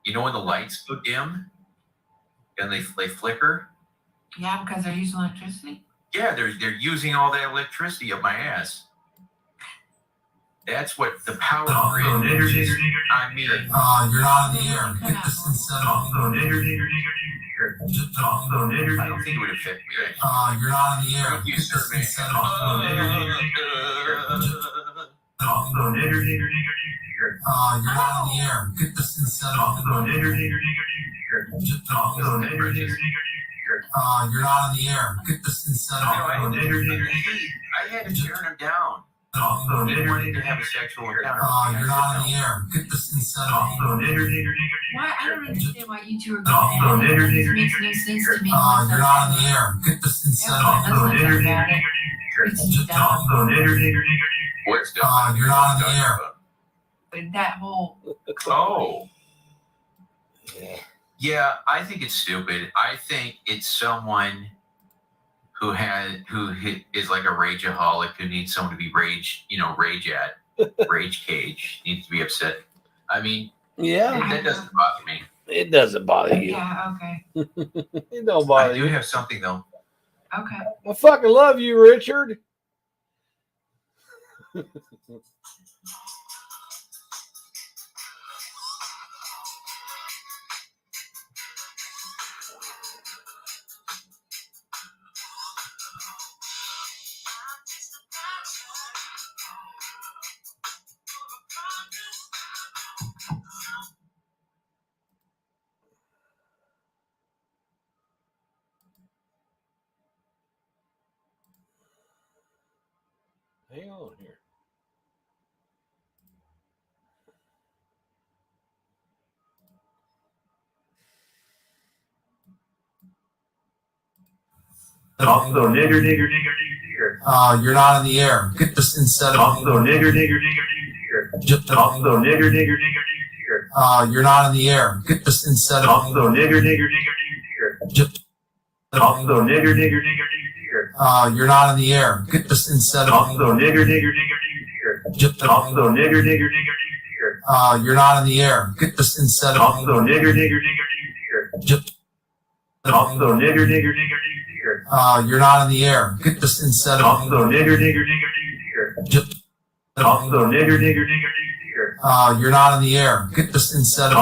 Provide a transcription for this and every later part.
You know when the lights go dim and they flicker? Yeah, because they're using electricity. Yeah, they're using all that electricity up my ass. That's what the power grid is. I mean, you're not on the air. Get this instead of. I don't think it would affect me. You're not on the air. Thank you, Get sir, this man. instead of. You're not on the air. Get this instead of. You're not on the air. Get this instead of. I had to turn him down. He wanted to have a sexual encounter. You're not on the air. Get this instead of. Why? I don't understand why you two are going at it. This makes no sense to me. You're not on the air. Get this instead of. Let's not talk about it. It's dumb. What's done? You're not on the air. But that whole. Oh. Yeah, I think it's stupid. I think it's someone who is like a rageaholic who needs someone to be rage cage, needs to be upset. I mean, yeah, that doesn't bother me. It doesn't bother you. Yeah, okay. It don't bother I do you. have something though. Okay. I fucking love you, Richard. Hang on here. You're not on the air. Get this instead of. You're not on the air. Get this instead of. You're not on the air. Get this instead of. You're not on the air. Get this instead of. You're not on the air. Get this instead of. You're not on the air. Get this instead of. You're not on the air. Get this instead of. You're not on the air. Get this instead of.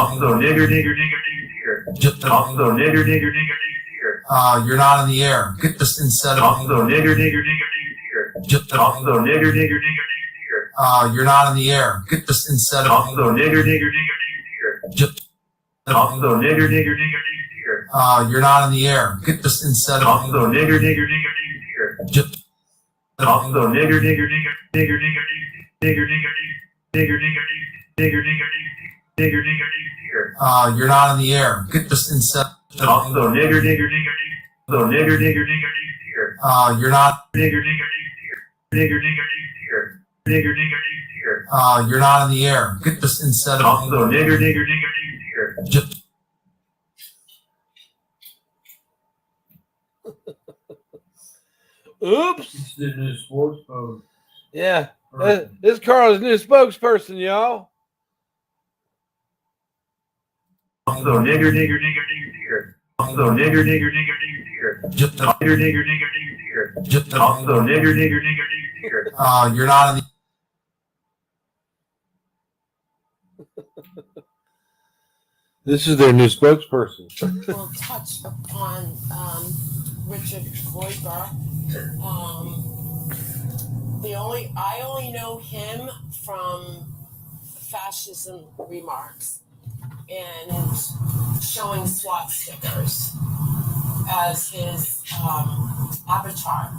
You're not on the air. Get this instead of. You're not on the air. Get this instead. You're not. You're not on the air. Get this instead of. Oops. It's the new sports mode. Yeah. This is Carl's new spokesperson, y'all. You're not on the. This is their new spokesperson. We'll touch upon Richard Groyper. I only know him from fascism remarks and showing SWAT stickers as his avatar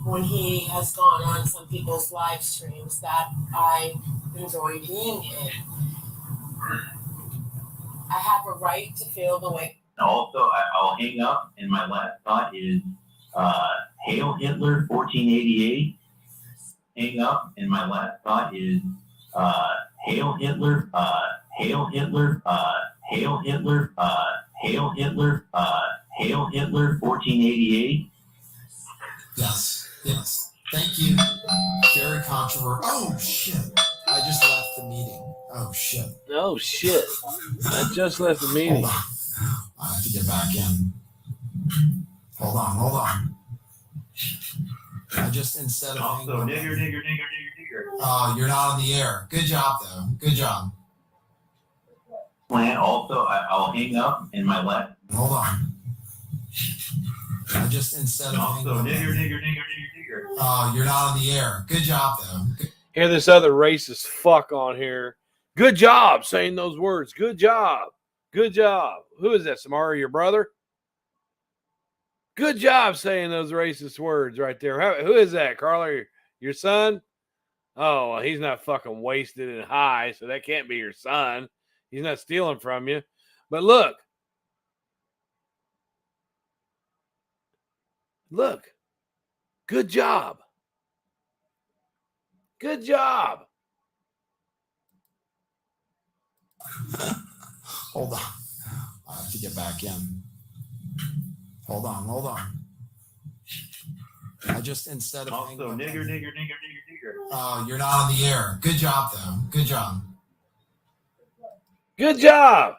when he has gone on some people's live streams that I enjoy being in. I have a right to feel the way. Also, I'll hang up, and my last thought is Hail Hitler 1488. Hang up, and my last thought is Hail Hitler, Hail Hitler, Hail Hitler, Hail Hitler, Hail Hitler 1488. Yes. Thank you. Very controversial. Oh, shit. I just left. the meeting. Oh shit. Oh shit! I just left the meeting. Hold on. I have to get back in. Hold on. I just instead of Also, nigger. you're not on the air. Good job though. Good job. Plan. Also, I'll hang up in my left. Hold on. I just instead of Also, nigger. you're not on the air. Good job though. Hear this other racist fuck on here. Good job saying those words. Good job. Good job. Who is that? Samara, your brother? Good job saying those racist words right there. Who is that, Carla? Your son? Oh, well, he's not fucking wasted and high, so that can't be your son. He's not stealing from you. But look. Good job. Good job. Hold on. I have to get back in. Hold on. I just instead of Also, nigger. you're not on the air. Good job though. Good job. Good job.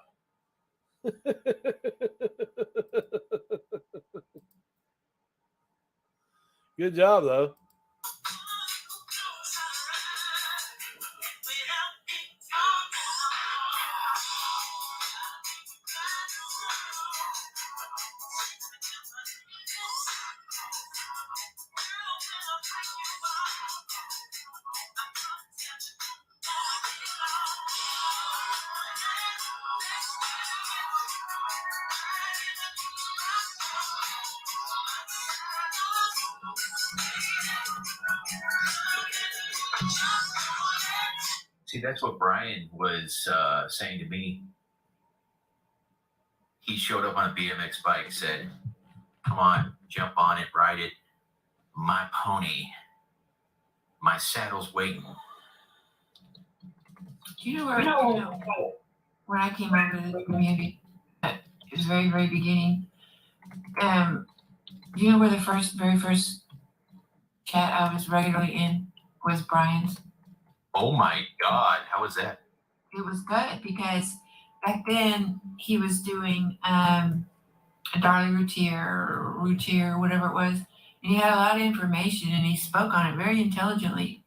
Good job, though. See, that's what Brian was saying to me. He showed up on a BMX bike, said, "Come on, jump on it, ride it. My pony, my saddle's waiting." Do you know when I came over to the community, it was very, very beginning. Do you know where the very first chat I was regularly in was Brian's? Oh my God, how was that? It was good because back then he was doing Darley Routier, whatever it was, and he had a lot of information and he spoke on it very intelligently.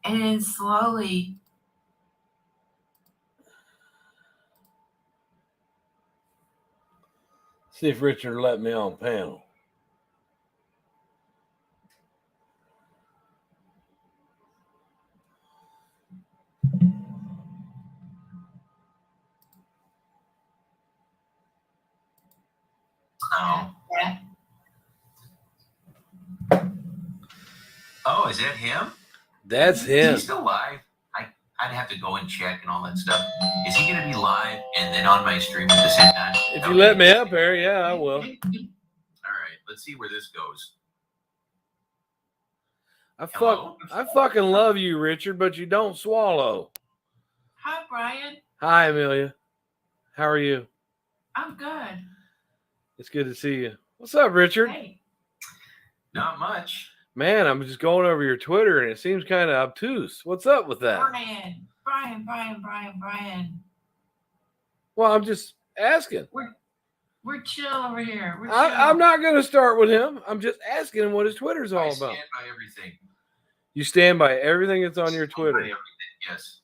And then slowly, See if Richard let me on panel. Oh. yeah. Oh, is that him? That's Is him. he still live? I'd have to go and check and all that stuff. Is he going to be live and then on my stream at the same time? If you let me up there, yeah, I will. All right, let's see where this goes. I fucking love you, Richard, but you don't swallow. Hi, Brian. Hi, Amelia. How are you? I'm good. It's good to see you. What's up, Richard? Hey. Not much. Man, I'm just going over your Twitter, and it seems kind of obtuse. What's up with that? Brian. Well, I'm just asking. We're chill over here. We're chill. I'm not going to start with him. I'm just asking him what his Twitter's all I about. stand by everything. You stand by everything that's on your Stand by Twitter. everything, yes.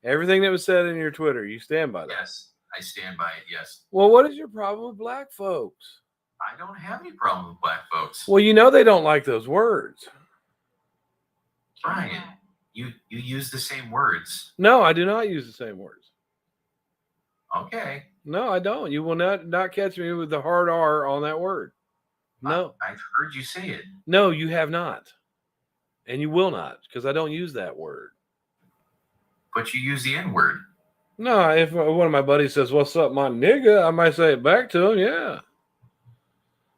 Everything that was said in your Twitter, you stand by that. Yes, I stand by it, yes. Well, what is your problem with black folks? I don't have any problem with black folks. Well, you know they don't like those words. Brian, you use the same words. No, I do not use the same words. Okay. No, I don't. You will not catch me with the hard R on that word. No. I've heard you say it. No, you have not. And you will not, because I don't use that word. But you use the N word. No, if one of my buddies says, "What's up, my nigga?" I might say it back to him, yeah.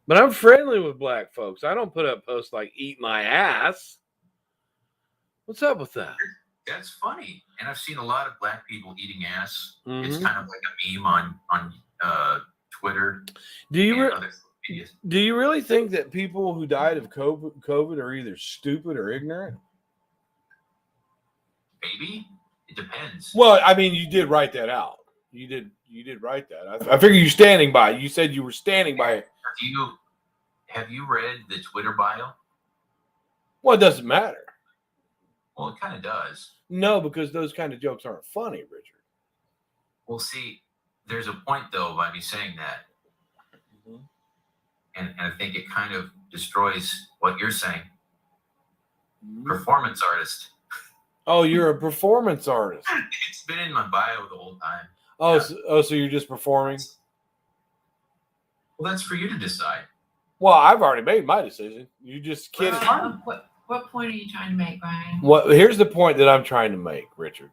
But I'm friendly with black folks. I don't put up posts like "eat my ass." What's up with that? That's funny. And I've seen a lot of black people eating ass. Mm-hmm. It's kind of like a meme on Twitter. Do you and other medias. do you really think that people who died of COVID are either stupid or ignorant? Maybe. It depends. Well, I mean, you did write that out. You did write that. I figure you're standing by it. You said you were standing by it. Have you read the Twitter bio? Well, it doesn't matter. Well, it kind of does. No, because those kind of jokes aren't funny, Richard. Well, see, there's a point though by me saying that, Mm-hmm. and I think it kind of destroys what you're saying. Mm-hmm. Performance artist. Oh, you're a performance artist. It's been in my bio the whole time. Oh, Yeah. So you're just performing? Well, that's for you to decide. Well, I've already made my decision. You just kidding? What point are you trying to make, Brian? Well, here's the point that I'm trying to make, Richard.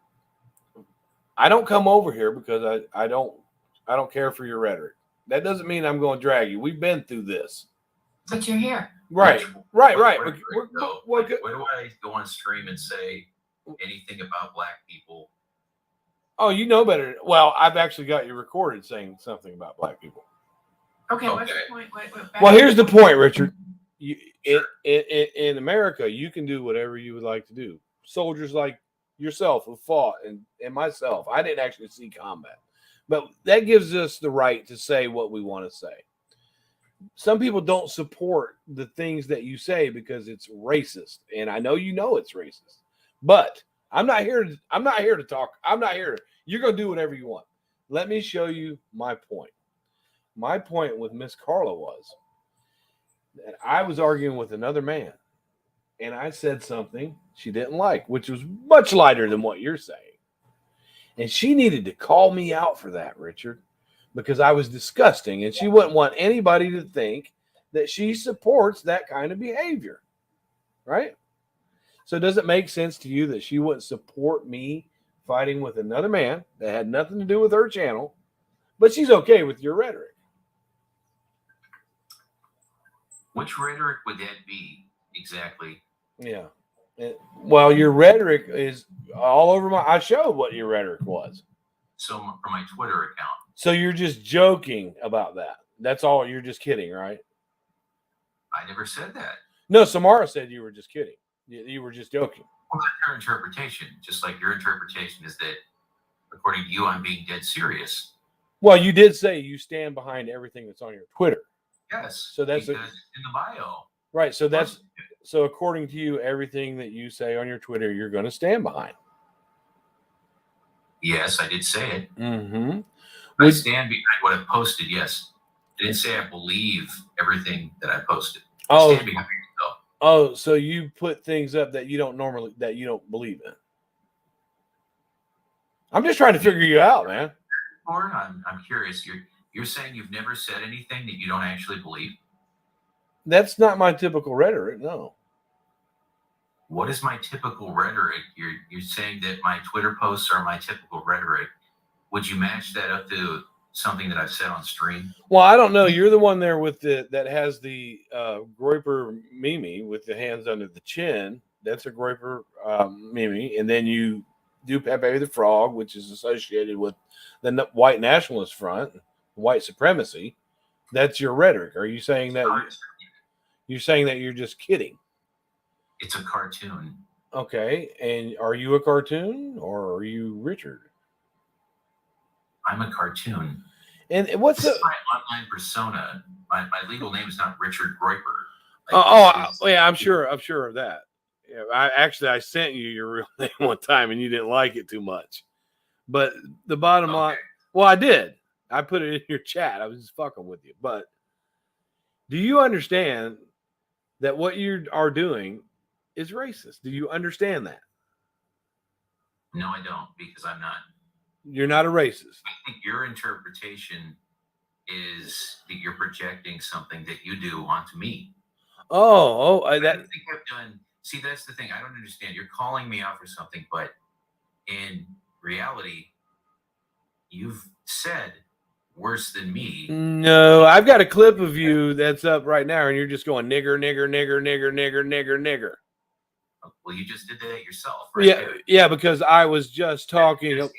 I don't come over here because I don't care for your rhetoric. That doesn't mean I'm going to drag you. We've been through this. But you're here. Right. What do I go on stream and say anything about black people? Oh, you know better. Well, I've actually got you recorded saying something about black people. Okay, what's Okay. the point? Well, here's the point, Richard. In America, you can do whatever you would like to do. Soldiers like yourself who fought and myself, I didn't actually see combat, but that gives us the right to say what we want to say. Some people don't support the things that you say because it's racist, and I know it's racist. But I'm not here to talk. You're going to do whatever you want. Let me show you my point. My point with Miss Carla was that I was arguing with another man, and I said something she didn't like, which was much lighter than what you're saying. And she needed to call me out for that, Richard, because I was disgusting, and she wouldn't want anybody to think that she supports that kind of behavior, right? So does it make sense to you that she wouldn't support me fighting with another man that had nothing to do with her channel, but she's okay with your rhetoric? Which rhetoric would that be exactly? Yeah. Well, your rhetoric is all over I showed what your rhetoric was. So for my Twitter account. So you're just joking about that. That's all. You're just kidding, right? I never said that. No, Samara said you were just kidding. You were just joking. Well, that's her interpretation. Just like your interpretation is that, according to you, I'm being dead serious. Well, you did say you stand behind everything that's on your Twitter. Yes. So that's because it's in the bio. Right. So according to you, everything that you say on your Twitter, you're going to stand behind. Yes, I did say it. Mm-hmm. I stand behind what I posted. Yes, I didn't say I believe everything that I posted. I stand behind myself. Oh, so you put things up that you don't believe in. I'm just trying to figure you out, man. I'm curious. You're saying you've never said anything that you don't actually believe? That's not my typical rhetoric, no. What is my typical rhetoric? You're saying that my Twitter posts are my typical rhetoric. Would you match that up to something that I've said on stream? Well, I don't know. You're the one there with that has the Groyper Mimi with the hands under the chin. That's a Groyper Mimi. And then you do Pepe the Frog, which is associated with the white nationalist front, white supremacy. That's your rhetoric. Are you saying that you're saying that you're just kidding? It's a cartoon. Okay. And are you a cartoon or are you Richard? I'm a cartoon. And what's my online persona? My legal name is not Richard Groyper. Yeah, I'm sure of that. Yeah, I sent you your real name one time and you didn't like it too much. But the bottom line, well, I did. I put it in your chat. I was just fucking with you. But do you understand that what you are doing is racist? Do you understand that? No, I don't, because I'm not. You're not a racist. I think your interpretation is that you're projecting something that you do onto me. I don't think I've done. See, that's the thing. I don't understand. You're calling me out for something, but in reality, you've said worse than me. No, I've got a clip of you that's up right now, and you're just going nigger, nigger, nigger, nigger, nigger, nigger, nigger. Well, you just did that yourself, right? Yeah, because I was just talking. Hard.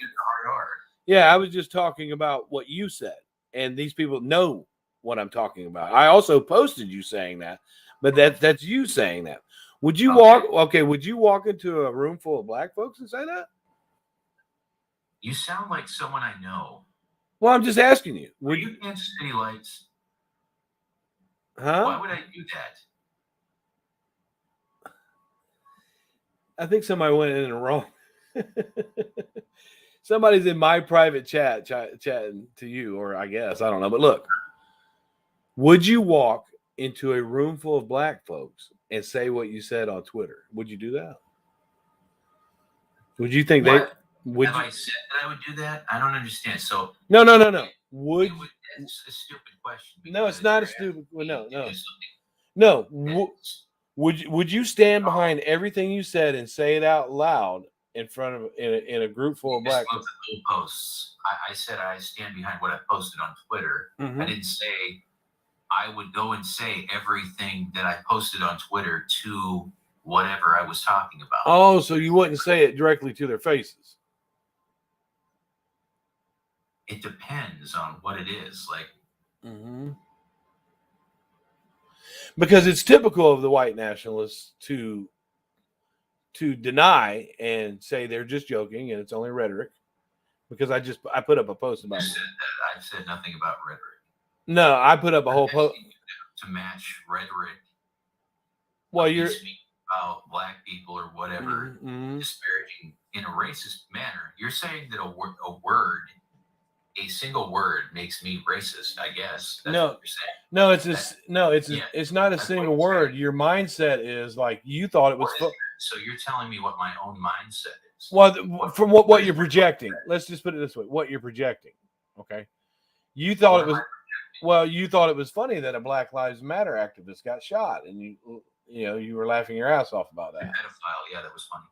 Yeah, I was just talking about what you said, and these people know what I'm talking about. I also posted you saying that, but that's you saying that. Would you walk? Okay, would you walk into a room full of black folks and say that? You sound like someone I know. Well, I'm just asking you. Were you Kansas City Lights? Huh? Why would I do that? I think somebody went in the wrong. Somebody's in my private chatting to you, or I guess I don't know. But look, would you walk into a room full of black folks and say what you said on Twitter? Would you do that? Would you think What? they would? Have I said that I would do that? I don't understand. So No. Would that's a stupid question. no? It's because not a you're stupid. Well, asking me no. to do something No. that's- Would you stand behind everything you said and say it out loud in front of in a group full of Just black look folks? at the posts. I said I stand behind what I posted on Twitter. Mhm. I didn't say I would go and say everything that I posted on Twitter to whatever I was talking about. Oh, so you wouldn't say it directly to their faces? It depends on what it is. Like, Mm-hmm. Because it's typical of the white nationalists to deny and say they're just joking and it's only rhetoric. Because I put up a post about it. I've said nothing about rhetoric. No, I put up a whole post to match rhetoric. Well, You you're speak about black people or whatever, Mhm. disparaging in a racist manner. You're saying that a single word makes me racist. I guess that's No. what you're saying. No, it's Yeah, it's not a that's single what you're word. saying. Your mindset is like you thought it was. So you're telling me what my own mindset is. Well, from what you're projecting. Let's just put it this way: what you're projecting. Okay, you thought it was. Well, you thought it was funny that a Black Lives Matter activist got shot, and you were laughing your ass off about A that. pedophile, yeah, that was funny.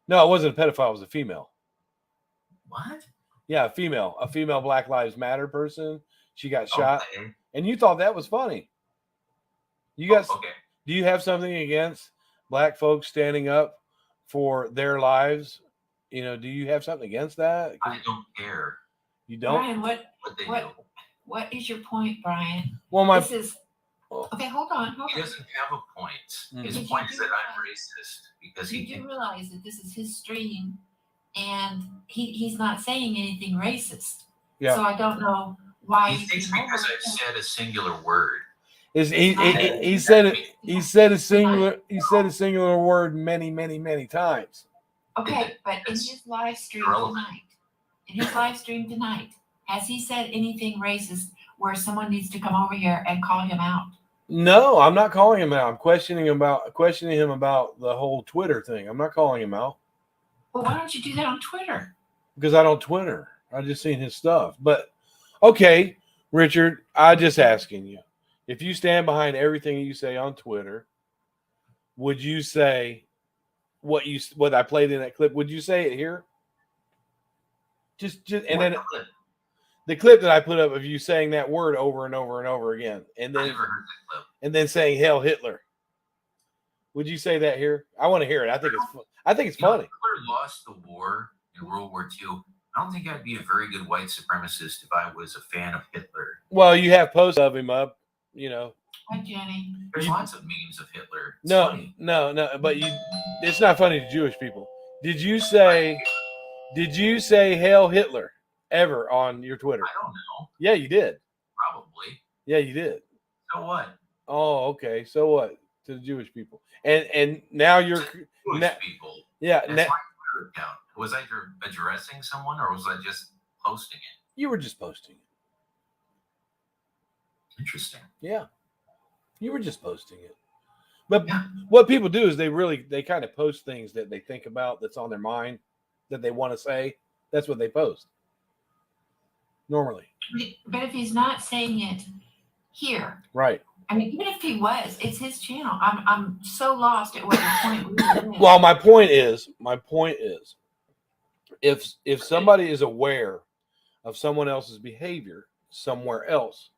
No, it wasn't a pedophile; it was a female. What? Yeah, a female Black Lives Matter person. She got shot, Okay. and you thought that was funny. You got? Okay. Do you have something against black folks standing up for their lives? Do you have something against that? I don't care You don't? Brian, what they do. what is your point, Brian? Well, This is okay. Hold on. He doesn't have a point. His Did point you is that I'm realize- racist because You he do can. realize that this is his stream, and he's not saying anything racist. Yeah. So I don't know why He thinks because I've said a singular word. He said it. He said a singular word many times. Okay, but in his live stream tonight, has he said anything racist where someone needs to come over here and call him out? No, I'm not calling him out. I'm questioning him about the whole Twitter thing. I'm not calling him out. Well, why don't you do that on Twitter? Because I don't Twitter. I just seen his stuff. But okay, Richard, I just asking you. If you stand behind everything you say on Twitter, would you say what I played in that clip? Would you say it here? Just and then the clip that I put up of you saying that word over and over and over again, and I then never heard that clip. and then saying "Hail Hitler." Would you say that here? I want to hear it. I think it's funny. If Hitler lost the war in World War II, I don't think I'd be a very good white supremacist if I was a fan of Hitler. Well, you have posts of him up, Hi, Jenny. There's lots of memes of Hitler. It's No, funny. no, but it's not funny to Jewish people. Did you say "Hail Hitler" ever on your Twitter? I don't know. Yeah, you did. Probably. Yeah, you did. So what? Oh, okay. So what? To the Jewish people, and now you're Jewish people. Yeah, That's my Twitter account. Was I addressing someone or was I just posting it? you were just posting it. Interesting. Yeah, you were just posting it. But Yeah. what people do is they kind of post things that they think about, that's on their mind, that they want to say. That's what they post normally. But if he's not saying it here, Right. I mean, even if he was, it's his channel. I'm so lost at what your point really is. Well, my point is, if somebody is aware of someone else's behavior somewhere else,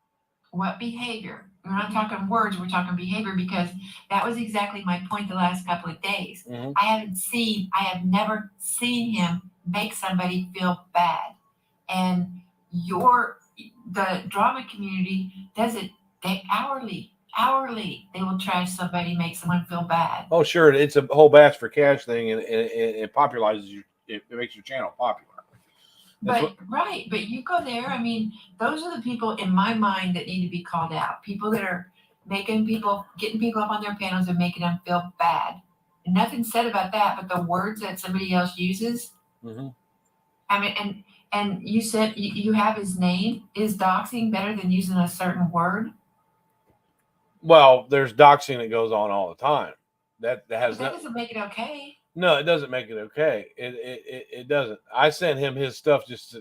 What behavior? We're not talking words, we're talking behavior, because that was exactly my point the last couple of days. Mhm. I have never seen him make somebody feel bad. And the drama community does it. They hourly, they will trash somebody, make someone feel bad. oh sure, it's a whole bass for cash thing, and it popularizes you. It makes your channel popular. But right, but you go there. I mean, those are the people in my mind that need to be called out. People that are getting people up on their panels and making them feel bad. And nothing said about that, but the words that somebody else uses. Mm-hmm. I mean, and you said you have his name. Is doxing better than using a certain word? Well, there's doxing that goes on all the time. That has that doesn't make it okay. No, it doesn't make it okay. It doesn't. I sent him his stuff just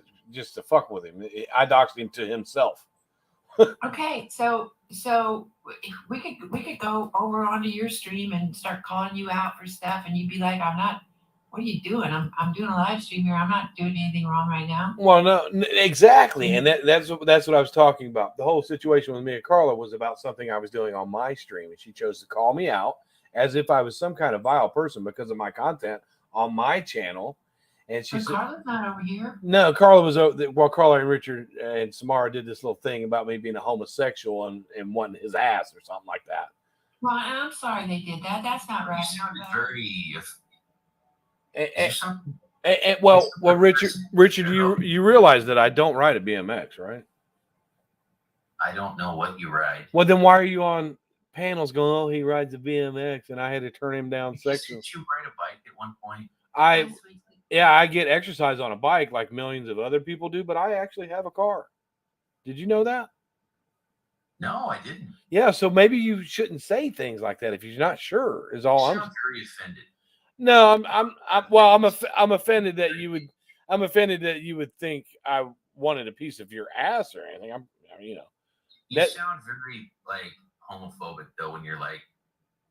to fuck with him. I doxed him to himself. Okay, so we could go over onto your stream and start calling you out for stuff, and you'd be like, "I'm not. What are you doing? I'm doing a live stream here. I'm not doing anything wrong right now." Well, no, exactly, and that's what I was talking about. The whole situation with me and Carla was about something I was doing on my stream, and she chose to call me out as if I was some kind of vile person because of my content on my channel. And she said, Carla's not over here. No, Carla was over. Well, Carla and Richard and Samara did this little thing about me being a homosexual and wanting his ass or something like that. Well, I'm sorry they did that. That's not right. You sounded very. Well, Richard, you realize that I don't ride a BMX, right? I don't know what you ride. Well, then why are you on panels going, "Oh, he rides a BMX," and I had to turn him down sexually? Did you ride a bike at one point? I get exercise on a bike like millions of other people do, but I actually have a car. Did you know that? No, I didn't. Yeah, so maybe you shouldn't say things like that if you're not sure. Is all I'm. Very offended. No, I'm offended that you would. I'm offended that you would think I wanted a piece of your ass or anything. You sound very like homophobic though when you're like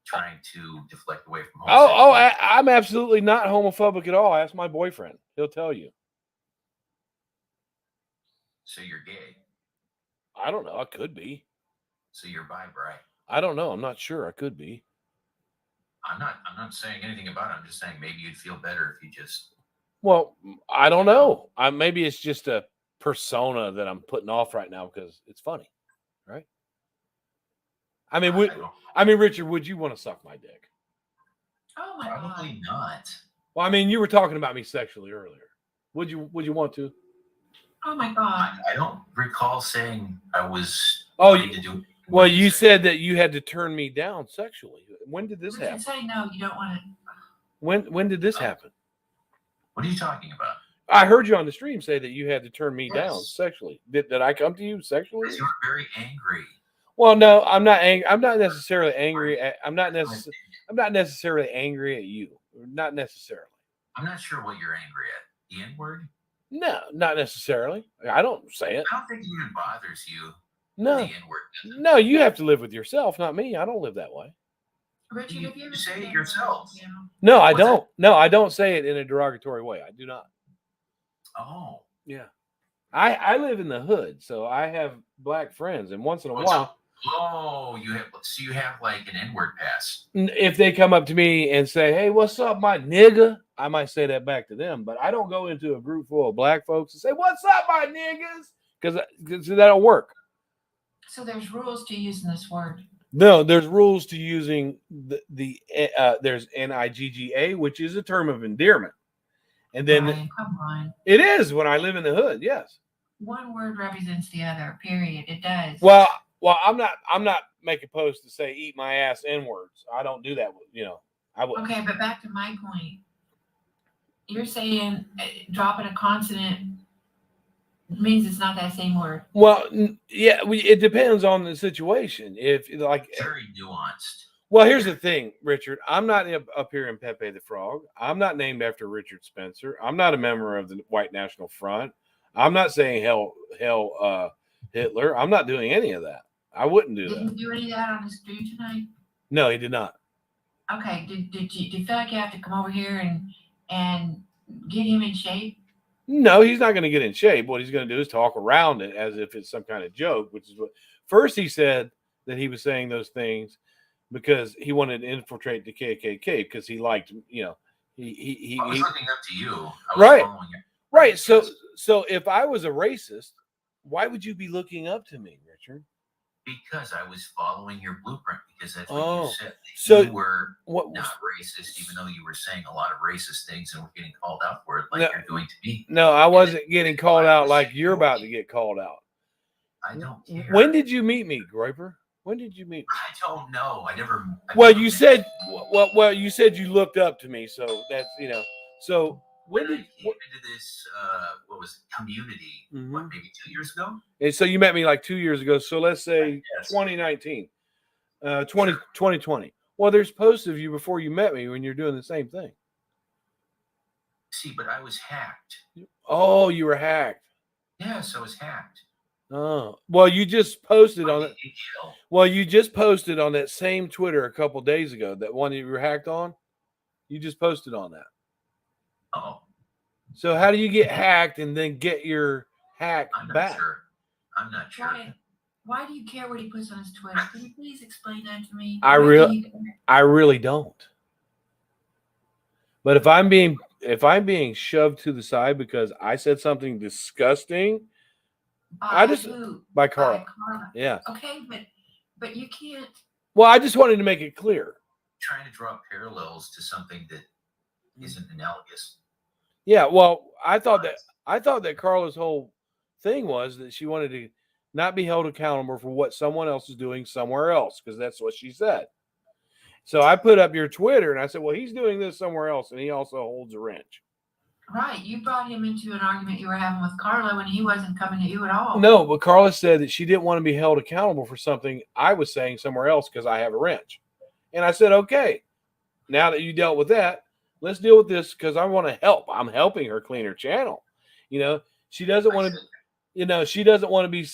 trying to deflect away from homosexuality. I'm absolutely not homophobic at all. Ask my boyfriend; he'll tell you. So you're gay? I don't know. I could be. So you're bi, right? I don't know. I'm not sure. I could be. I'm not saying anything about it. I'm just saying maybe you'd feel better if you just. Well, I don't know. Maybe it's just a persona that I'm putting off right now because it's funny, right? I mean, Richard, would you want to suck my dick? Oh my God. Probably not. Well, I mean, you were talking about me sexually earlier. Would you want to? Oh my God. I don't recall saying I was. To do. Well, you said that you had to turn me down sexually. When did this happen? Say no, you don't want to. When did this happen? What are you talking about? I heard you on the stream say that you had to turn me down sexually. Did I come to you sexually? You were very angry. Well, no, I'm not angry. I'm not necessarily angry. I'm not necessarily angry at you. Not necessarily. I'm not sure what you're angry at. The N-word? No, not necessarily. I don't say it. I don't think it even bothers you. No. The N-word. No, you have to live with yourself, not me. I don't live that way. Richard, if you ever say it yourself. No, I don't. No, I don't say it in a derogatory way. I do not. Oh. Yeah. I live in the hood, so I have black friends, and once in a while. Oh, you have like an N-word pass. If they come up to me and say, "Hey, what's up, my nigga?" I might say that back to them, but I don't go into a group full of black folks and say, "What's up, my niggas?" Because that'll work. So there's rules to using this word. No, there's rules to using there's NIGGA, which is a term of endearment, and then come on, it is when I live in the hood. Yes, one word represents the other. Period. It does. Well, I'm not making posts to say "eat my ass" N-words. I don't do that. I would. Okay, but back to my point. You're saying dropping a consonant means it's not that same word. Well, yeah, it depends on the situation. If like very nuanced. Well, here's the thing, Richard. I'm not up here in Pepe the Frog. I'm not named after Richard Spencer. I'm not a member of the White National Front. I'm not saying hell Hitler. I'm not doing any of that. I wouldn't do that. Didn't do any of that on the stream tonight? No, he did not. Okay. Do you feel like you have to come over here and get him in shape? No, he's not going to get in shape. What he's going to do is talk around it as if it's some kind of joke, which is what first he said that he was saying those things because he wanted to infiltrate the KKK because he liked, he I was looking up to you. I was right. following you. Right. So if I was a racist, why would you be looking up to me, Richard? Because I was following your blueprint, because that's what Oh, you said. so You were what? not racist, even though you were saying a lot of racist things and were getting called out for it, like No. you're doing to me. No, I And wasn't getting called I out was like you're about to doing. get called out. I don't care. When did you meet me, Groyper? When did you meet me? I don't know. I never. Well, you said you said you looked up to me, so that's So when when I did came into this, what was it, community? What, maybe 2 years ago? and so you met me like 2 years ago. So let's say Yes. 2019, 2020. Well, there's posts of you before you met me when you're doing the same thing. See, but I was hacked. Oh, you were hacked. Yes, I was hacked. Oh, well, you just posted By on the it. ATL. Well, you just posted on that same Twitter a couple days ago. That one that you were hacked on. You just posted on that. Oh, So how do you get hacked and then get your hack I'm not back? sure. I'm not sure. Why do you care what he puts on his Twitter? Can you please explain that to me? I really don't. But if I'm being shoved to the side because I said something disgusting, by Carl. Yeah. Okay, but you can't. Well, I just wanted to make it clear. Trying to draw parallels to something that isn't analogous. Yeah, well, I thought that Carla's whole thing was that she wanted to not be held accountable for what someone else is doing somewhere else, because that's what she said. So I put up your Twitter and I said, well, he's doing this somewhere else and he also holds a wrench. Right. You brought him into an argument you were having with Carla when he wasn't coming to you at all. No, but Carla said that she didn't want to be held accountable for something I was saying somewhere else because I have a wrench. And I said, okay, now that you dealt with that, let's deal with this because I want to help. I'm helping her clean her channel. She doesn't want to, she doesn't want to be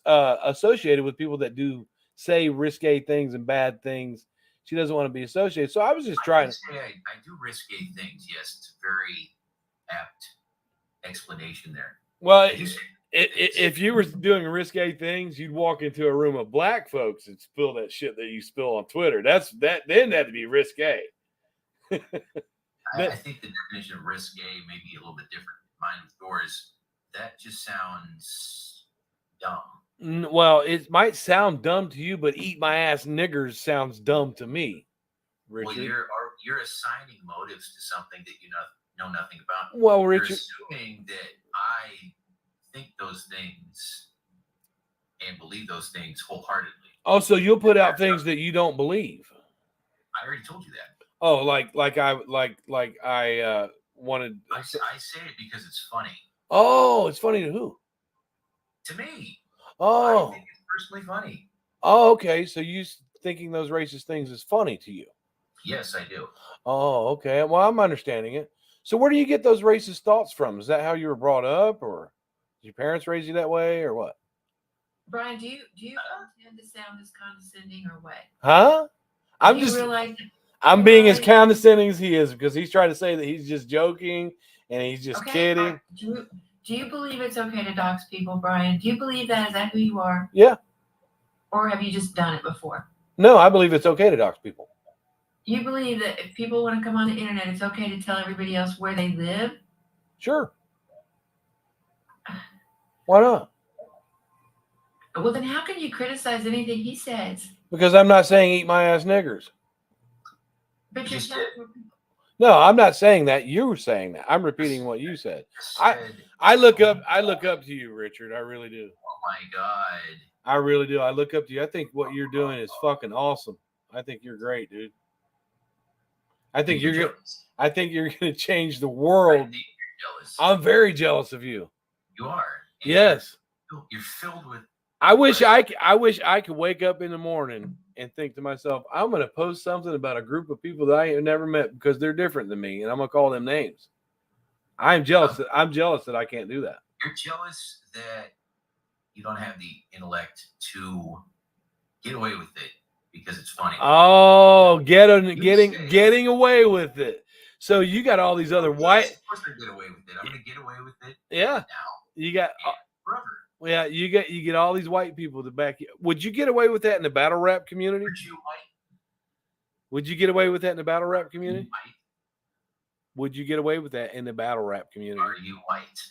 associated with people that do say risque things and bad things. She doesn't want to be associated. So I was just trying to say I do risque things. Yes, it's a very apt explanation there. Well, if you were doing risque things, you'd walk into a room of black folks and spill that shit that you spill on Twitter. Then that'd be risque. I think the definition of risque may be a little bit different. Mine with yours, that just sounds dumb. Well, it might sound dumb to you, but eat my ass niggers sounds dumb to me, Richard. Well, you're assigning motives to something that you know nothing about. Well, Richard, you're assuming that I think those things and believe those things wholeheartedly. Oh, so you'll put out things that you don't believe. I already told you that. Oh, like I wanted. I say it because it's funny. Oh, it's funny to who? To me. Oh, I think it's personally funny. Oh, okay. So you thinking those racist things is funny to you? Yes, I do. Oh, okay. Well, I'm understanding it. So where do you get those racist thoughts from? Is that how you were brought up, or did your parents raise you that way, or what? Brian, do you intend to sound as condescending or what? Huh? I'm being as condescending as he is because he's trying to say that he's just joking and he's just kidding. Do you believe it's okay to dox people, Brian? Do you believe that? Is that who you are? Yeah. Or have you just done it before? No, I believe it's okay to dox people. You believe that if people want to come on the internet, it's okay to tell everybody else where they live? Sure. Why not? Well, then how can you criticize anything he says? Because I'm not saying eat my ass niggers. But you're No, I'm not saying that. You were saying that. I'm repeating what you said. I look up to you, Richard. I really do. Oh my God. I really do. I look up to you. I think what you're doing is fucking awesome. I think you're great, dude. I think you're gonna change the world. I'm very jealous of you. You are. Yes. You're filled with. I wish I could wake up in the morning and think to myself, I'm going to post something about a group of people that I have never met because they're different than me, and I'm going to call them names. I'm jealous that I can't do that. You're jealous that you don't have the intellect to get away with it because it's funny. Oh, getting away with it. So you got all these other white. Of course, I get away with it. I'm going to get away with it. Yeah. Now. You got. Forever. Yeah, you get all these white people to back you. Would you get away with that in the battle rap community? Would you get away with that in the battle rap community? Would you get away with that in the battle rap community? Are you white?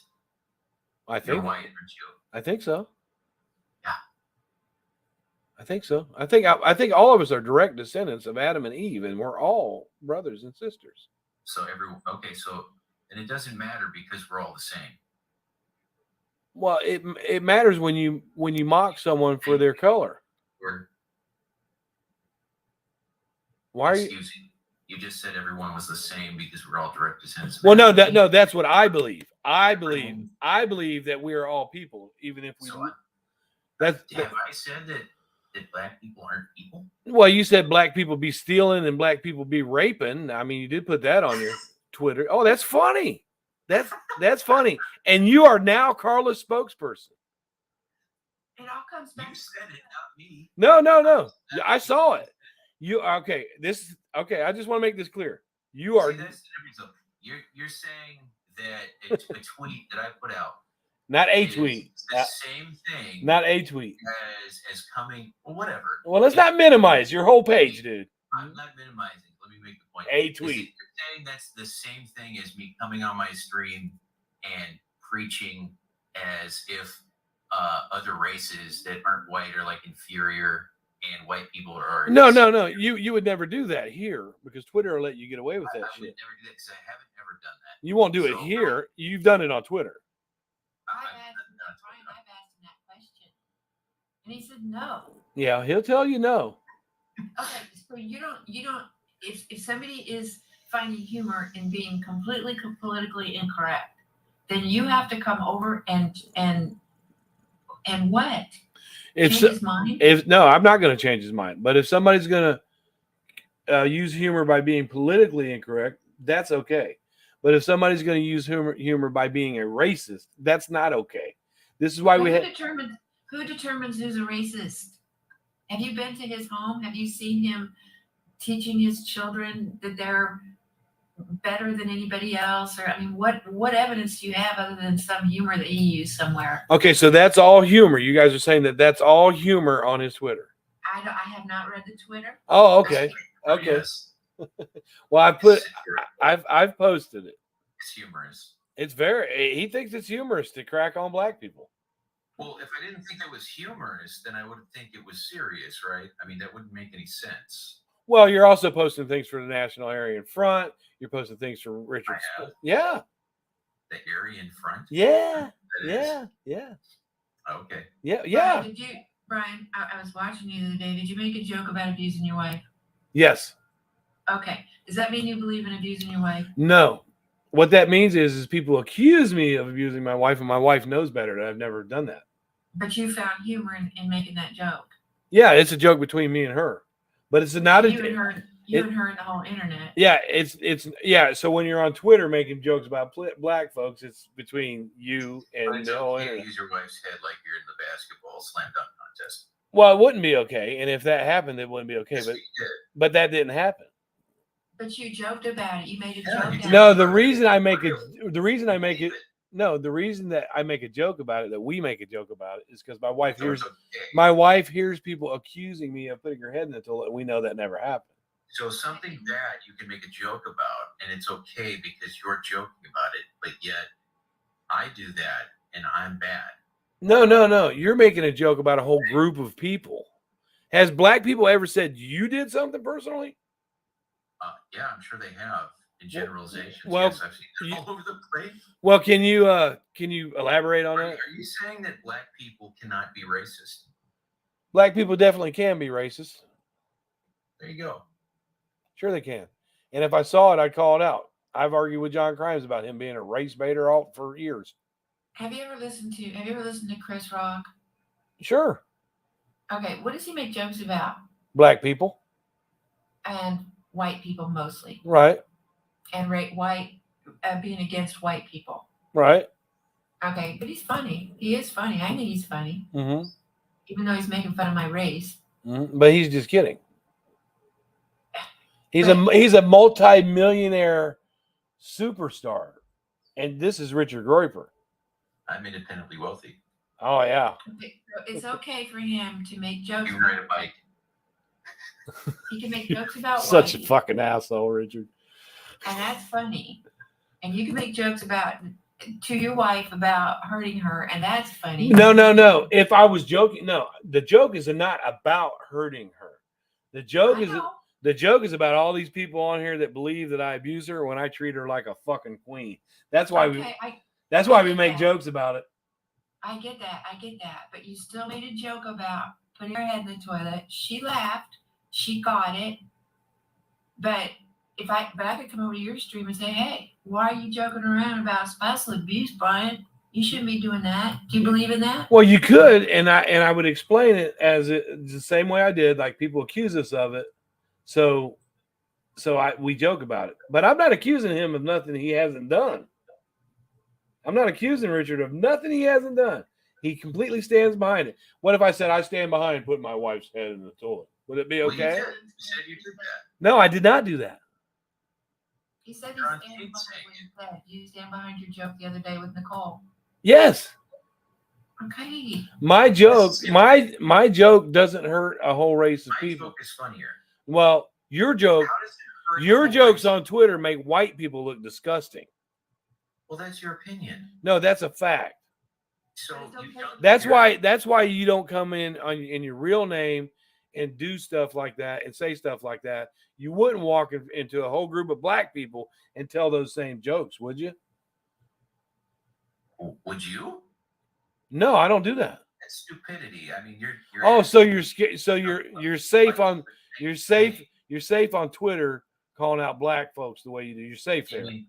I think. You're white, aren't you? I think so. Yeah. I think so. I think all of us are direct descendants of Adam and Eve, and we're all brothers and sisters. So everyone, okay, so and it doesn't matter because we're all the same. Well, it matters when you mock someone for their color. Why are you? Excuse me. You just said everyone was the same because we're all direct descendants. of Well, no, Adam and Eve. that's what I believe. I believe that we are all people, even if we. So Have I said that black people aren't people? Well, you said black people be stealing and black people be raping. I mean, you did put that on your Twitter. Oh, that's funny. That's funny. And you are now Carla's spokesperson. It all comes back. You said it, not me. No. I saw it. You okay? Okay. I just want to make this clear. You are. See, that's the difference, though. You're saying that a tweet that I put out, not a is tweet. the same thing. Not a tweet. As coming. Well, whatever. Well, let's not minimize your whole page, dude. I'm not minimizing. Let me make the point. A tweet. You're saying that's the same thing as me coming on my stream and preaching as if other races that aren't white are like inferior and white people are. No. You would never do that here because Twitter will let you get away with that I would shit. never do that because I haven't ever done that. You won't do it So- here. You've done it on Twitter. I've asked him that question, and he said no. Yeah, he'll tell you no. Okay, so you don't. If somebody is finding humor in being completely politically incorrect, then you have to come over and what? Change his mind? No, I'm not going to change his mind. But if somebody's going to use humor by being politically incorrect, that's okay. But if somebody's going to use humor by being a racist, that's not okay. This is why But we who determines who's a racist? Have you been to his home? Have you seen him teaching his children that they're better than anybody else? Or I mean, what evidence do you have other than some humor that he used somewhere? Okay, so that's all humor. You guys are saying that that's all humor on his Twitter. I have not read the Twitter. Oh, okay. Okay. Yes, Well, I've posted it. it's humorous. It's he thinks it's humorous to crack on black people. Well, if I didn't think it was humorous, then I would think it was serious, right? I mean, that wouldn't make any sense. Well, you're also posting things for the National Aryan Front. You're posting things for Richard. I have. Yeah. The Aryan Front? Yeah. That is- Yeah. Okay. Yeah. Brian, I was watching you the other day. Did you make a joke about abusing your wife? Yes. Okay. Does that mean you believe in abusing your wife? No. What that means is people accuse me of abusing my wife, and my wife knows better that I've never done that. But you found humor in making that joke. Yeah, it's a joke between me and her, but it's not You and her and the whole internet. Yeah, it's. So when you're on Twitter making jokes about black folks, it's between you But and it's the whole okay to internet. use your wife's head like you're in the basketball slam dunk contest. Well, it wouldn't be okay, and if that happened, it wouldn't be okay. Yes, But we did. but that didn't happen. But you joked about it. You made a Yeah, joke. you out did. of No, it. the reason that I make a joke about it, that we make a joke about it, is because my wife So hears it's okay. my wife hears people accusing me of putting her head in the toilet, and we know that never happened. So something bad you can make a joke about, and it's okay because you're joking about it, but yet I do that and I'm bad. No. You're making a joke about a whole group of people. Has black people ever said you did something personally? Yeah, I'm sure they have in generalizations. well, Yes, I've seen it all over the place. Well, can you elaborate on that? Are you saying that black people cannot be racist? Black people definitely can be racist. There you go. Sure they can. And if I saw it, I'd call it out. I've argued with John Crimes about him being a race baiter all for years. Have you ever listened to Chris Rock? Sure. Okay, what does he make jokes about? Black people. And white people mostly. Right. And being against white people. Right. Okay, but he's funny. He is funny. I think he's funny. Mm-hmm. Even though he's making fun of my race. Mm-hmm. But he's just kidding. He's a multi-millionaire superstar. And this is Richard Groyper. I'm independently wealthy. Oh, yeah. It's okay for him to make jokes. You can ride a bike. He can make jokes about Such a white, fucking asshole, Richard. and that's funny. And you can make jokes about to your wife about hurting her, and that's funny. No. If I was joking, no, the joke is not about hurting her. The joke I is know. the joke is about all these people on here that believe that I abuse her when I treat her like a fucking queen. That's why Okay, that's why we get make that. jokes about it. I get that. But you still made a joke about putting her head in the toilet. She laughed. She got it. But I could come over to your stream and say, hey, why are you joking around about spousal abuse, Brian? You shouldn't be doing that. Do you believe in that? Well, you could, and I would explain it as the same way I did. Like people accuse us of it, so we joke about it. But I'm not accusing him of nothing he hasn't done. I'm not accusing Richard of nothing he hasn't done. He completely stands behind it. What if I said I stand behind putting my wife's head in the toilet? Would it be Well, you okay? did. You said you did that. No, I did not do that. He said You're on he tape stands behind saying what you said. You stand behind your joke the other day with Nicole. Yes, Okay. my joke doesn't hurt a whole race of My people. joke is funnier. Well, your joke, How does it hurt your the jokes whole on Twitter make white people look disgusting. Well, that's your opinion. No, that's a fact. So But it's you okay. don't That's why you don't come in your real name and do stuff like that and say stuff like that. You wouldn't walk into a whole group of black people and tell those same jokes, would you? Would you? No, I don't do that. That's stupidity. I mean, you're. Oh, so you're scared. So you're safe on you're safe on Twitter calling out black folks the way you do. You're safe I there. mean,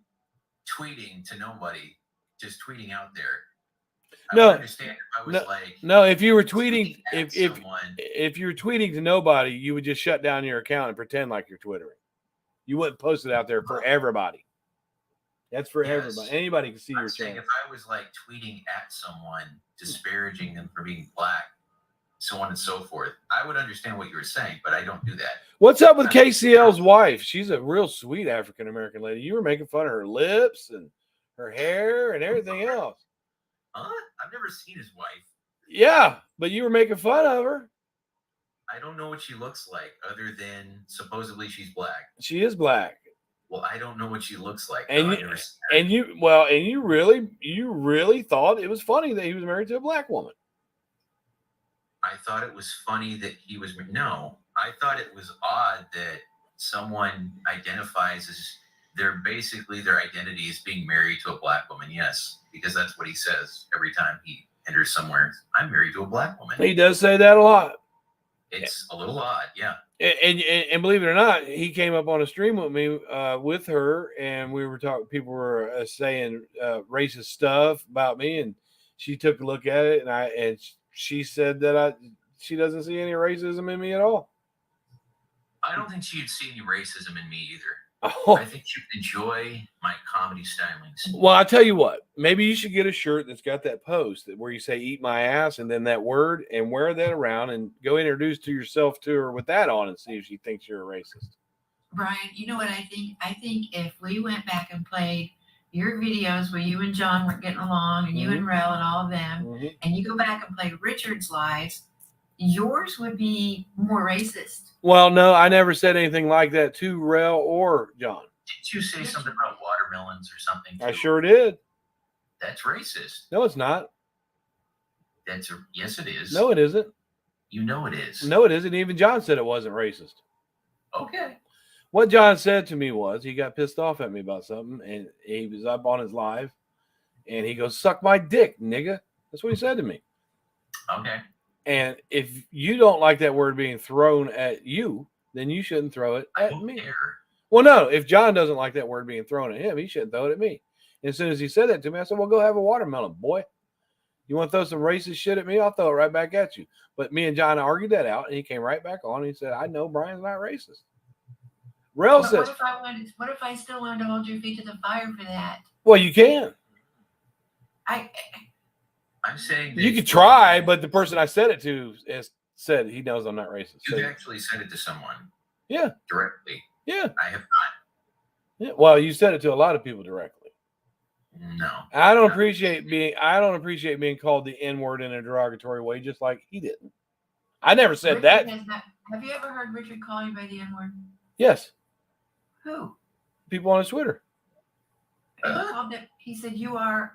tweeting to nobody, just tweeting out there. No, I would understand if I was like. No, if you were tweeting, at if someone, if you're tweeting to nobody, you would just shut down your account and pretend like you're twittering. You wouldn't post it out there for everybody. That's for Yes. everybody. Anybody can see I'm your saying channel. if I was like tweeting at someone, disparaging them for being black, so on and so forth, I would understand what you were saying, but I don't do that. What's up with KCL's wife? She's a real sweet African American lady. You were making fun of her lips and her hair and everything else. Huh? I've never seen his wife. Yeah, but you were making fun of her. I don't know what she looks like, other than supposedly she's black. She is black. Well, I don't know what she looks like. And though. you really thought it was funny that he was married to a black woman. I thought it was funny that he was. No, I thought it was odd that someone identifies as their identity is being married to a black woman. Yes, because that's what he says every time he enters somewhere. I'm married to a black woman. He does say that a lot. It's a little odd, yeah. And believe it or not, he came up on a stream with me with her, and we were talking. People were saying racist stuff about me, and she took a look at it, and she said that she doesn't see any racism in me at all. I don't think she'd see any racism in me either. Oh. I think she'd enjoy my comedy stylings. Well, I'll tell you what. Maybe you should get a shirt that's got that post where you say "eat my ass" and then that word, and wear that around and go introduce yourself to her with that on and see if she thinks you're a racist. Brian, you know what I think? I think if we went back and played your videos where you and John were getting along and you and Rel and all of them, and you go back and play Richard's lives, yours would be more racist. Well, no, I never said anything like that to Rel or John. Did you say something about watermelons or something? I sure did. That's racist. No, it's not. Yes, it is. No, it isn't. You know it is. No, it isn't. Even John said it wasn't racist. Okay. What John said to me was he got pissed off at me about something, and he was up on his live, and he goes, "Suck my dick, nigga." That's what he said to me. Okay. And if you don't like that word being thrown at you, then you shouldn't throw it I at don't me. care. Well, no, if John doesn't like that word being thrown at him, he shouldn't throw it at me. And as soon as he said that to me, I said, well, go have a watermelon, boy. You want to throw some racist shit at me? I'll throw it right back at you. But me and John argued that out, and he came right back on. And he said, I know Brian's not racist. Rel says, what if I still wanted to hold your feet to the fire for that? well, you can. I'm saying You could try, but the person I said it to has said he knows I'm not racist. You So, actually said it to someone. Yeah. Directly. yeah. I have not. Yeah. Well, you said it to a lot of people directly. No. I don't appreciate being called the N-word in a derogatory way, just like he didn't. I never said Richard that. Have you ever heard Richard call you by the N-word? Yes. Who? People on his Twitter. He said you are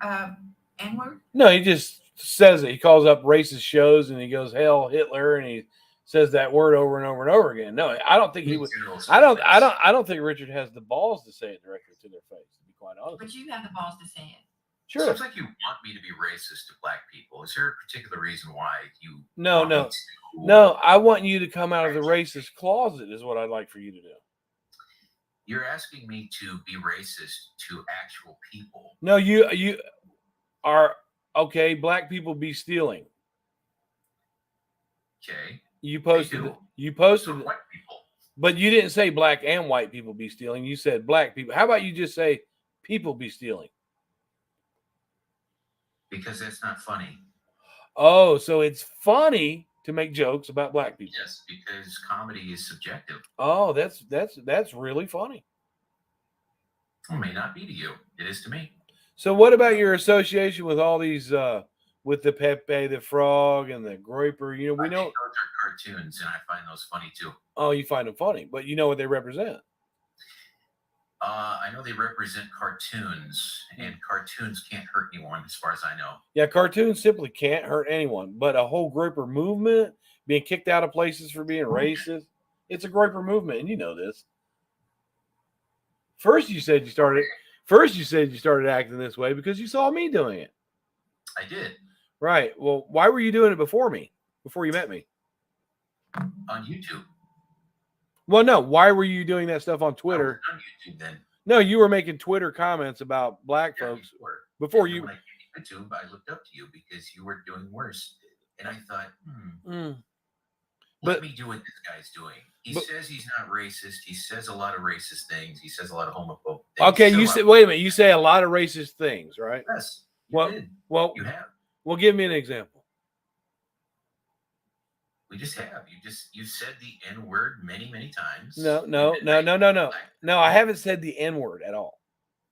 N-word. No, he just says it. He calls up racist shows and he goes, "Hell, Hitler," and he says that word over and over and over again. No, I don't think he would. I don't think Richard has the balls to say it directly to their face. To be quite honest. But you have the balls to say it. Sure. Seems like you want me to be racist to black people. Is there a particular reason why you? No. I want you to come out of the racist closet. Is what I'd like for you to do. You're asking me to be racist to actual people. No, you are okay. Black people be stealing. Okay. You posted. So white people. But you didn't say black and white people be stealing. You said black people. How about you just say people be stealing? Because that's not funny. Oh, so it's funny to make jokes about black people. Yes, because comedy is subjective. Oh, that's really funny. It may not be to you. It is to me. So what about your association with all these with the Pepe the Frog and the Groyper? You know, we know those are cartoons, and I find those funny too. Oh, you find them funny, but you know what they represent. I know they represent cartoons, and cartoons can't hurt anyone, as far as I know. Yeah, cartoons simply can't hurt anyone, but a whole Groyper movement, being kicked out of places for being racist, it's a Groyper movement, and you know this. First, you said you started acting this way because you saw me doing it. I did. Right. Well, why were you doing it before you met me? On YouTube. Well, no. Why were you doing that stuff on Twitter? On YouTube, then. No, you were making Twitter comments about black folks before you. When I came to YouTube, I looked up to you because you were doing worse, and I thought, let me do what this guy's doing. He says he's not racist. He says a lot of racist things. He says a lot of homophobic things. Okay, you said. Wait a minute. You say a lot of racist things, right? Yes. You did. Well, you have. Well, give me an example. We just have. You said the N-word many, many times. No. I haven't said the N-word at all.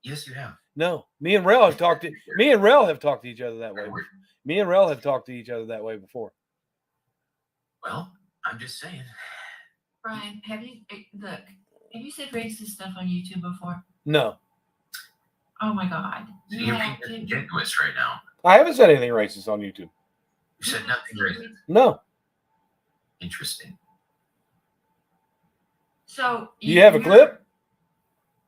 Yes, you have. No. Me and Rel have talked to each other that way. Me and Rel have talked to each other that way before. Well, I'm just saying. Brian, have you said racist stuff on YouTube before? No. Oh my God. You're being disingenuous right now. I haven't said anything racist on YouTube. You said nothing racist. No. Interesting. So do you have a clip?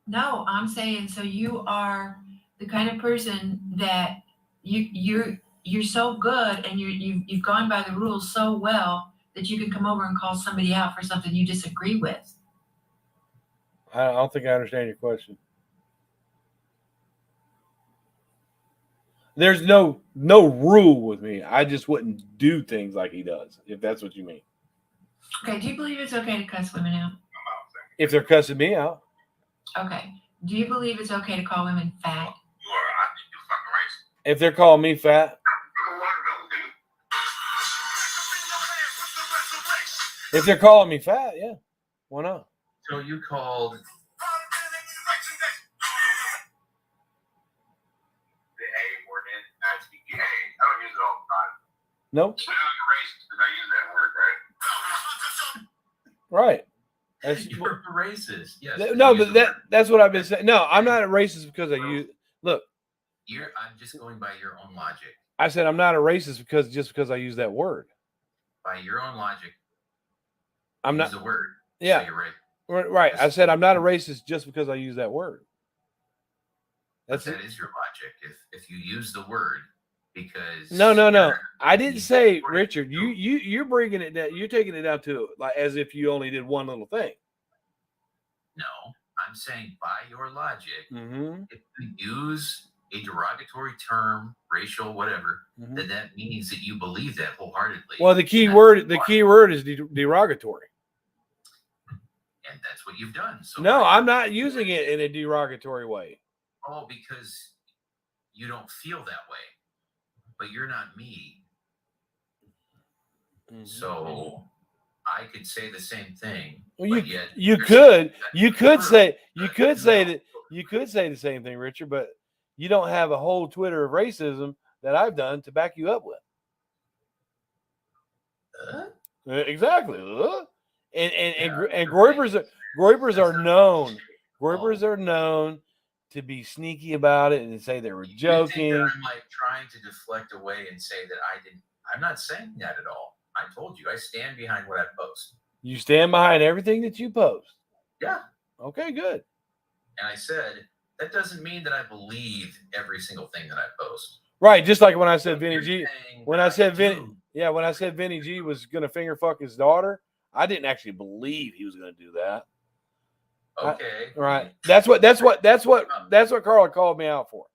No, I'm saying so you are the kind of person that you're so good and you've gone by the rules so well that you can come over and call somebody out for something you disagree with. I don't think I understand your question. There's no rule with me. I just wouldn't do things like he does, if that's what you mean. Okay, do you believe it's okay to cuss women out? If they're cussing me out. Okay. Do you believe it's okay to call women fat? You are. I think you're fucking racist. If they're calling me fat. If they're calling me fat, yeah. Why not? So you called the A word in actually gay. I don't use it all the time. Nope. So you're racist because I use that word, right? Right. You're a racist. Yes. No, but that's what I've been saying. No, I'm not a racist because I use. Look. I'm just going by your own logic. I said I'm not a racist because I use that word. By your own logic. I'm not the word. Yeah. So you're right. Right. I said I'm not a racist just because I use that word. That is your logic. If you use the word because no. I didn't say, Richard. You're bringing it down. You're taking it down to like as if you only did one little thing. No, I'm saying by your logic, if you use a derogatory term, racial, whatever, then that means that you believe that wholeheartedly. Well, the key word is derogatory. And that's what you've done. So no, I'm not using it in a derogatory way. Oh, because you don't feel that way. But you're not me. So I could say the same thing. Well, you could say the same thing, Richard, but you don't have a whole Twitter of racism that I've done to back you up with. Exactly. And Groypers are known. Groypers are known to be sneaky about it and say they were You think joking. that I'm like trying to deflect away and say that I didn't. I'm not saying that at all. I told you I stand behind what I post. You stand behind everything that you post. Yeah. Okay, good. And I said that doesn't mean that I believe every single thing that I post. Right, just like when I said Vinny You're G. saying When that I said do. when I said Vinny G was gonna finger fuck his daughter, I didn't actually believe he was gonna do that. Okay. Right. That's what Carla called me out for.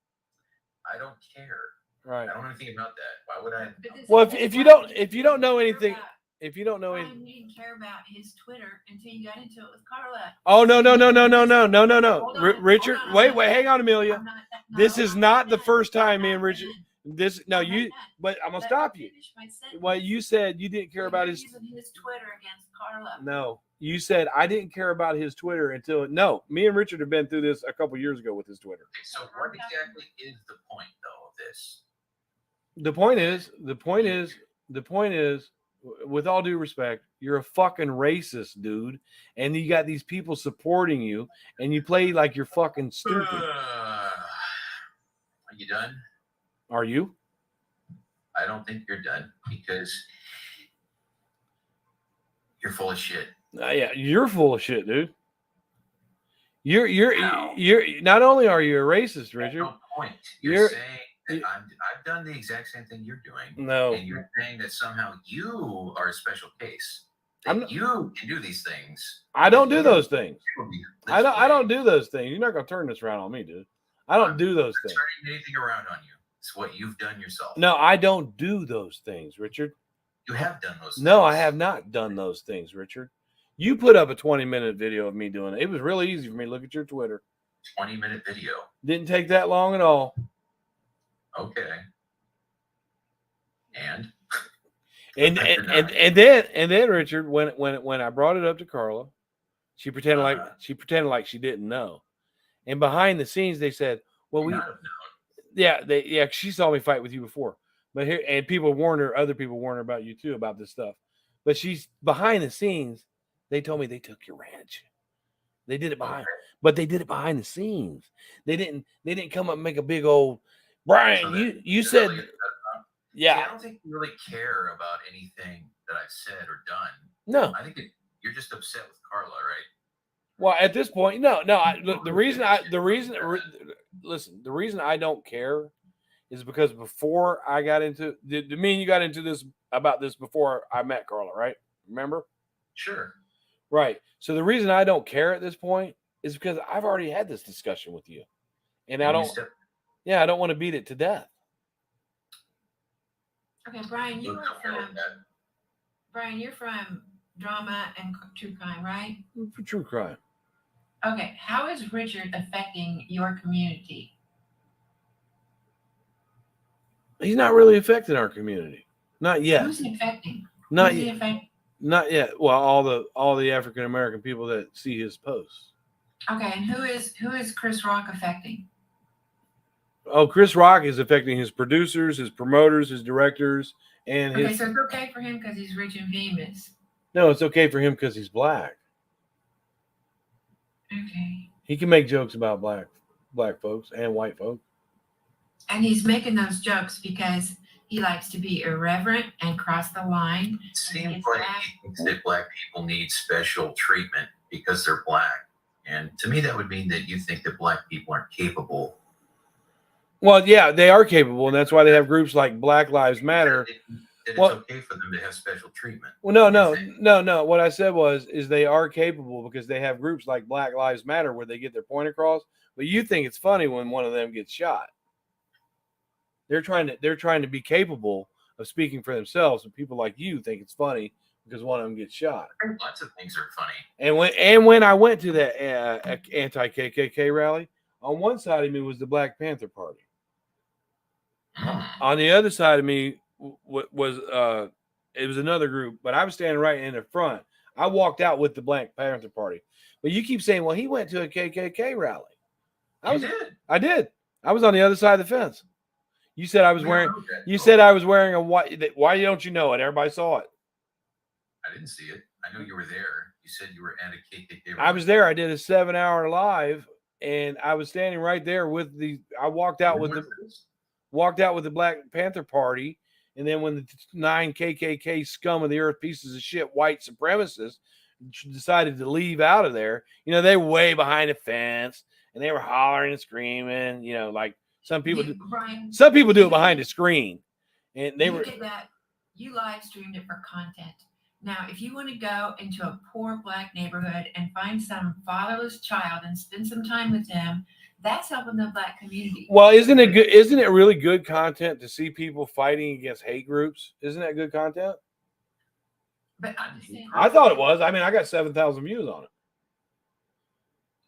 I don't care. Right. I don't know anything about that. Why would I? But this Well, is if why you don't know care anything, about- if you don't know Brian, anything. you didn't care about his Twitter until you got into it with Carla. Oh no. Hold on, Richard, hold on, wait, I'm hang on, Amelia. I'm not- no, This is I'm not the done. first time I'm me not and Richard. done. But I'm Let gonna me stop you. finish my sentence. Well, you said you didn't care So about you're his. using his Twitter against Carla. No, you said I didn't care about his Twitter until no. Me and Richard have been through this a couple years ago with his Twitter. So what exactly is the point though of this? The point is, with all due respect, you're a fucking racist, dude, and you got these people supporting you, and you play like you're fucking stupid. Are you done? Are you? I don't think you're done because you're full of shit. Yeah, you're full of shit, dude. How? You're not only are you a racist, That's Richard. no point. you're- You're saying that I've done the exact same thing you're doing, No, and you're saying that somehow you are a special case. I'm That not- you can do these things. I don't do those things. You will be I this don't way. do those things. You're not gonna turn this around on me, dude. I don't do those I'm things. not turning anything around on you. It's what you've done yourself. No, I don't do those things, Richard. You have done those things. No, I have not done those things, Richard. You put up a 20-minute video of me doing it. It was really easy for me to look at your Twitter. 20-minute video. Didn't take that long at all. Okay. And And then Richard, when I brought it up to Carla, she pretended like she didn't know. And behind the scenes, they said, "Well, we, not have known. yeah, she saw me fight with you before." But here, and people warned her, other people warned her about you too about this stuff. But she's behind the scenes. They told me they took your ranch. They did it behind, but they did it behind the scenes. They didn't come up and make a big old Brian. So You that's said, really- yeah, I don't think you really care about anything that I've said or done. no. I think you're just upset with Carla, right? Well, at this point, no. The reason I don't care is because before I got into me and you got into this about this before I met Carla, right? Remember? Sure. Right. So the reason I don't care at this point is because I've already had this discussion with you, and I And you don't. step- Yeah, I don't want to beat it to death. Okay, Brian, you're comfortable with that. You're from drama and true crime, right? For true crime. Okay, how is Richard affecting your community? He's not really affecting our community. Not yet. Who's he affecting? Not Who's he yet. affecting? Not yet. Well, all the African American people that see his posts. Okay, and who is Chris Rock affecting? Oh, Chris Rock is affecting his producers, his promoters, his directors, and Okay, his. so it's okay for him because he's rich and famous. No, it's okay for him because he's black. Okay. He can make jokes about black folks and white folks. And he's making those jokes because he likes to be irreverent and cross the line. It seems It's like black. he thinks that black people need special treatment because they're black. And to me, that would mean that you think that black people aren't capable. Well, yeah, they are capable, and that's why they have groups like Black Lives Matter. That it's Well- okay for them to have special treatment. Well, no. You think? What I said is they are capable because they have groups like Black Lives Matter where they get their point across. But you think it's funny when one of them gets shot. They're trying to be capable of speaking for themselves, and people like you think it's funny because one of them gets shot. Lots of things are funny. And when I went to that anti-KKK rally, on one side of me was the Black Panther Party. On the other side of me was it was another group, but I was standing right in the front. I walked out with the Black Panther Party. But you keep saying, well, he went to a KKK rally. I did. I was on the other side of the fence. You said I was wearing. You said I was wearing a white. Why don't you know it? Everybody saw it. I didn't see it. I know you were there. You said you were at a KKK. I was there. I did a 7-hour live and I was standing right there with the. I walked out with the Black Panther Party, and then when the 9 KKK scum of the earth, pieces of shit, white supremacists decided to leave out of there, they were way behind a fence and they were hollering and screaming, like some people do. Brian, Some people do it behind a screen, and they you were. did that. You live streamed it for content. Now, if you want to go into a poor Black neighborhood and find some fatherless child and spend some time with them, that's helping the Black community. Well, isn't it good? Isn't it really good content to see people fighting against hate groups? Isn't that good content? But I'm just saying, I thought it was. I mean, I got 7,000 views on it.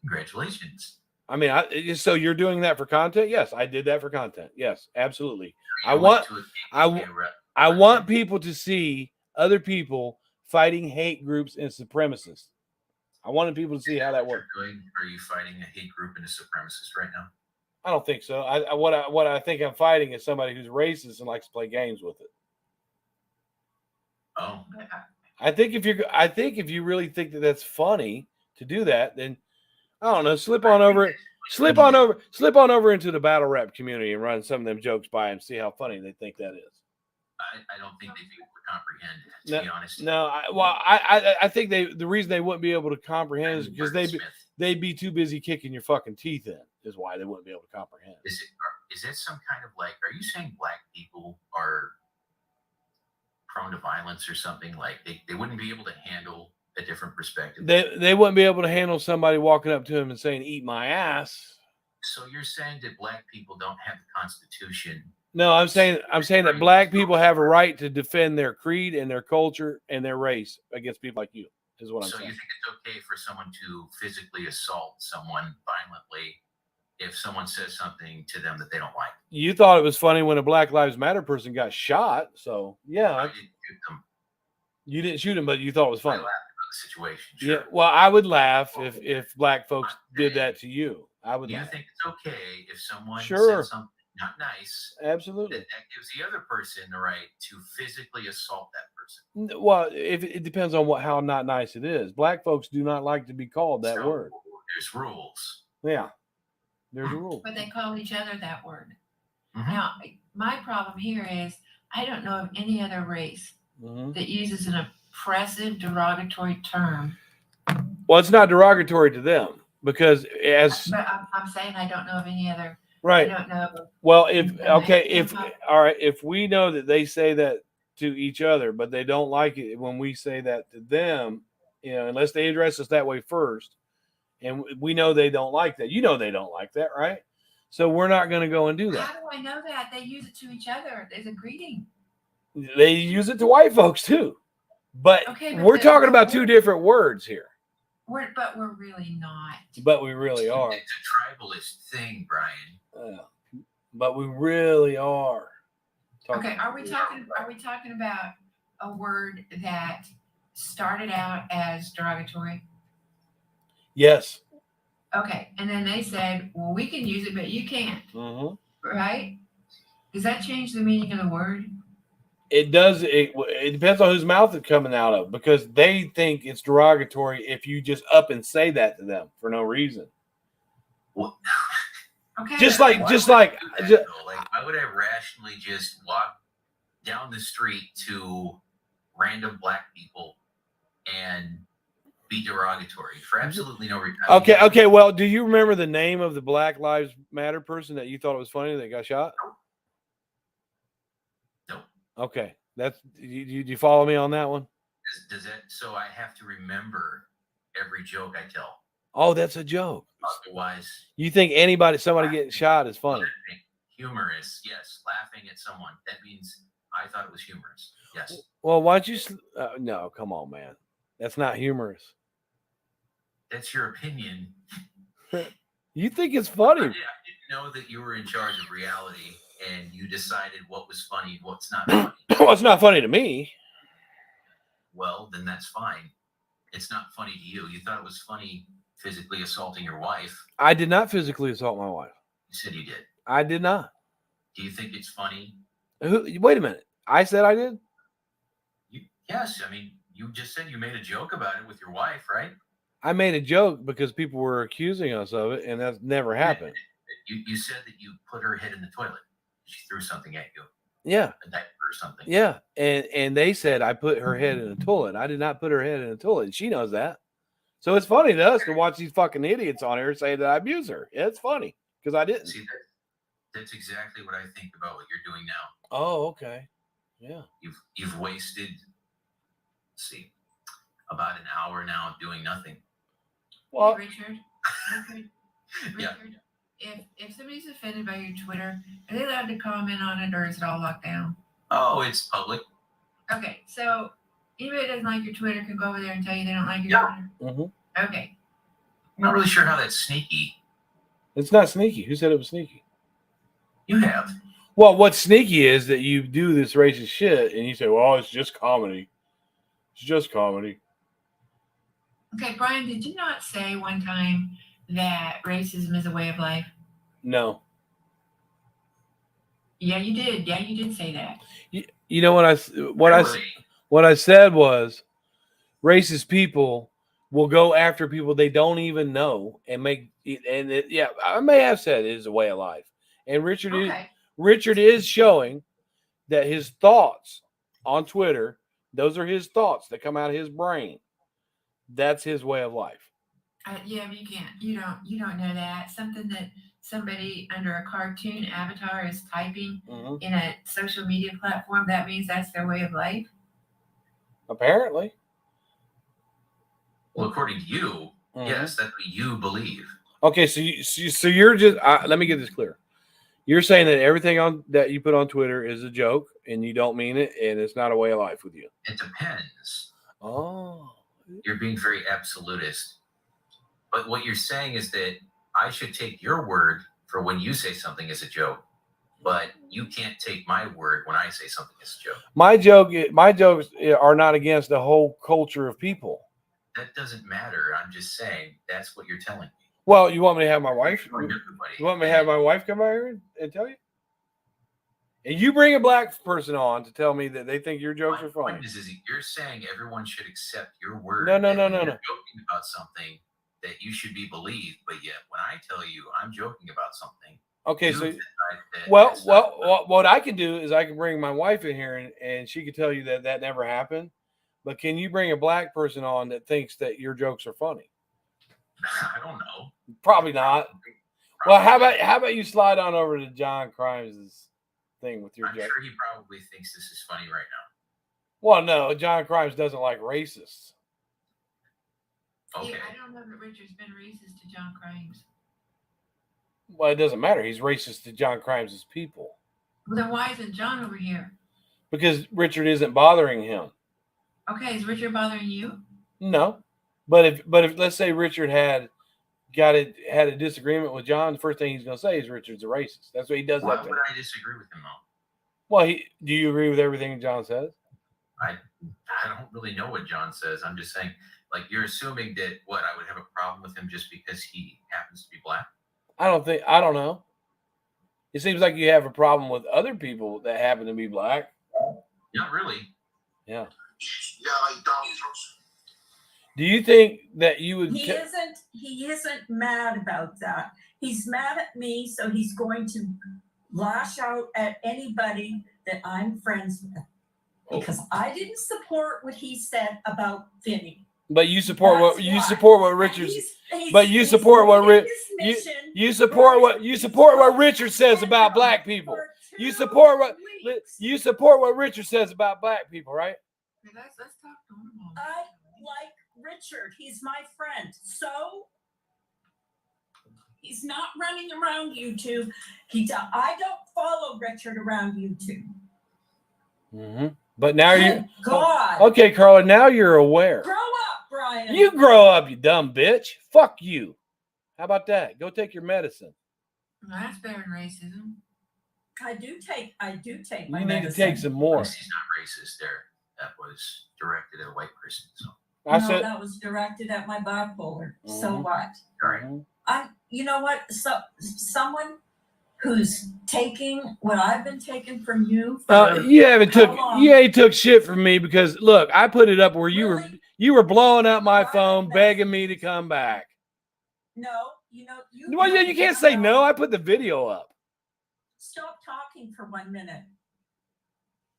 Congratulations. I mean, so you're doing that for content? Yes, I did that for content. Yes, absolutely. You I went want, to a I, KKK rep- I want people to see other people fighting hate groups and supremacists. I wanted people to see how that works. Are you fighting a hate group and a supremacist right now? I don't think so. What I think I'm fighting is somebody who's racist and likes to play games with it. Oh, I think if you really think that that's funny to do that, then I don't know, slip on over into the battle rap community and run some of them jokes by and see how funny they think that is. I don't think they'd be able to comprehend it, to be honest. No, I think the reason they wouldn't be able to comprehend is because they'd be too busy kicking your fucking teeth in, is why they wouldn't be able to comprehend. Is it some kind of like, are you saying Black people are prone to violence or something? Like they wouldn't be able to handle a different perspective? They wouldn't be able to handle somebody walking up to them and saying, "Eat my ass." So you're saying that Black people don't have the Constitution? No, I'm saying that Black people have a right to defend their creed and their culture and their race against people like you, is what I'm So saying. you think it's okay for someone to physically assault someone violently if someone says something to them that they don't like? You thought it was funny when a Black Lives Matter person got shot, so yeah. I didn't shoot them. You didn't shoot him, but you thought it was I funny. laughed about the situation. Sure. Yeah, well, I would laugh if Black folks did that to you. I would. Do you laugh. think it's okay if someone Sure. said something not nice? Absolutely. That gives the other person the right to physically assault that person. Well, if it depends on how not nice it is. Black folks do not like to be called that So, word. There's rules. Yeah, there's a rule. but they call each other that word. Mhm. Now, my problem here is I don't know of any other race Mhm. that uses an oppressive, derogatory term. Well, it's not derogatory to them because But I'm saying I don't know of any other. right. I don't know. Of, Well, if we know that they say that to each other, but they don't like it when we say that to them, unless they address us that way first, and we know they don't like that. They don't like that, right? So we're not going to go and do that. how do I know that? They use it to each other. There's a greeting. They use it to white folks too, but Okay, but we're talking about two different words here. But we're really not. But we really are. It's a tribalist thing, Brian. But we really are. Okay, are we talking about a word that started out as derogatory? Yes. Okay, and then they said, well, we can use it, but you can't, right? Does that change the meaning of the word? It does. It depends on whose mouth it's coming out of, because they think it's derogatory if you just up and say that to them for no reason. Well, Okay. Just like, why would I rationally just walk down the street to random Black people and be derogatory for absolutely no reason? Okay. Well, do you remember the name of the Black Lives Matter person that you thought it was funny that got shot? No. Okay, that's you follow me on that one? Does that? So I have to remember every joke I tell. Oh, that's a joke. Otherwise, You think somebody getting shot is funny? Humorous, yes. Laughing at someone, that means I thought it was humorous. Yes. Well, why don't you? No, come on, man. That's not humorous. That's your opinion. You think it's funny? I didn't know that you were in charge of reality and you decided what was funny and what's not funny. Well, it's not funny to me. Well, then that's fine. It's not funny to you. You thought it was funny physically assaulting your wife. I did not physically assault my wife. You said you did. I did not. Do you think it's funny? Wait a minute. I said I did? Yes. I mean, you just said you made a joke about it with your wife, right? I made a joke because people were accusing us of it, and that's never happened. You said that you put her head in the toilet. She threw something at you, Yeah, a diaper or something. yeah, and they said I put her head in the toilet. I did not put her head in the toilet, and she knows that. So it's funny to us to watch these fucking idiots on here say that I abuse her. Yeah, it's funny because I didn't. See, that's exactly what I think about what you're doing now. Oh, okay, yeah. You've wasted, let's see, about an hour now doing nothing. Well, Richard, Yeah. if somebody's offended by your Twitter, are they allowed to comment on it, or is it all locked down? Oh, it's public. Okay, so anybody that doesn't like your Twitter can go over there and tell you they don't like your Yeah. Twitter. Mm-hmm. Okay. I'm not really sure how that's sneaky. It's not sneaky. Who said it was sneaky? You have. Well, what's sneaky is that you do this racist shit and you say, well, it's just comedy. It's just comedy. Okay, Brian, did you not say one time that racism is a way of life? No. Yeah, you did. Yeah, you did say that. You know what I said was racist people will go after people they don't even know and make it, yeah, I may have said it is a way of life. And Richard is showing that his thoughts on Twitter, those are his thoughts that come out of his brain. That's his way of life. Yeah, but you can't. You don't know that. Something that somebody under a cartoon avatar is typing in a social media platform, that means that's their way of life? Apparently. Well, according to you, yes, that's what you believe. Okay, so you're just let me get this clear. You're saying that everything that you put on Twitter is a joke and you don't mean it and it's not a way of life with you. It depends. Oh. You're being very absolutist. But what you're saying is that I should take your word for when you say something is a joke, but you can't take my word when I say something is a joke. My jokes are not against the whole culture of people. That doesn't matter. I'm just saying that's what you're telling me. Well, you want me to have my wife? Everybody. You want me to have my wife come out here and tell you? And you bring a black person on to tell me that they think your jokes are funny. My point is you're saying everyone should accept your word. No. You're joking about something that you should be believed, but yet when I tell you I'm joking about something, okay, so what I can do is I can bring my wife in here and she could tell you that never happened. But can you bring a black person on that thinks that your jokes are funny? I don't know. Probably not. Well, how about you slide on over to John Crimes' thing with your joke? I'm sure he probably thinks this is funny right now. Well, no, John Crimes doesn't like racists. Okay. Yeah, I don't know that Richard's been racist to John Crimes. Well, it doesn't matter. He's racist to John Crimes' people. Well, then why isn't John over here? Because Richard isn't bothering him. Okay, is Richard bothering you? No, but if let's say Richard had a disagreement with John, the first thing he's going to say is Richard's a racist. That's what he does. Why that would I disagree with him though? Well, do you agree with everything John says? I don't really know what John says. I'm just saying, like, you're assuming that I would have a problem with him just because he happens to be black. I don't know. It seems like you have a problem with other people that happen to be black. Not really. Yeah. Yeah, like Donald Trump. Do you think that you would? He isn't mad about that. He's mad at me, so he's going to lash out at anybody that I'm friends with because I didn't support what he said about Vinny. But you support what Richard. You support what Richard says about black people. You support what Richard says about black people, right? Let's talk normal. I like Richard. He's my friend. So he's not running around YouTube. I don't follow Richard around YouTube. Mm-hmm. But now God. Okay, Carla. Now you're aware. Grow up, Brian. You grow up, you dumb bitch. Fuck you. How about that? Go take your medicine. Well, that's better than racism. I do take You my need medicine. to take some more. He's not racist there. That was directed at a white person. So That was directed at my bipolar. So what? all right. You know what? So someone who's taking what I've been taking from you. You ain't took shit from me because look, I put it up where you You were blowing up my Private phone, begging me to messages. come back. No, you know, Well, yeah, you can't say no. I put the video up. Stop talking for 1 minute.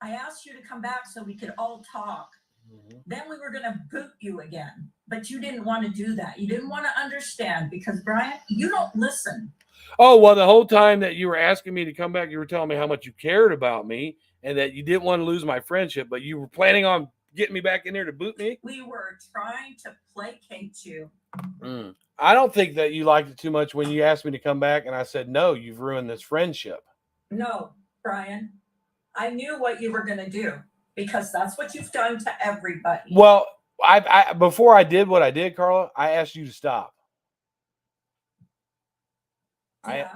I asked you to come back so we could all talk. Then we were going to boot you again, but you didn't want to do that. You didn't want to understand because, Brian, you don't listen. Oh, well, the whole time that you were asking me to come back, you were telling me how much you cared about me and that you didn't want to lose my friendship, but you were planning on getting me back in there to boot me? We were trying to placate you. I don't think that you liked it too much when you asked me to come back and I said, no, you've ruined this friendship. No, Brian, I knew what you were going to do because that's what you've done to everybody. Well, I before I did what I did, Carla, I asked you to stop. Yeah,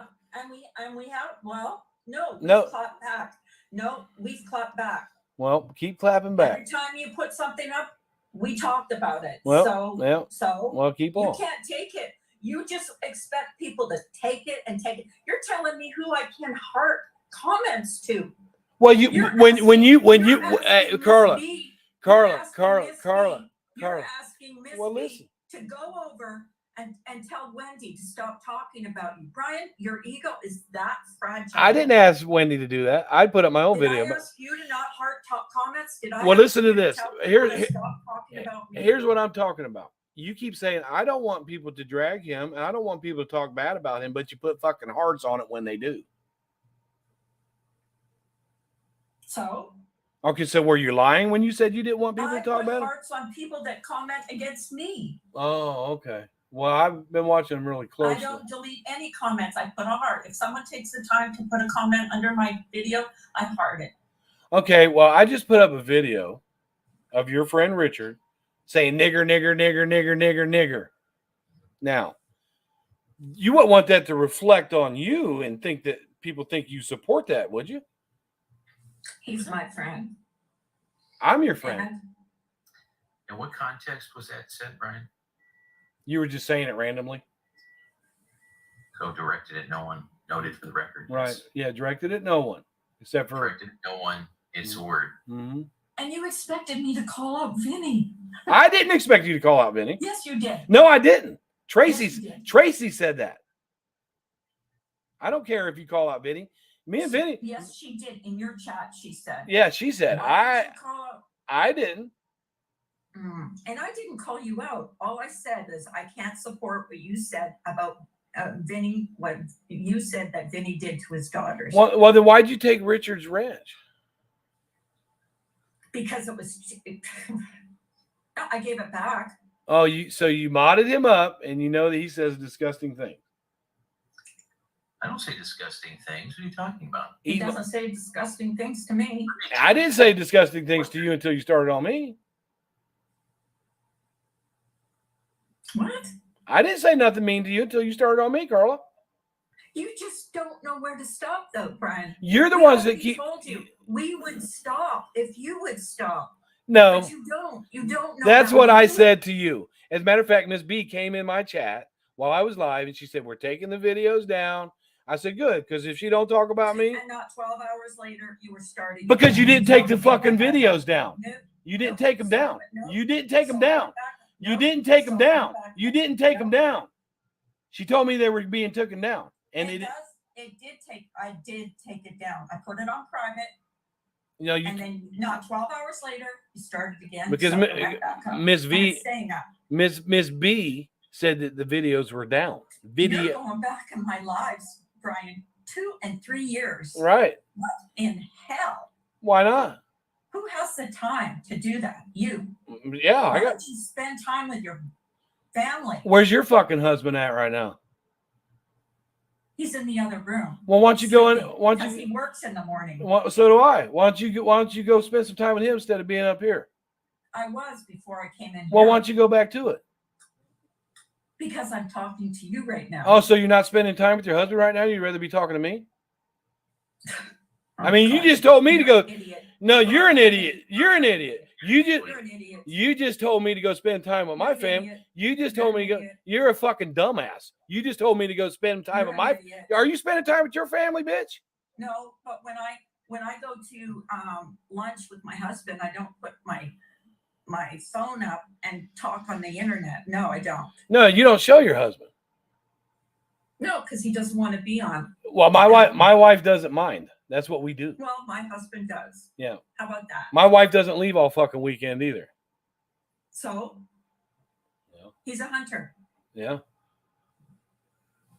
and we have, well, no, we've No. clapped back. No, we've clapped back. Well, keep clapping back. Every time you put something up, we talked about it. Well, So keep you on. can't take it. You just expect people to take it and take it. You're telling me who I can heart comments to. Well, you You're when asking- you you're asking Carla, Miss B- Carla, you're asking Carla, Miss Carla, B- You're Carla. asking Miss Well, B listen. to go over and tell Wendy to stop talking about you. Brian, your ego is that fragile. I didn't ask Wendy to do that. I put up my own Did video. I ask you to not heart talk comments? Did I Well, ask listen to you this. tell people Here- to here- stop talking about me? Here's what I'm talking about. You keep saying I don't want people to drag him, and I don't want people to talk bad about him, but you put fucking hearts on it when they do. So Okay, so were you lying when you said you didn't want people I to talk put about him? hearts on people that comment against me. Oh, okay. Well, I've been watching them really I closely. don't delete any comments. I put a heart. If someone takes the time to put a comment under my video, I heart it. Okay, well, I just put up a video of your friend Richard saying nigger, nigger, nigger, nigger, nigger, nigger. Now, you wouldn't want that to reflect on you and think that people think you support that, would you? He's my friend. I'm your friend. And In what context was that said, Brian? You were just saying it randomly. So directed at no one, noted for the record. Right. Yes. Yeah, directed at no one except for. Directed at no one. It's a word. Mhm. and you expected me to call out Vinny. I didn't expect you to call out Vinny. Yes, you did. No, I didn't. Yes, you did. Tracy said that. I don't care if you call out Vinny. Me and Vinny. Yes, she did. In your chat, she said. Yeah, she said. Why did you call out? I didn't. And I didn't call you out. All I said is I can't support what you said about Vinny, what you said that Vinny did to his daughters. Well, then why'd you take Richard's ranch? Because it was, I gave it back. Oh, so you modded him up, and you know that he says disgusting things. I don't say disgusting things. What are you talking about? He doesn't say disgusting things to me. I didn't say disgusting things to you until you started on me. What? I didn't say nothing mean to you until you started on me, Carla. You just don't know where to stop, though, Brian. You're the We ones that already keep. told you we would stop if you would stop. No, But you don't. You don't know. that's how what to I do it. said to you. As a matter of fact, Miss B came in my chat while I was live, and she said, "We're taking the videos down." I said, "Good, because if she don't talk about me, And not 12 hours later, you were starting. because you didn't take the Stop it. fucking videos down. No, You didn't no, take them stop down. it. No. You didn't take them Stop it down. back. You No. didn't take them Stop it down. back. You didn't take them No. down." She told me they were being taken down, and It did take. I did take it down. I put it on private, you know, and then not 12 hours later, you started again. Because so it went back up. Miss And V, it's staying up. Miss B said that the videos were down. You're Video, going back in my lives, Brian. 2 and 3 years. right? What in hell? Why not? Who has the time to do that? You. Yeah, Why I got. don't you spend time with your family? Where's your fucking husband at right now? He's in the other room. Well, why don't you go in? sleeping, Why because don't you? he works in the morning. So do I. Why don't you go spend some time with him instead of being up here? I was before I came in Well, here. why don't you go back to it? Because I'm talking to you right now. Oh, so you're not spending time with your husband right now? You'd rather be talking to me? I mean, you just told me to You're go. an idiot. No, you're an idiot. You're an idiot. You're an idiot. You just told me to go spend time with my You're an family. idiot. You just You're told an me to go. idiot. You're a fucking dumbass. You just told me to go spend time You're with an my. idiot. Are you spending time with your family, bitch? No, but when I go to lunch with my husband, I don't put my phone up and talk on the internet. No, I don't. No, you don't show your husband. No, because he doesn't want to be on. Well, my wife doesn't mind. That's what we do. Well, my husband does. Yeah. How about that? My wife doesn't leave all fucking weekend either. So he's a hunter. Yeah.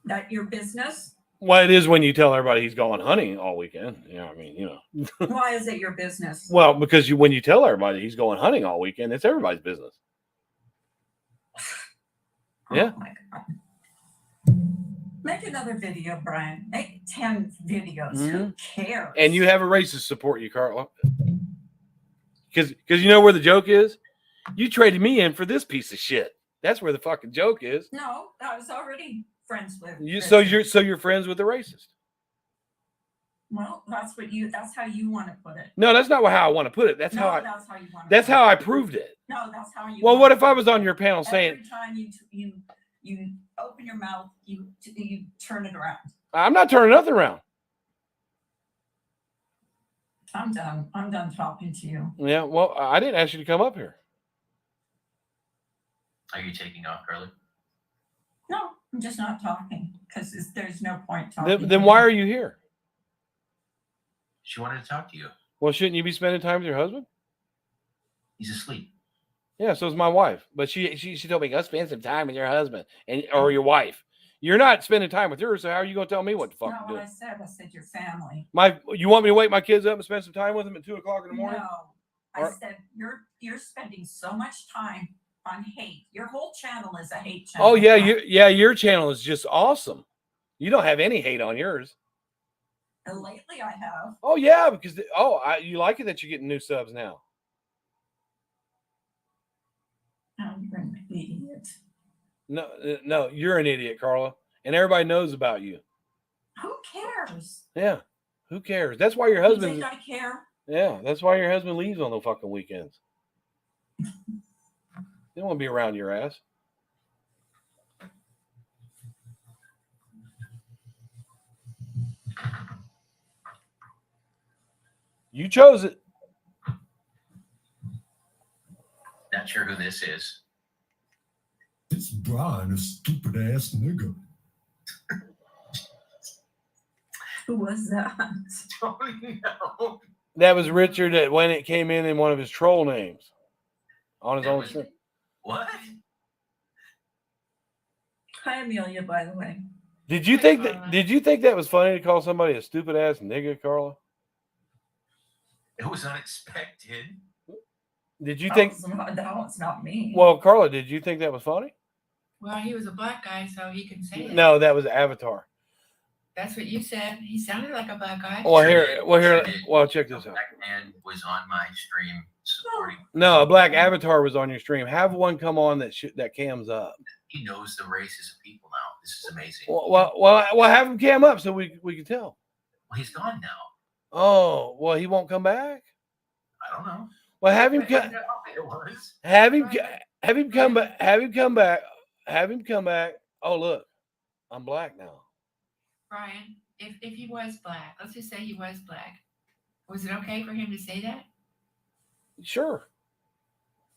That your business? Well, it is when you tell everybody he's going hunting all weekend. Yeah, I mean, Why is it your business? Well, because when you tell everybody he's going hunting all weekend, it's everybody's business. Yeah. Oh my God. Make another video, Brian. Make 10 videos. Who cares? And you have a racist support you, Carla. Because you know where the joke is? You traded me in for this piece of shit. That's where the fucking joke is. No, I was already friends with. So you're friends with the racist. Well, that's how you want to put it. No, that's not how I want to put it. That's how you want to. That's how I proved it. No, that's how you. Well, what if I was on your panel saying every time you open your mouth, you turn it around. I'm not turning nothing around? I'm done. I'm done talking to you. Yeah, well, I didn't ask you to come up here. Are you taking off, Carly? No, I'm just not talking because there's no point talking. Then why are you here? She wanted to talk to you. Well, shouldn't you be spending time with your husband? He's asleep. Yeah, so is my wife. But she told me, go spend some time with your husband or your wife. You're not spending time with her, so how are you going to tell me what the fuck to do? I said your family. You want me to wake my kids up and spend some time with them at 2:00 in the morning? No, I said you're spending so much time on hate. Your whole channel is a hate channel. Oh yeah, your channel is just awesome. You don't have any hate on yours. And lately, I have. Oh yeah, because you like it that you're getting new subs now. Oh, you're an idiot. No, you're an idiot, Carla, and everybody knows about you. Who cares? Yeah, who cares? That's why your husband. You think I care? Yeah, that's why your husband leaves on the fucking weekends. They don't want to be around your ass. You chose it. Not sure who this is. It's Brian, a stupid ass nigga. Who was that? Don't know. That was Richard when it came in one of his troll names on his own stream. What? Hi, Amelia, by the way. Did you think that was funny to call somebody a stupid ass nigga, Carla? It was unexpected. Did you think that was not me? Well, Carla, did you think that was funny? Well, he was a black guy, so he can say it. No, that was Avatar. That's what you said. He sounded like a black guy. Well, check this out. Black man was on my stream supporting. No, a black avatar was on your stream. Have one come on that cams up. He knows the races of people now. This is amazing. Well, have him cam up so we can tell. Well, he's gone now. Oh, well, he won't come back. I don't know. Well, have him come back. Have him come back. Oh, look, I'm black now. Brian, if he was black, let's just say he was black, was it okay for him to say that? Sure.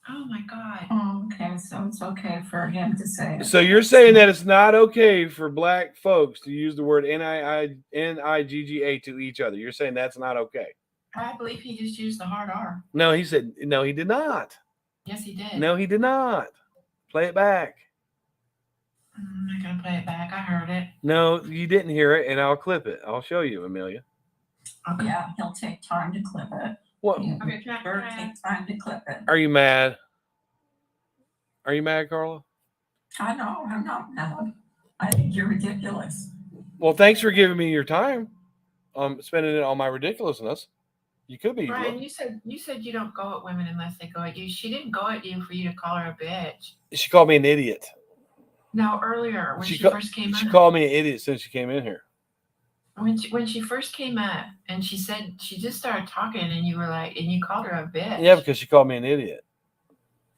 Oh my God. Oh, okay, so it's okay for him to say it. So you're saying that it's not okay for black folks to use the word Nigga to each other. You're saying that's not okay. I believe he just used the hard R. No, he did not. Yes, he did. No, he did not. Play it back. I'm not going to play it back. I heard it. No, you didn't hear it, and I'll clip it. I'll show you, Amelia. Okay. Yeah, he'll take time to clip it. What? Okay, Take time to clip it. Are you mad? Are you mad, Carla? I know. I'm not mad. I think you're ridiculous. Well, thanks for giving me your time. Spending it on my ridiculousness. You could be. Brian, you said you don't go at women unless they go at you. She didn't go at you for you to call her a bitch. She called me an idiot. No, earlier when she first came up. She called me an idiot since she came in here. When she first came up and she said she just started talking and you were like, and you called her a bitch. Yeah, because she called me an idiot.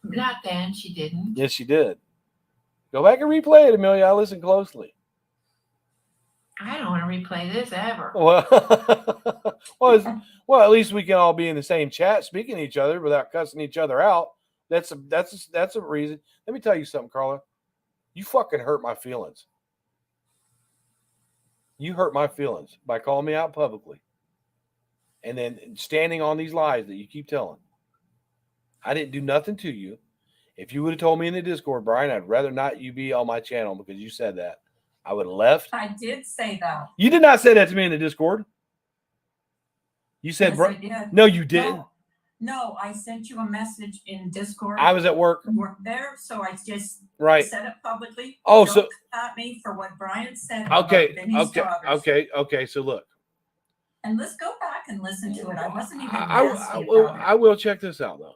Not then, she didn't. Yes, she did. Go back and replay it, Amelia. I listened closely. I don't want to replay this ever. Well, at least we can all be in the same chat, speaking to each other without cussing each other out. That's a reason. Let me tell you something, Carla. You fucking hurt my feelings. You hurt my feelings by calling me out publicly and then standing on these lies that you keep telling. I didn't do nothing to you. If you would have told me in the Discord, Brian, I'd rather not you be on my channel because you said that, I would have left. I did say that. You did not say that to me in the Discord. You said, Yes, I did. no, you didn't. No, I sent you a message in Discord. I was at work. You weren't there, so I just Right. said it publicly. Oh, Don't so come at me for what Brian said. okay, about Vinny's daughters. okay. So look, And let's go back and listen to it. I wasn't even I will check this out though.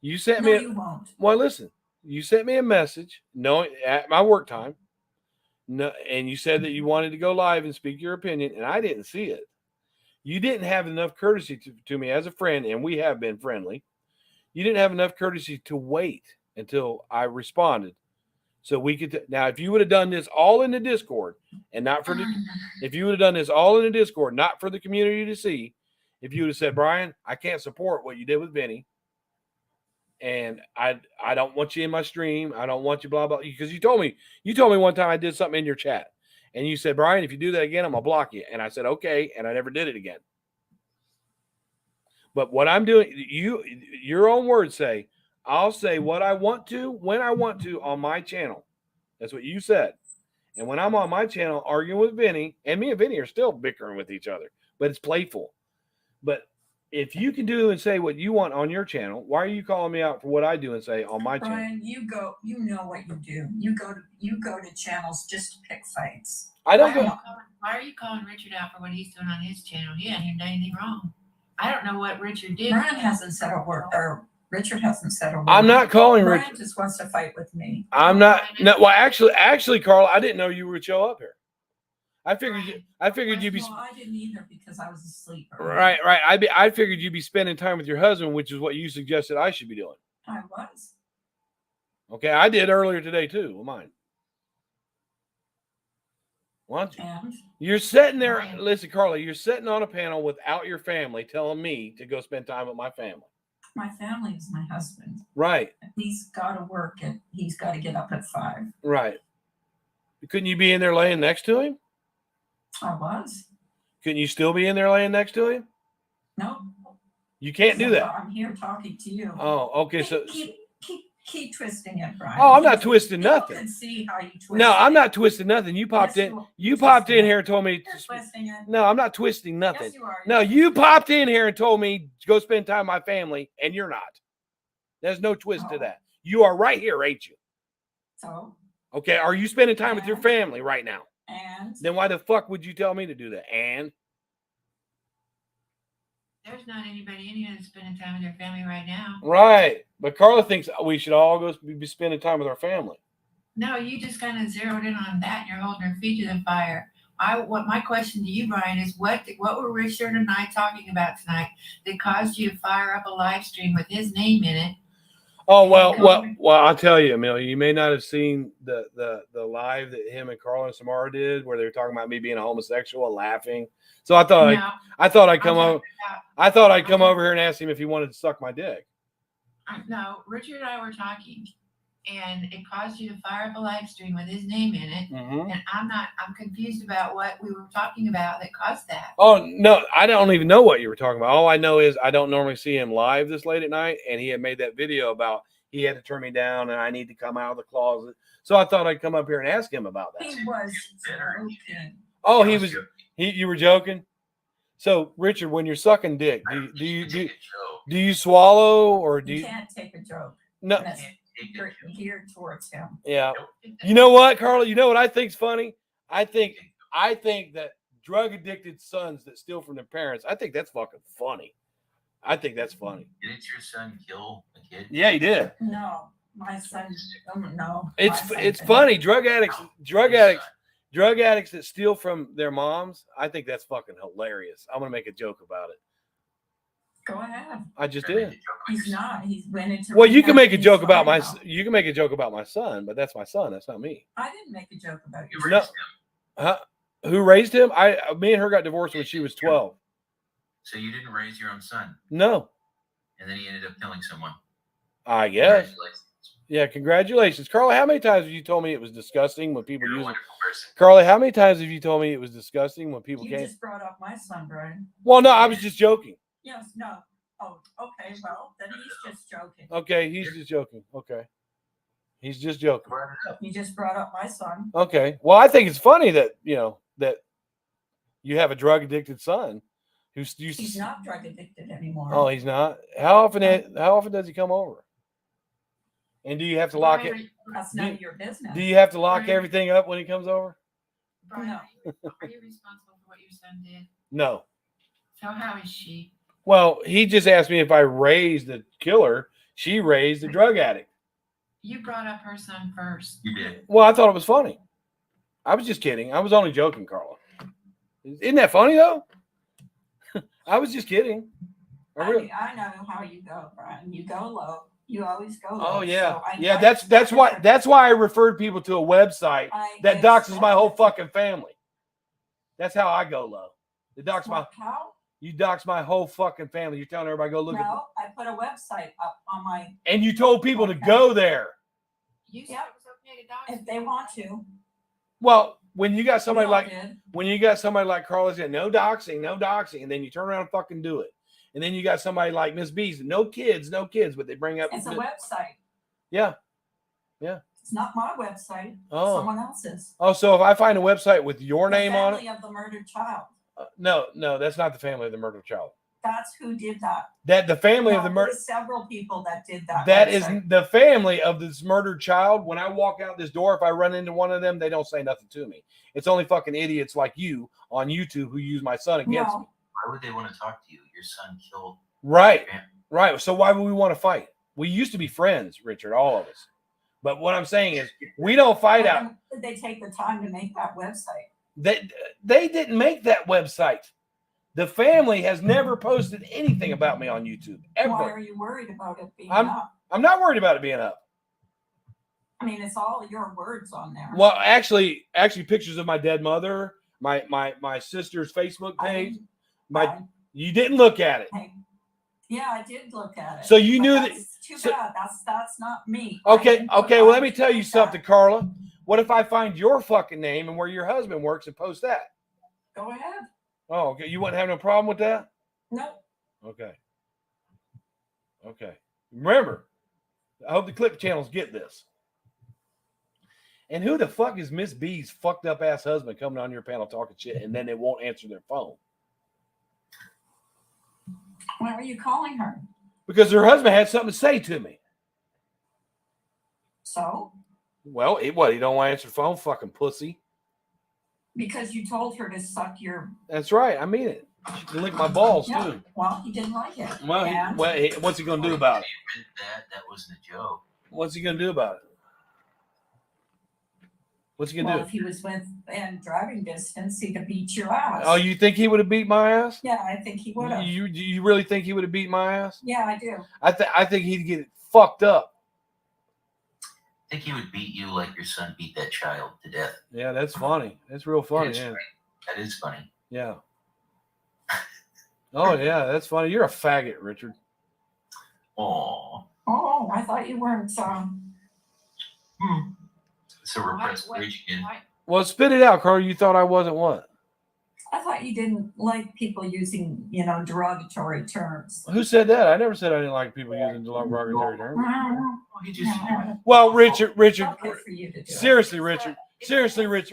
You sent me. you won't. Well, listen. You sent me a message, knowing at my work time. No, and you said that you wanted to go live and speak your opinion, and I didn't see it. You didn't have enough courtesy to me as a friend, and we have been friendly. You didn't have enough courtesy to wait until I responded, so we could. Now, if you would have done this all in the Discord, and not for the, if you would have done this all in the Discord, not for the community to see, if you would have said, Brian, I can't support what you did with Vinny, and I don't want you in my stream. I don't want you blah blah, because you told me one time I did something in your chat. And you said, Brian, if you do that again, I'm going to block you. And I said, okay. And I never did it again. But what I'm doing, your own words say, I'll say what I want to, when I want to on my channel. That's what you said. And when I'm on my channel arguing with Vinny, and me and Vinny are still bickering with each other, but it's playful. But if you can do and say what you want on your channel, why are you calling me out for what I do and say on my channel? Brian, you know what you do. You go to channels just to pick fights. I don't go. Why are you calling Richard out for what he's doing on his channel? He hasn't even done anything wrong. I don't know what Richard did. Brian hasn't said a word, or Richard hasn't said a word. I'm not calling Brian Richard. just wants to fight with me. I'm not. No, well, actually, Carl, I didn't know you would show up here. I figured you'd be. Well, I didn't either because I was asleep. Right. I figured you'd be spending time with your husband, which is what you suggested I should be doing. I was. Okay, I did earlier today too. Well, mine. Why don't you? And You're sitting there. Listen, Carla, you're sitting on a panel without your family, telling me to go spend time with my family. my family is my husband. Right. He's got to work and he's got to get up at 5. Right. Couldn't you be in there laying next to him? I was. Couldn't you still be in there laying next to him? No. You can't do that. I'm here talking to you. Oh, okay. So keep twisting it, Brian. Oh, I'm not twisting People nothing. can see how you twist No, it. I'm not twisting nothing. You popped Yes, in. you are. You popped in here and told me. You're twisting it. No, I'm not twisting nothing. Yes, you are. No, you popped in here and told me to go spend time with my family, and you're not. There's no twist to No. that. You are right here, ain't you? So, Okay. Are you spending time with your family right now? and Then why the fuck would you tell me to do that? And There's not anybody in here that's spending time with their family right now. right, but Carla thinks we should all go be spending time with our family. No, you just kind of zeroed in on that and you're holding your feet to the fire. What my question to you, Brian, is what were Richard and I talking about tonight that caused you to fire up a live stream with his name in it? Oh well, I'll tell you, Amelia. You may not have seen the live that him and Carla and Samara did, where they were talking about me being a homosexual and laughing. So I thought No, I thought I'd come I'm over. I thought I'd come over here and ask him if he wanted to suck my dick. No, Richard and I were talking, and it caused you to fire up a live stream with his name in it. Mm-hmm. And I'm confused about what we were talking about that caused that. Oh no, I don't even know what you were talking about. All I know is I don't normally see him live this late at night, and he had made that video about he had to turn me down and I need to come out of the closet. So I thought I'd come up here and ask him about that. he was joking. Oh, you were joking. So Richard, when you're sucking dick, do you swallow or do You you? can't take a joke. No. That's geared towards him. Yeah. You know what, Carla? You know what I think's funny? I think that drug addicted sons that steal from their parents, I think that's fucking funny. I think that's funny. Didn't your son kill a kid? Yeah, he did. No, my son. No. It's my son it's didn't. funny. Drug addicts that steal from their moms. I think that's fucking hilarious. I'm gonna make a joke about it. Go ahead. I just did. He's not. He's went into. Well, you can make a rehab. joke He's about fine my. now. You can make a joke about my son, but that's my son. That's not me. I didn't make a joke about you. You No. raised him. Huh? Who raised him? Me and her got divorced when she was 12. So you didn't raise your own son, No. and then he ended up killing someone. I guess. Congratulations. Yeah, congratulations. Carly, how many times have you told me it was disgusting when people You're a use it? wonderful person. Carly, how many times have you told me it was disgusting when people You came? just brought up my son, Brian. Well, no, I was just joking. Yes, no. Oh, okay. Well, then he's just joking. Okay, he's just joking. Okay. He's just joking. You just brought up my son. Okay. Well, I think it's funny that, that you have a drug addicted son who's used He's not drug addicted anymore. Oh, he's not. How often does he come over? And do you have to lock it? That's none of your business. Do you have to lock Brian. everything up when he comes over? Brian, No. are you responsible for what your son did? No. So how is she? Well, he just asked me if I raised the killer. She raised the drug addict. You brought up her son first. You did. Well, I thought it was funny. I was just kidding. I was only joking, Carla. Isn't that funny though? I was just kidding. I know how you go, Brian. You go low. You always go low. Oh yeah, So yeah. That's why I referred people to a website that doxes my whole fucking family. That's how I go low. It dox How? You dox my whole fucking family. You're telling everybody go look at. No, I put a website up on my. And you told people to go there. You said Yep. it was okay to dox If they want to. Well, when you got somebody We all like did. Carla said, no doxing, and then you turn around and fucking do it. And then you got somebody like Miss B's, no kids, but they bring up. It's a website. Yeah. It's not my website. Oh. Someone else's. Oh, so if I find a website with your name on it, Family of the murdered child. no, that's not the family of the murdered child. That's who did that. That the family of the No, murder. there's several people that did that. That is website. the family of this murdered child. When I walk out this door, if I run into one of them, they don't say nothing to me. It's only fucking idiots like you on YouTube who use my son against me. Why would they want to talk to you? Your son killed. Right. Yeah. Right. So why would we want to fight? We used to be friends, Richard, all of us. But what I'm saying is we don't fight Why out. did they take the time to make that website? They didn't make that website. The family has never posted anything about me on YouTube ever. Why are you worried about it being I'm up? not worried about it being up. I mean, it's all your words on there. Well, actually pictures of my dead mother, my sister's Facebook page. You didn't look at it. Yeah, I did look at it. So you But knew that- that's too bad. That's not me. Okay. Well, let me tell you something, Carla. What if I find your fucking name and where your husband works and post that? Go ahead. Oh, okay. You wouldn't have no problem with that? No. Okay. Remember, I hope the clip channels get this. And who the fuck is Miss B's fucked up ass husband coming on your panel talking shit and then they won't answer their phone? Why are you calling her? Because her husband had something to say to me. So? Well, he don't want to answer the phone, fucking pussy. Because you told her to suck your. That's right. I mean it. She can lick my balls Yeah. too. Well, he didn't like it. Well, what's he gonna do about it? That wasn't a joke. What's he gonna do about it? What's he gonna Well, do? if he was within driving distance, he could beat your ass. Oh, you think he would have beat my ass? Yeah, I think he would have. You really think he would have beat my ass? Yeah, I do. I think he'd get fucked up. I think he would beat you like your son beat that child to death. Yeah, that's funny. That's real funny. It's Yeah. funny. That is funny. Yeah. Oh yeah, that's funny. You're a faggot, Richard. Oh, Oh, I thought you weren't. so repressed rage again. Well, spit it out, Carl. You thought I wasn't what? I thought you didn't like people using, derogatory terms. Who said that? I never said I didn't like people using derogatory terms. He just Well, Richard, Okay for you to do it. seriously, Richard.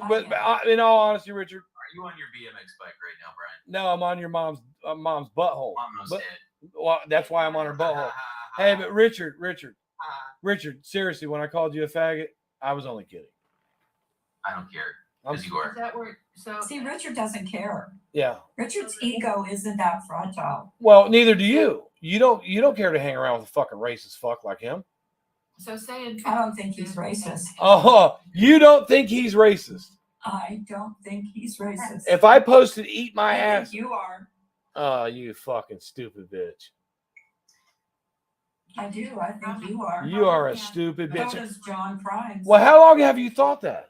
But in all honesty, Richard, Are you on your BMX bike right now, Brian? no, I'm on your mom's butthole. Mom knows But- dead. Well, that's why I'm on her butthole. Hey, but Richard, seriously, when I called you a faggot, I was only kidding. I don't care. I'm- Because you are. Is that where? So See, Richard doesn't care. Yeah. Richard's ego isn't that fragile. Well, neither do you. You don't care to hang around with a fucking racist fuck like him. So saying. I don't think he's racist. Oh, you don't think he's racist? I don't think he's racist. If I posted "eat my I think ass," you are. oh, you fucking stupid bitch. I do. I think you are. You are a stupid So bitch. does John Prime. Well, how long have you thought that?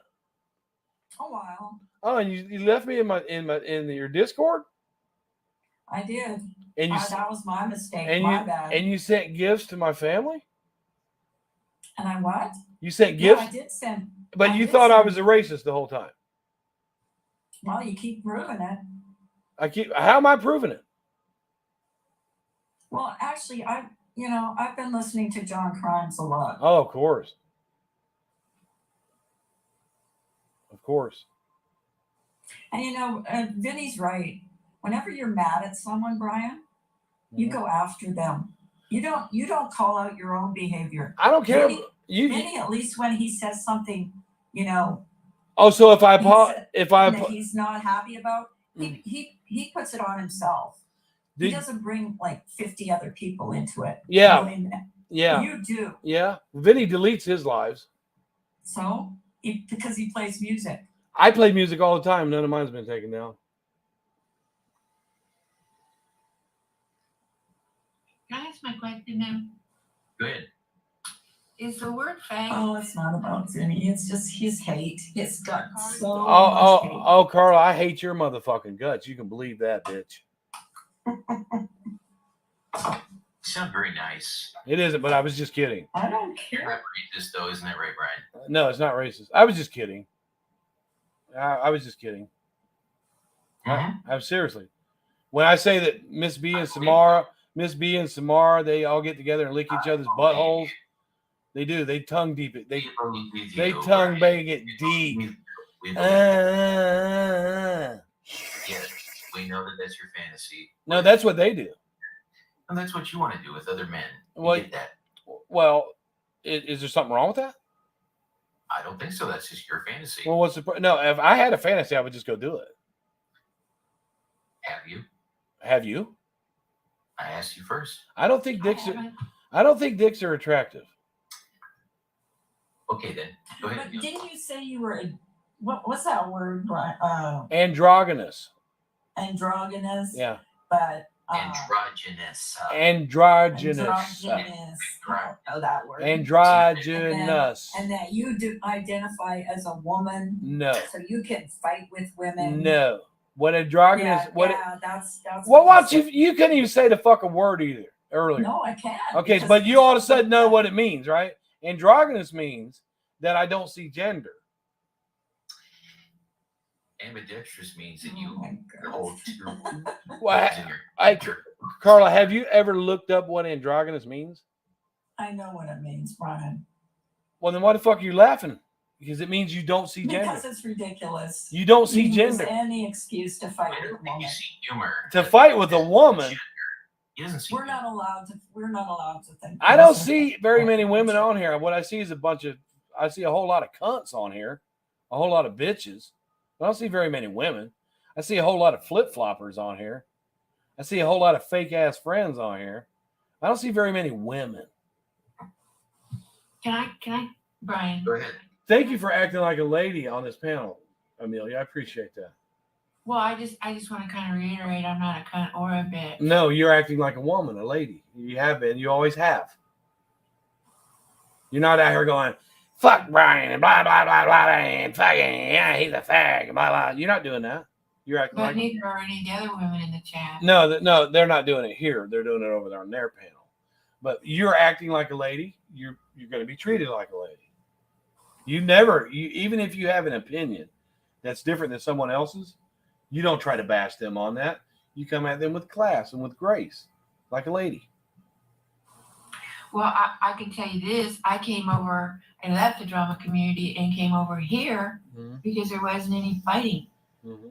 A while. Oh, and you left me in your Discord, I did. and you That was my mistake. and my you bad. and you sent gifts to my family. And I what? You sent Yeah, gifts, I did send. but I you did thought I send- was a racist the whole time. Well, you keep proving it. How am I proving it? Well, actually, I've been listening to John Crimes a lot. Oh, of course. Of course. And Vinny's right. Whenever you're mad at someone, Brian, you go after them. You don't call out your own behavior. I don't care. Vinny, at least when he says something, Oh, so if that he's not happy about, he puts it on himself. He doesn't bring like 50 other people into it. Yeah. Yeah. You do. Yeah. Vinny deletes his lives. So because he plays music. I play music all the time. None of mine's been taken down. Can I ask my question now? Good. Is the word fag? Oh, it's not about Vinny. It's just his hate. It's got so much hate. Oh, Carla, I hate your motherfucking guts. You can believe that, bitch. You sound very nice. It isn't, but I was just kidding. I don't You're care. not racist, though, isn't that right, Brian? No, it's not racist. I was just kidding. I was just kidding. I'm seriously. When I say that Miss B and Samara, they all get together and lick each other's buttholes. They do. They tongue deep it. They tongue bang it deep. Yes, we know that that's your fantasy. No, that's what they do. And that's what you want to do with other men. Well, Get that. Well, is there something wrong with that? I don't think so. That's just your fantasy. Well, what's the no? If I had a fantasy, I would just go do it. Have you? Have you? I asked you first. I don't think dicks are attractive. Okay, then. Go ahead. But didn't you say you were what's that word? Androgynous. Androgynous. Yeah. But androgynous. Androgynous. I don't know that word. Androgynous. And that you do identify as a woman. No. So you can fight with women. No. What androgynous? That's. Well, watch you couldn't even say the fucking word either earlier. No, I can't. Okay, but you all of a sudden know what it means, right? Androgynous means that I don't see gender. Ambidextrous means that you hold two. Carla, have you ever looked up what androgynous means? I know what it means, Brian. Well, then why the fuck are you laughing? Because it means you don't see gender. Because it's ridiculous. You don't see gender. Use any excuse to fight with a woman. You see humor. To fight with a woman. We're not allowed to think. I don't see very many women on here. What I see is I see a whole lot of cunts on here, a whole lot of bitches. I don't see very many women. I see a whole lot of flip-floppers on here. I see a whole lot of fake-ass friends on here. I don't see very many women. Can I, Brian? Go ahead. Thank you for acting like a lady on this panel, Amelia. I appreciate that. Well, I just want to kind of reiterate, I'm not a cunt or a bitch. No, you're acting like a woman, a lady. You have been. You always have. You're not out here going, fuck Brian and blah, blah, blah, blah, and fucking, yeah, he's a fag, blah, blah. You're not doing that. You're acting But like... neither are any of the other women in the chat. No, they're not doing it here. They're doing it over there on their panel. But you're acting like a lady. You're going to be treated like a lady. Even if you have an opinion that's different than someone else's, you don't try to bash them on that. You come at them with class and with grace, like a lady. Well, I can tell you this. I came over and left the drama community and came over here because there wasn't any fighting. Mm-hmm.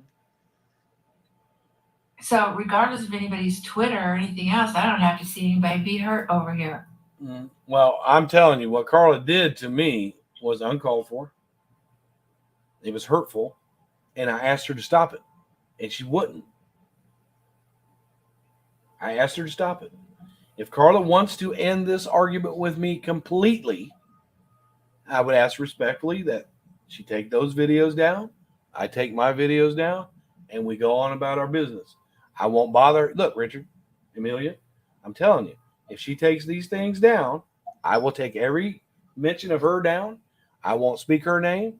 So regardless of anybody's Twitter or anything else, I don't have to see anybody be hurt over here. Mm-hmm. Well, I'm telling you, what Carla did to me was uncalled for. It was hurtful. And I asked her to stop it. And she wouldn't. I asked her to stop it. If Carla wants to end this argument with me completely, I would ask respectfully that she take those videos down. I take my videos down. And we go on about our business. I won't bother. Look, Richard, Amelia, I'm telling you, if she takes these things down, I will take every mention of her down. I won't speak her name.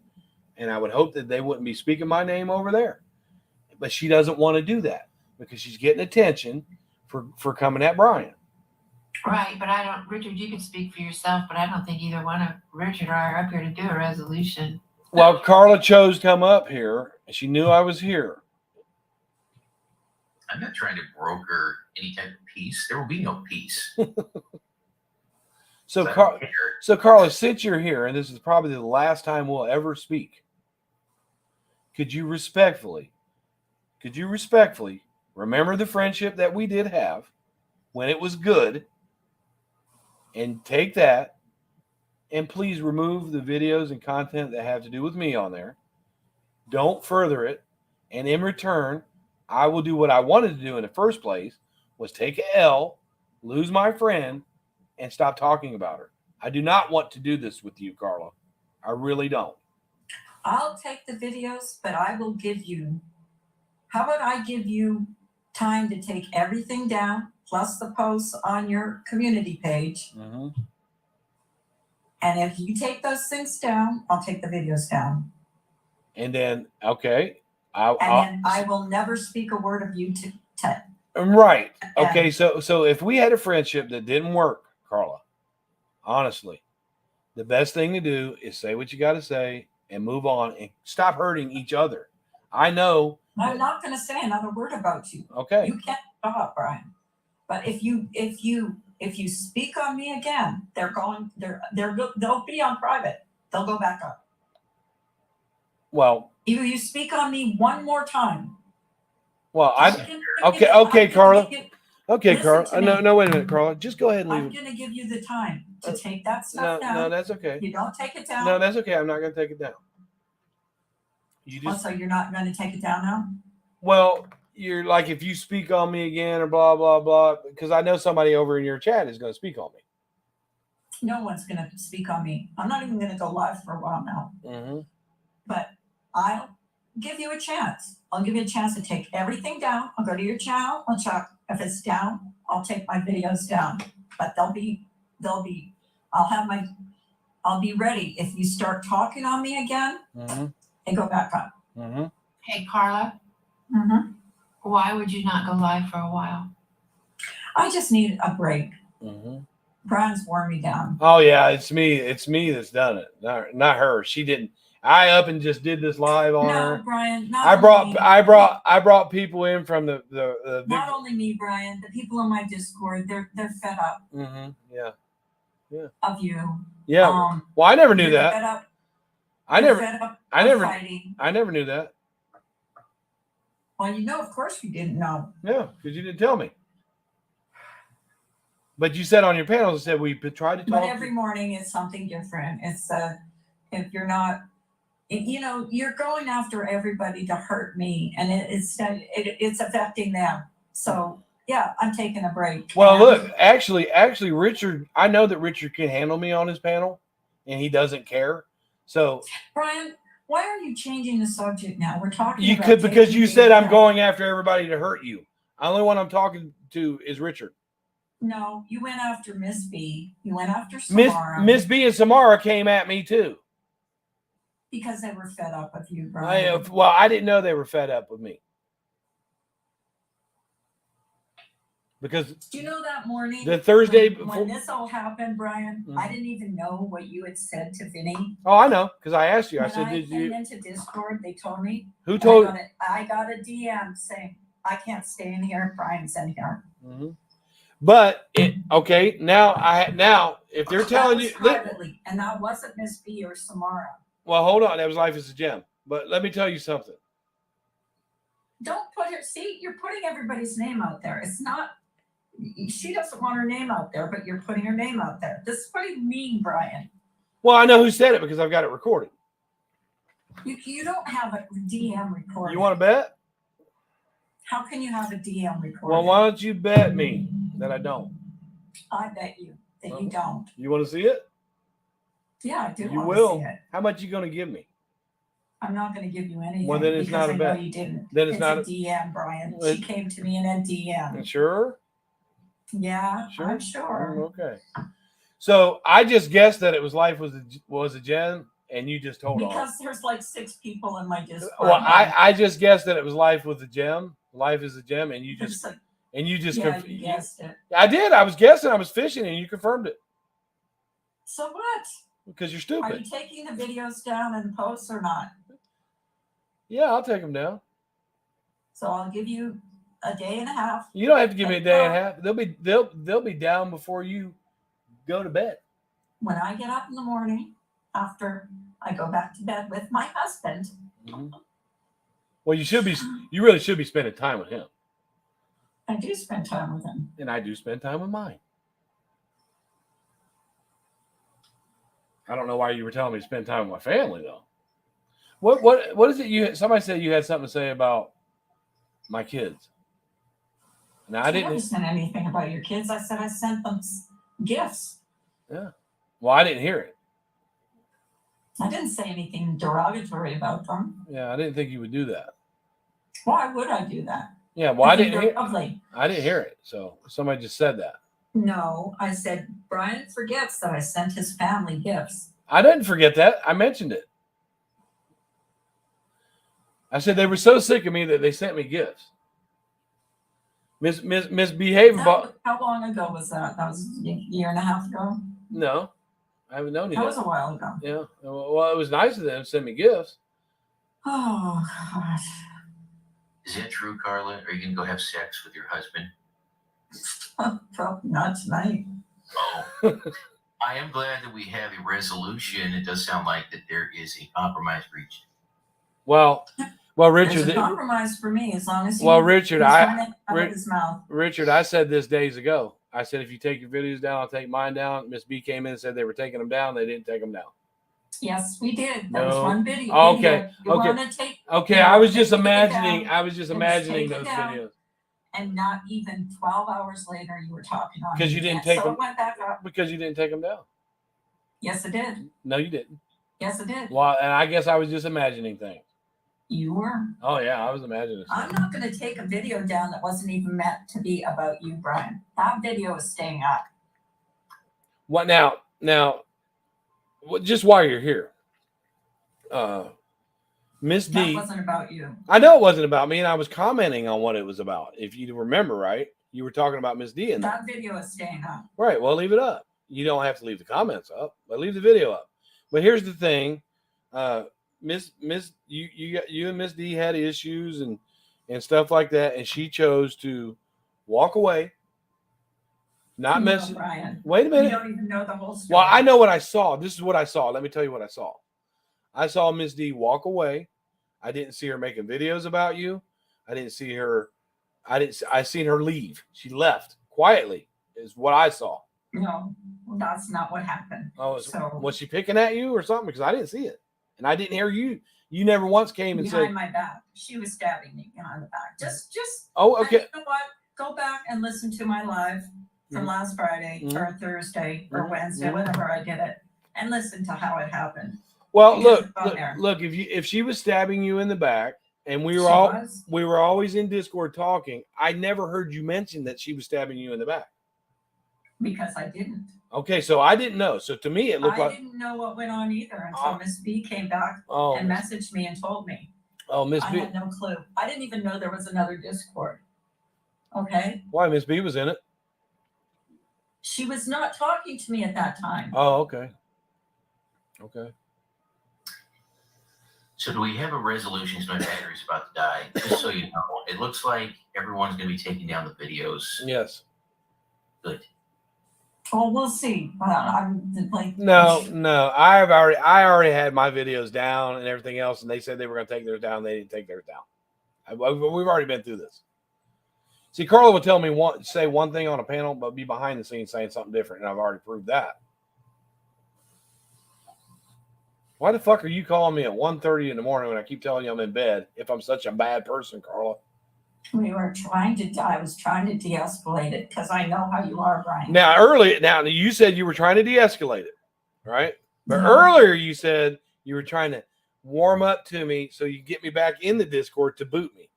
And I would hope that they wouldn't be speaking my name over there. But she doesn't want to do that because she's getting attention for coming at Brian. Right, but I don't, Richard, you can speak for yourself, but I don't think either one of Richard or I are up here to do a resolution. Well, Carla chose to come up here, and she knew I was here. I'm not trying to broker any type of peace. There will be no peace. So, I don't care. so Carla, since you're here, and this is probably the last time we'll ever speak, could you respectfully remember the friendship that we did have when it was good, and take that, and please remove the videos and content that have to do with me on there. Don't further it, and in return, I will do what I wanted to do in the first place, was take an L, lose my friend, and stop talking about her. I do not want to do this with you, Carla. I really don't. I'll take the videos, but I will give you, how about I give you time to take everything down, plus the posts on your community page. Mm-hmm. And if you take those things down, I'll take the videos down. And then, okay. Then I will never speak a word of you to right. Okay, so if we had a friendship that didn't work, Carla, honestly, the best thing to do is say what you got to say and move on and stop hurting each other. I know. I'm not going to say another word about you. Okay. You can't stop, Brian. But if you speak on me again, they'll be on private. They'll go back up. Well, If you speak on me one more time. Well, okay, Carla. Okay, Carla. No, wait a minute, Carla. Just go ahead and leave. I'm going to give you the time to take that stuff down. No, that's okay. You don't take it down. No, that's okay. I'm not going to take it down. So you're not going to take it down now? Well, you're like, if you speak on me again or blah, blah, blah, because I know somebody over in your chat is going to speak on me. No one's going to speak on me. I'm not even going to go live for a while now. Mm-hmm. But I'll give you a chance. I'll give you a chance to take everything down. I'll go to your channel. I'll check. If it's down, I'll take my videos down. But I'll be ready. If you start talking on me again, and go back up. Mm-hmm. Hey, Carla. Mm-hmm. Why would you not go live for a while? I just need a break. Mm-hmm. Brian's worn me down. Oh yeah, it's me. It's me that's done it. Not her. She didn't. I up and just did this live on her. Brian. I brought people in from the not only me, Brian. The people in my Discord, they're fed up. Mm-hmm. Yeah. Of you. Yeah. Well, I never knew that. Fed up. I never knew that. Well, of course you didn't know. Yeah, because you didn't tell me. But you said on your panel, you said we tried to talk. But every morning is something different. It's if you're not, you're going after everybody to hurt me, and it's affecting them. So yeah, I'm taking a break. Well, look, actually, Richard, I know that Richard can handle me on his panel, and he doesn't care. So, Brian, why are you changing the subject now? We're talking. You could, because you said I'm going after everybody to hurt you. The only one I'm talking to is Richard. No, you went after Miss B. You went after Samara. Miss B and Samara came at me too. Because they were fed up with you, Brian. Well, I didn't know they were fed up with me. Because do you know that morning, the Thursday when this all happened, Brian, I didn't even know what you had said to Vinny. Oh, I know, because I asked you. When I said, "Did you?" Into Discord, they told me. Who told? I got a DM saying I can't stay in here. Brian's in here. Mm-hmm. But now if they're telling you privately, and that wasn't Miss B or Samara. Well, hold on, that was Life is a Gem. But let me tell you something. Don't put her. See, you're putting everybody's name out there. It's not. She doesn't want her name out there, but you're putting her name out there. This is what you mean, Brian. Well, I know who said it because I've got it recorded. You don't have a DM recorded. You want to bet? How can you have a DM recorded? Well, why don't you bet me that I don't? I bet you that you don't. You want to see it? Yeah, I do. You want will. To see it. How much are you going to give me? I'm not going to give you anything. Well, then it's not a bet. I know you didn't. Then it's not a DM, Brian. She came to me in a DM. Sure? Yeah, sure? I'm sure. Okay. So I just guessed that it was Life was a Gem, and you just told on. Because there's like 6 people in my Discord. Well, I just guessed that it was Life was a Gem. Life is a Gem, and you just And you just Yeah, you guessed it. I did. I was guessing. I was fishing, and you confirmed it So what? because you're Are stupid. you taking the videos down and posts or not? Yeah, I'll take them down. So I'll give you a day and a half. You don't have to give me a day and a half. They'll be down before you go to bed. When I get up in the morning after I go back to bed with my husband. Mm-hmm. Well, you really should be spending time with him. I do spend time with him. And I do spend time with mine. I don't know why you were telling me to spend time with my family though. What is it somebody said you had something to say about my kids? Now I never didn't sent anything about your kids. I said I sent them gifts. Yeah. Well, I didn't hear it. I didn't say anything derogatory about them. Yeah, I didn't think you would do that. Why would I do that? Yeah, well, I didn't hear. Lovely. I didn't hear it. So somebody just said that. No, I said Bryan forgets that I sent his family gifts. I didn't forget that. I mentioned it. I said they were so sick of me that they sent me gifts. Misbehave about. How long ago was that? That was a year and a half ago? No, I haven't known you. That was a while ago. Yeah. Well, it was nice of them to send me gifts. Oh, God. Is that true, Carla? Are you going to go have sex with your husband? Probably not tonight. Oh. I am glad that we have a resolution. It does sound like that there is a compromise reached. Well, Richard. There's a compromise for me as long as. Richard, Richard, I said this days ago. I said if you take your videos down, I'll take mine down. Miss B came in and said they were taking them down. They didn't take them down. Yes, we did. That was one video. Okay. Okay. I was just imagining those videos. And not even 12 hours later, you were talking on. Because you didn't take them. It went back up. Because you didn't take them down. Yes, I did. No, you didn't. Yes, I did. Well, and I guess I was just imagining things. You were. Oh yeah, I was imagining. I'm not going to take a video down that wasn't even meant to be about you, Bryan. That video is staying up. What now? Just while you're here, Miss D. That wasn't about you. I know it wasn't about me, and I was commenting on what it was about. If you remember, right? You were talking about Miss D. That video is staying up. Right. Well, leave it up. You don't have to leave the comments up, but leave the video up. But here's the thing, you and Miss D had issues and stuff like that, and she chose to walk away. Not message. Wait a minute. You don't even know the whole story. Well, I know what I saw. This is what I saw. Let me tell you what I saw. I saw Miss D walk away. I didn't see her making videos about you. I didn't see her. I seen her leave. She left quietly. Is what I saw. No, that's not what happened. Oh, was she picking at you or something? Because I didn't see it, and I didn't hear you. You never once came and behind said my back. She was stabbing me behind the back. Just. Oh, okay. You know what? Go back and listen to my live from last Friday or Thursday or Wednesday, whenever I did it, and listen to how it happened. Well, look. If she was stabbing you in the back, and we were always in Discord talking, I never heard you mention that she was stabbing you in the back. Because I didn't. Okay, so I didn't know. So to me, it looked like I didn't know what went on either until Miss B came back and messaged me and told me. Oh, Miss B. I had no clue. I didn't even know there was another Discord. Okay. Why? Miss B was in it. She was not talking to me at that time. Oh, okay. Okay. So do we have a resolution? My battery's about to die. Just so you know, it looks like everyone's going to be taking down the videos. Yes. Good. Well, we'll see. I'm like. No. I already had my videos down and everything else, and they said they were going to take theirs down. They didn't take theirs down. We've already been through this. See, Carla would tell me say one thing on a panel, but be behind the scenes saying something different, and I've already proved that. Why the fuck are you calling me at 1:30 in the morning when I keep telling you I'm in bed? If I'm such a bad person, Carla. I was trying to de-escalate it because I know how you are, Bryan. Now you said you were trying to de-escalate it, right? But earlier you said you were trying to warm up to me so you get me back in the Discord to boot me.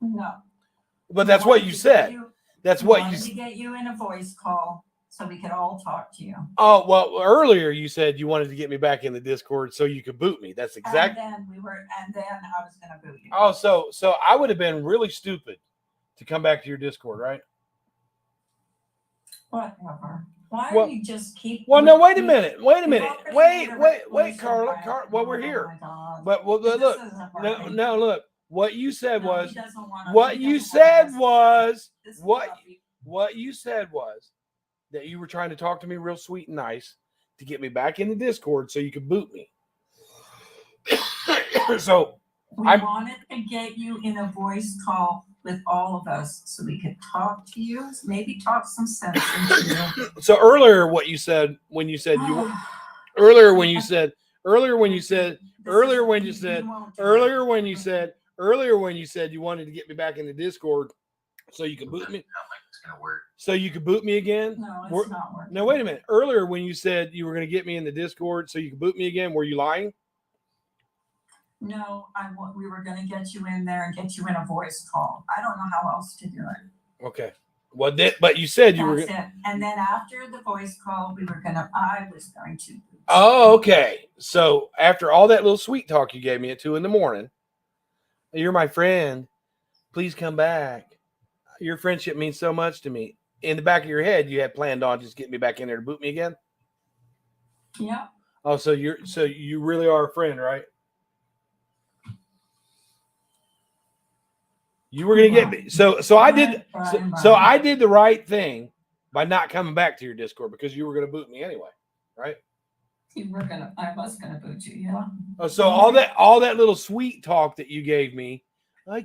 No. But that's what you said. That's what you said. To get you in a voice call so we could all talk to you. Oh, well, earlier you said you wanted to get me back in the Discord so you could boot me. That's exactly. And then I was going to boot you. Oh, so I would have been really stupid to come back to your Discord, right? Whatever. Why Well- do you just keep? Well, no, wait a minute. You're putting me in the Wait, situation Carla. where- Well, we're Oh here. my God. But well, This look, isn't no, working. no, look. What you said No, was he doesn't wanna- what he you doesn't wanna said listen. was This is what puppy. what you said was that you were trying to talk to me real sweet and nice to get me back in the Discord so you could boot me. So We I'm- wanted to get you in a voice call with all of us so we could talk to you, maybe talk some sense into you. so earlier what you said when you said you earlier when you said earlier when you said earlier when you said earlier when you said earlier when you said you wanted to get me back in the Discord so you could boot me Doesn't sound like it's gonna work. so you could boot me again. No, Were- it's not working. Now wait a minute. Earlier when you said you were going to get me in the Discord so you could boot me again, were you lying? No, we were gonna get you in there and get you in a voice call. I don't know how else to do it. Okay. Well, but you said you were. That's it. And then after the voice call, I was going to. Oh, okay. So after all that little sweet talk you gave me at 2 a.m, you're my friend. Please come back. Your friendship means so much to me. In the back of your head, you had planned on just getting me back in there to boot me again. Yeah. Oh, so you really are a friend, right? You were gonna get me. So I did. So I did the right thing by not coming back to your Discord because you were gonna boot me anyway, right? I was gonna boot you, yeah. Oh, so all that little sweet talk that you gave me, I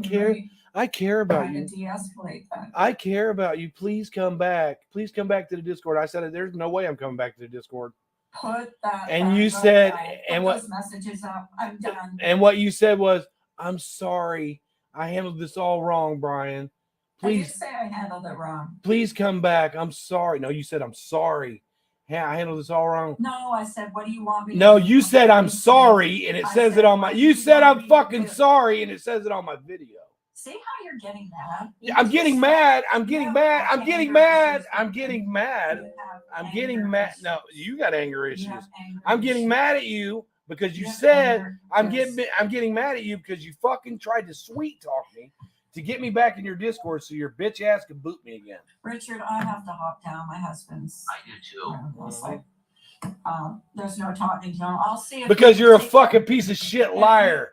care about Trying you. to de-escalate that. I care about you. Please come back. Please come back to the Discord. I said, there's no way I'm coming back to the Discord. Put that. And back you right said, now. and Put what? those messages up. I'm done. And what you said was, I'm sorry. I handled this all wrong, Brian. I did Please, say I handled it wrong. please come back. I'm sorry. No, you said, I'm sorry. Yeah, I handled this all wrong. No, I said, what do you want me to No, do? you said I'm Please sorry, and it I says said, it on my. what do You you said want I'm me to fucking do? sorry, and it says it on my video. See how you're getting mad? I'm getting mad. I'm getting have mad. I'm getting anger mad. issues. I'm getting mad. You have I'm getting anger mad. issues. No, you got anger You issues. have anger I'm getting issues. mad at you because you You have said anger, I'm yes. getting mad at you because you fucking tried to sweet talk me to get me back in your Discord so your bitch ass can boot me again. Richard, I have to hop down. My husband's. I do too. It's like, there's no talking to him. I'll see if Because you you're a take fucking down- piece of shit liar.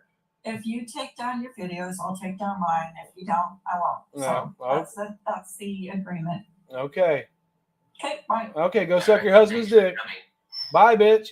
If you take down your videos, I'll take down mine. If you don't, I won't. No, So that's the agreement. Okay. Okay, bye. Okay, go suck your husband's Thanks for dick. coming. Bye, bitch.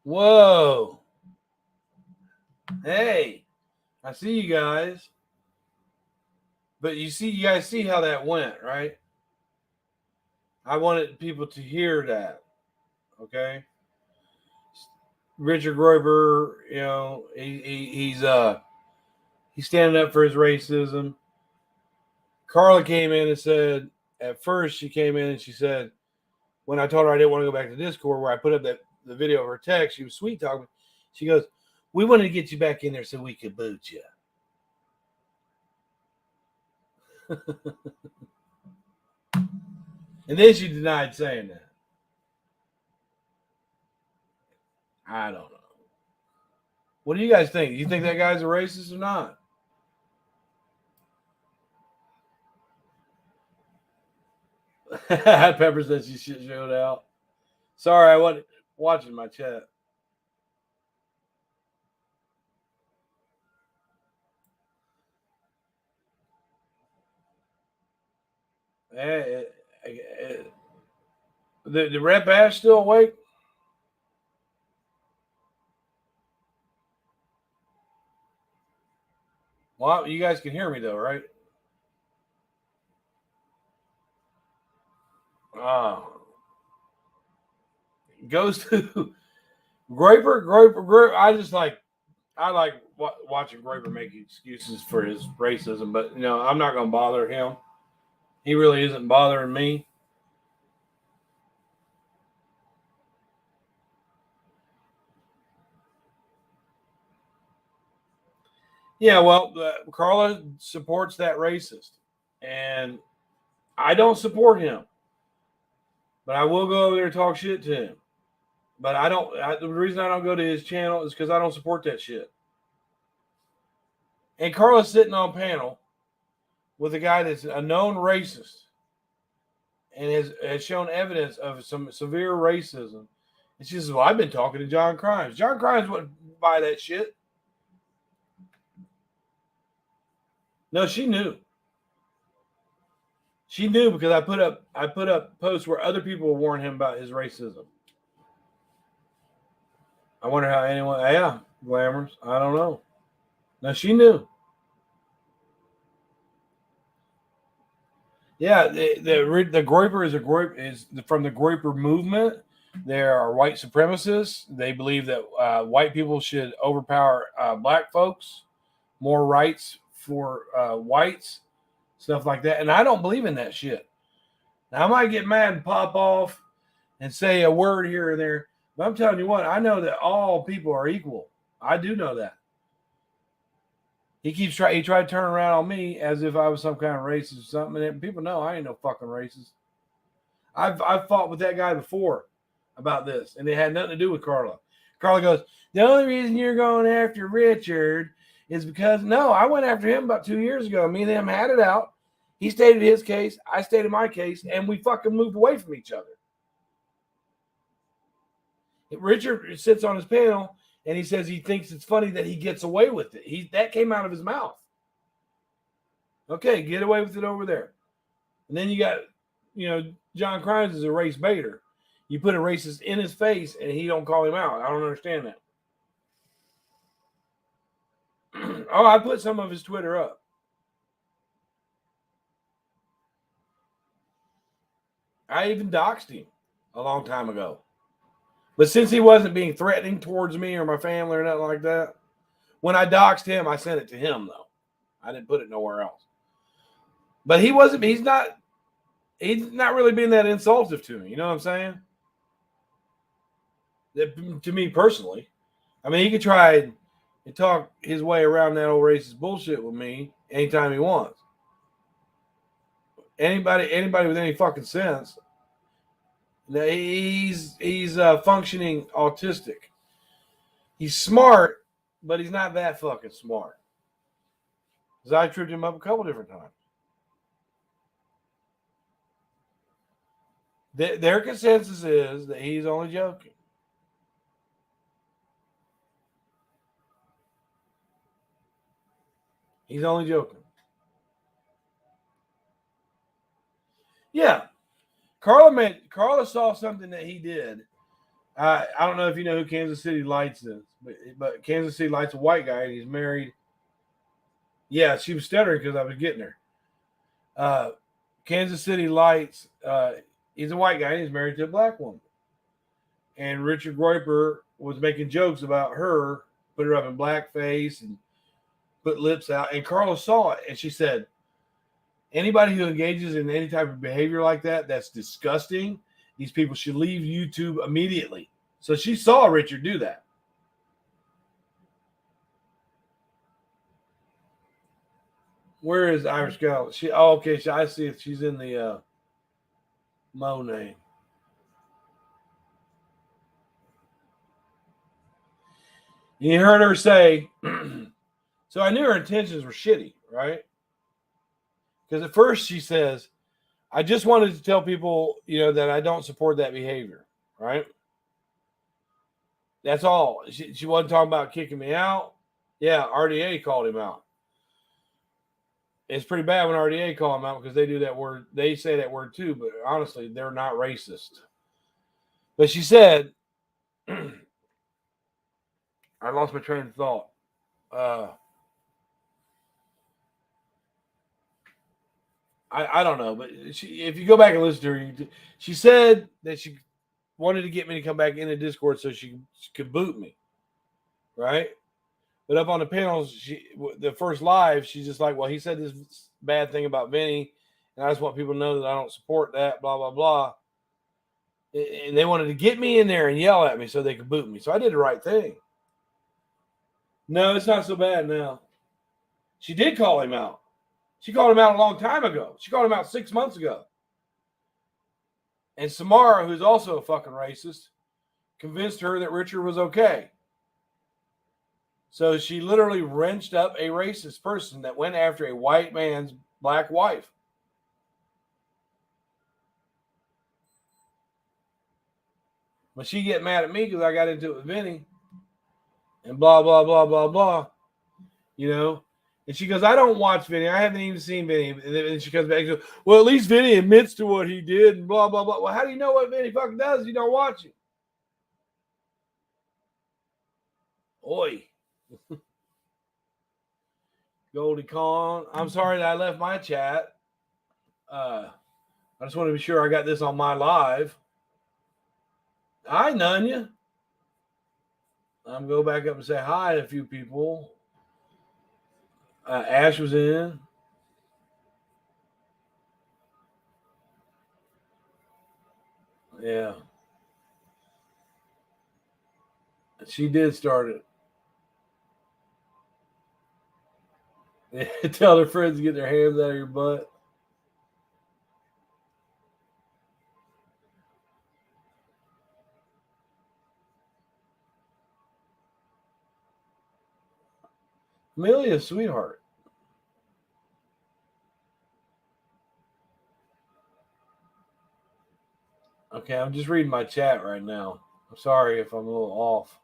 Whoa. Hey, I see you guys. But you guys see how that went, right? I wanted people to hear that. Okay. Richard Groyper, he's standing up for his racism. Carla came in and said, at first she came in and she said, when I told her I didn't want to go back to Discord where I put up the video of her text, she was sweet talking. She goes, we wanted to get you back in there so we could boot you. And then she denied saying that. I don't know. What do you guys think? Do you think that guy's a racist or not? Pepper said she showed out. Sorry, I wasn't watching my chat. Hey, the Rep Ash still awake? Well, you guys can hear me though, right? Goes to Groyper. I like watching Groyper make excuses for his racism, but I'm not going to bother him. He really isn't bothering me. Yeah, well, Carla supports that racist, and I don't support him, but I will go over there and talk shit to him. But the reason I don't go to his channel is because I don't support that shit. And Carla's sitting on panel with a guy that's a known racist and has shown evidence of some severe racism. And she says, well, I've been talking to John Crimes. John Crimes wouldn't buy that shit. No, she knew. She knew because I put up posts where other people warned him about his racism. I wonder how anyone, Glamorous. I don't know. No, she knew. Yeah, the Groyper is from the Groyper movement. There are white supremacists. They believe that white people should overpower black folks, more rights for whites, stuff like that. And I don't believe in that shit. Now, I might get mad and pop off and say a word here or there, but I'm telling you what, I know that all people are equal. I do know that. He tried to turn around on me as if I was some kind of racist or something. And people know I ain't no fucking racist. I've fought with that guy before about this, and it had nothing to do with Carla. Carla goes, the only reason you're going after Richard is because, no, I went after him about 2 years ago. Me and him had it out. He stated his case. I stated my case, and we fucking moved away from each other. Richard sits on his panel, and he says he thinks it's funny that he gets away with it. That came out of his mouth. Okay, get away with it over there. And then you got, John Crimes is a race baiter. You put a racist in his face, and he don't call him out. I don't understand that. Oh, I put some of his Twitter up. I even doxed him a long time ago. But since he wasn't being threatening towards me or my family or nothing like that, when I doxed him, I sent it to him, though. I didn't put it nowhere else. But he's not really being that insultive to me. You know what I'm saying? To me personally. I mean, he could try and talk his way around that old racist bullshit with me anytime he wants. Anybody with any fucking sense. He's functioning autistic. He's smart, but he's not that fucking smart. Because I tripped him up a couple different times. Their consensus is that he's only joking. He's only joking. Yeah. Carla saw something that he did I don't know if you know who Kansas City Lights is, but Kansas City Lights a white guy and he's married. Yeah, she was stuttering because I was getting her. Kansas City Lights, he's a white guy and he's married to a black woman. And Richard Groyper was making jokes about her, put her up in blackface and put lips out. And Carla saw it and she said, anybody who engages in any type of behavior like that, that's disgusting. These people should leave YouTube immediately. So she saw Richard do that. Where is Irish Gal? Okay. I see it. She's in the Mo name. You heard her say, so I knew her intentions were shitty, right? Because at first she says, I just wanted to tell people, that I don't support that behavior, right? That's all. She wasn't talking about kicking me out. Yeah, RDA called him out. It's pretty bad when RDA call him out because they do that word. They say that word too, but honestly, they're not racist. But she said, I lost my train of thought. I don't know, but if you go back and listen to her, she said that she wanted to get me to come back into Discord so she could boot me, right? But up on the panels, the first live, she's just like, well, he said this bad thing about Vinny, and I just want people to know that I don't support that, blah, blah, blah. And they wanted to get me in there and yell at me so they could boot me. So I did the right thing. No, it's not so bad now. She did call him out. She called him out a long time ago. She called him out 6 months ago. And Samara, who's also a fucking racist, convinced her that Richard was okay. So she literally wrenched up a racist person that went after a white man's black wife. But she get mad at me because I got into it with Vinny. And blah, blah, blah, blah, blah. And she goes, I don't watch Vinny. I haven't even seen Vinny. And then she comes back and goes, well, at least Vinny admits to what he did and blah, blah, blah. Well, how do you know what Vinny fucking does if you don't watch him? Oi. Goldie Kong. I'm sorry that I left my chat. I just want to be sure I got this on my live. Hi, Nunya. I'm going to go back up and say hi to a few people. Ash was in. Yeah. She did start it. Tell their friends to get their hands out of your butt. Amelia, sweetheart. Okay, I'm just reading my chat right now. I'm sorry if I'm a little off.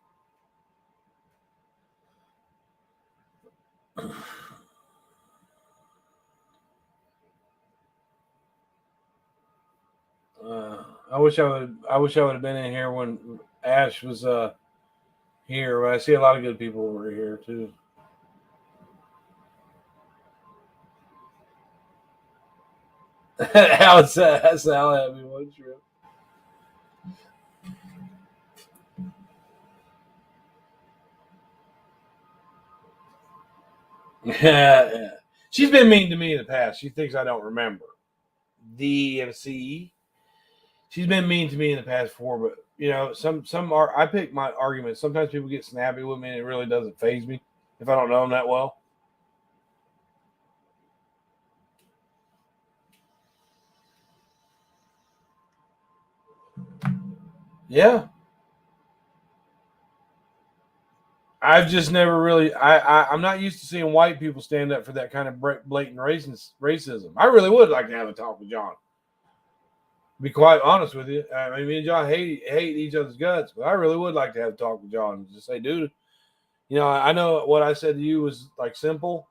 I wish I would have been in here when Ash was here, but I see a lot of good people over here too. How's that? That's how I have me one trip. Yeah. She's been mean to me in the past. She thinks I don't remember. DMC. She's been mean to me in the past before, but some are. I pick my arguments. Sometimes people get snappy with me, and it really doesn't faze me if I don't know them that well. Yeah. I've just never really. I'm not used to seeing white people stand up for that kind of blatant racism. I really would like to have a talk with John. Be quite honest with you. I mean, me and John hate each other's guts, but I really would like to have a talk with John and just say, dude, I know what I said to you was like simple,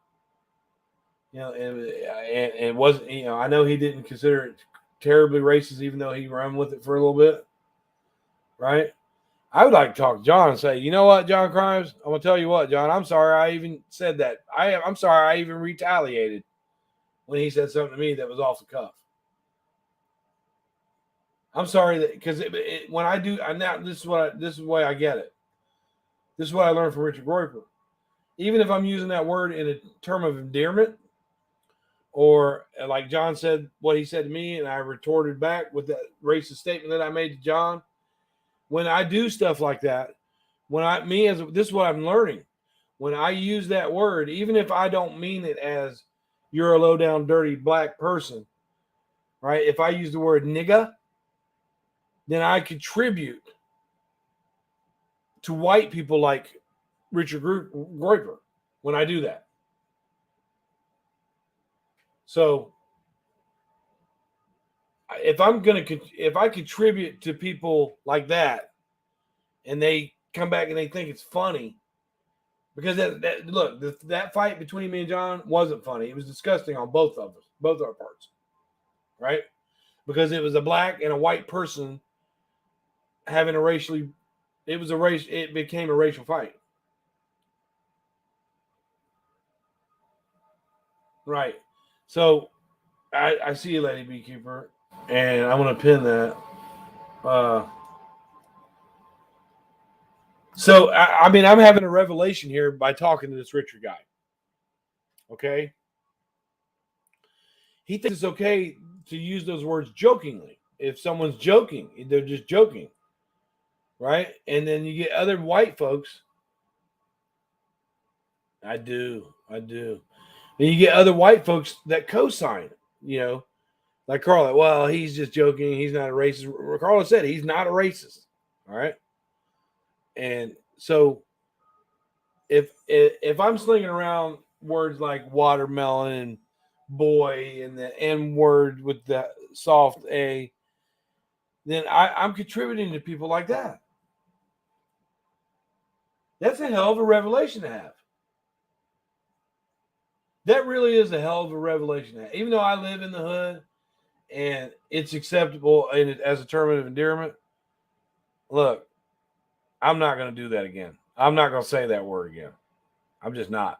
and it wasn't, I know he didn't consider it terribly racist, even though he ran with it for a little bit, right? I would like to talk to John and say, you know what, John Crimes? I'm gonna tell you what, John. I'm sorry I even said that. I'm sorry I even retaliated when he said something to me that was off the cuff. I'm sorry that because when I do, now this is the way I get it. This is what I learned from Richard Groyper. Even if I'm using that word in a term of endearment, or like John said, what he said to me, and I retorted back with that racist statement that I made to John. When I do stuff like that, this is what I'm learning. When I use that word, even if I don't mean it as you're a low down, dirty black person, right? If I use the word nigga, then I contribute to white people like Richard Groyper when I do that. So if I contribute to people like that, and they come back and they think it's funny, because that fight between me and John wasn't funny. It was disgusting on both of us, both our parts, right? Because it was a black and a white person having it became a racial fight. Right. So I see you, Lady Beekeeper, and I'm gonna pin that. So I mean, I'm having a revelation here by talking to this Richard guy. Okay. He thinks it's okay to use those words jokingly. If someone's joking, they're just joking. Right? And then you get other white folks. I do. And you get other white folks that co-sign, like Carla. Well, he's just joking. He's not a racist. Carla said he's not a racist. All right. And so if I'm slinging around words like watermelon and boy and the N word with the soft A, then I'm contributing to people like that. That's a hell of a revelation to have. That really is a hell of a revelation to have. Even though I live in the hood and it's acceptable as a term of endearment, look, I'm not going to do that again. I'm not going to say that word again. I'm just not.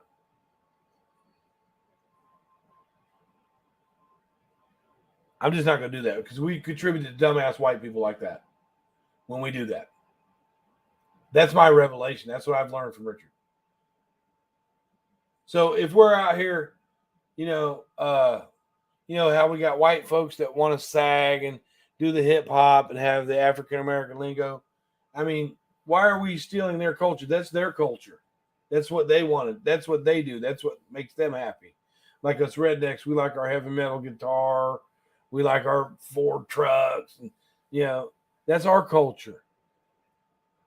I'm just not going to do that because we contribute to dumbass white people like that when we do that. That's my revelation. That's what I've learned from Richard. So if we're out here, how we got white folks that want to sag and do the hip hop and have the African American lingo. I mean, why are we stealing their culture? That's their culture. That's what they wanted. That's what they do. That's what makes them happy. Like us rednecks, we like our heavy metal guitar. We like our Ford trucks. And, that's our culture.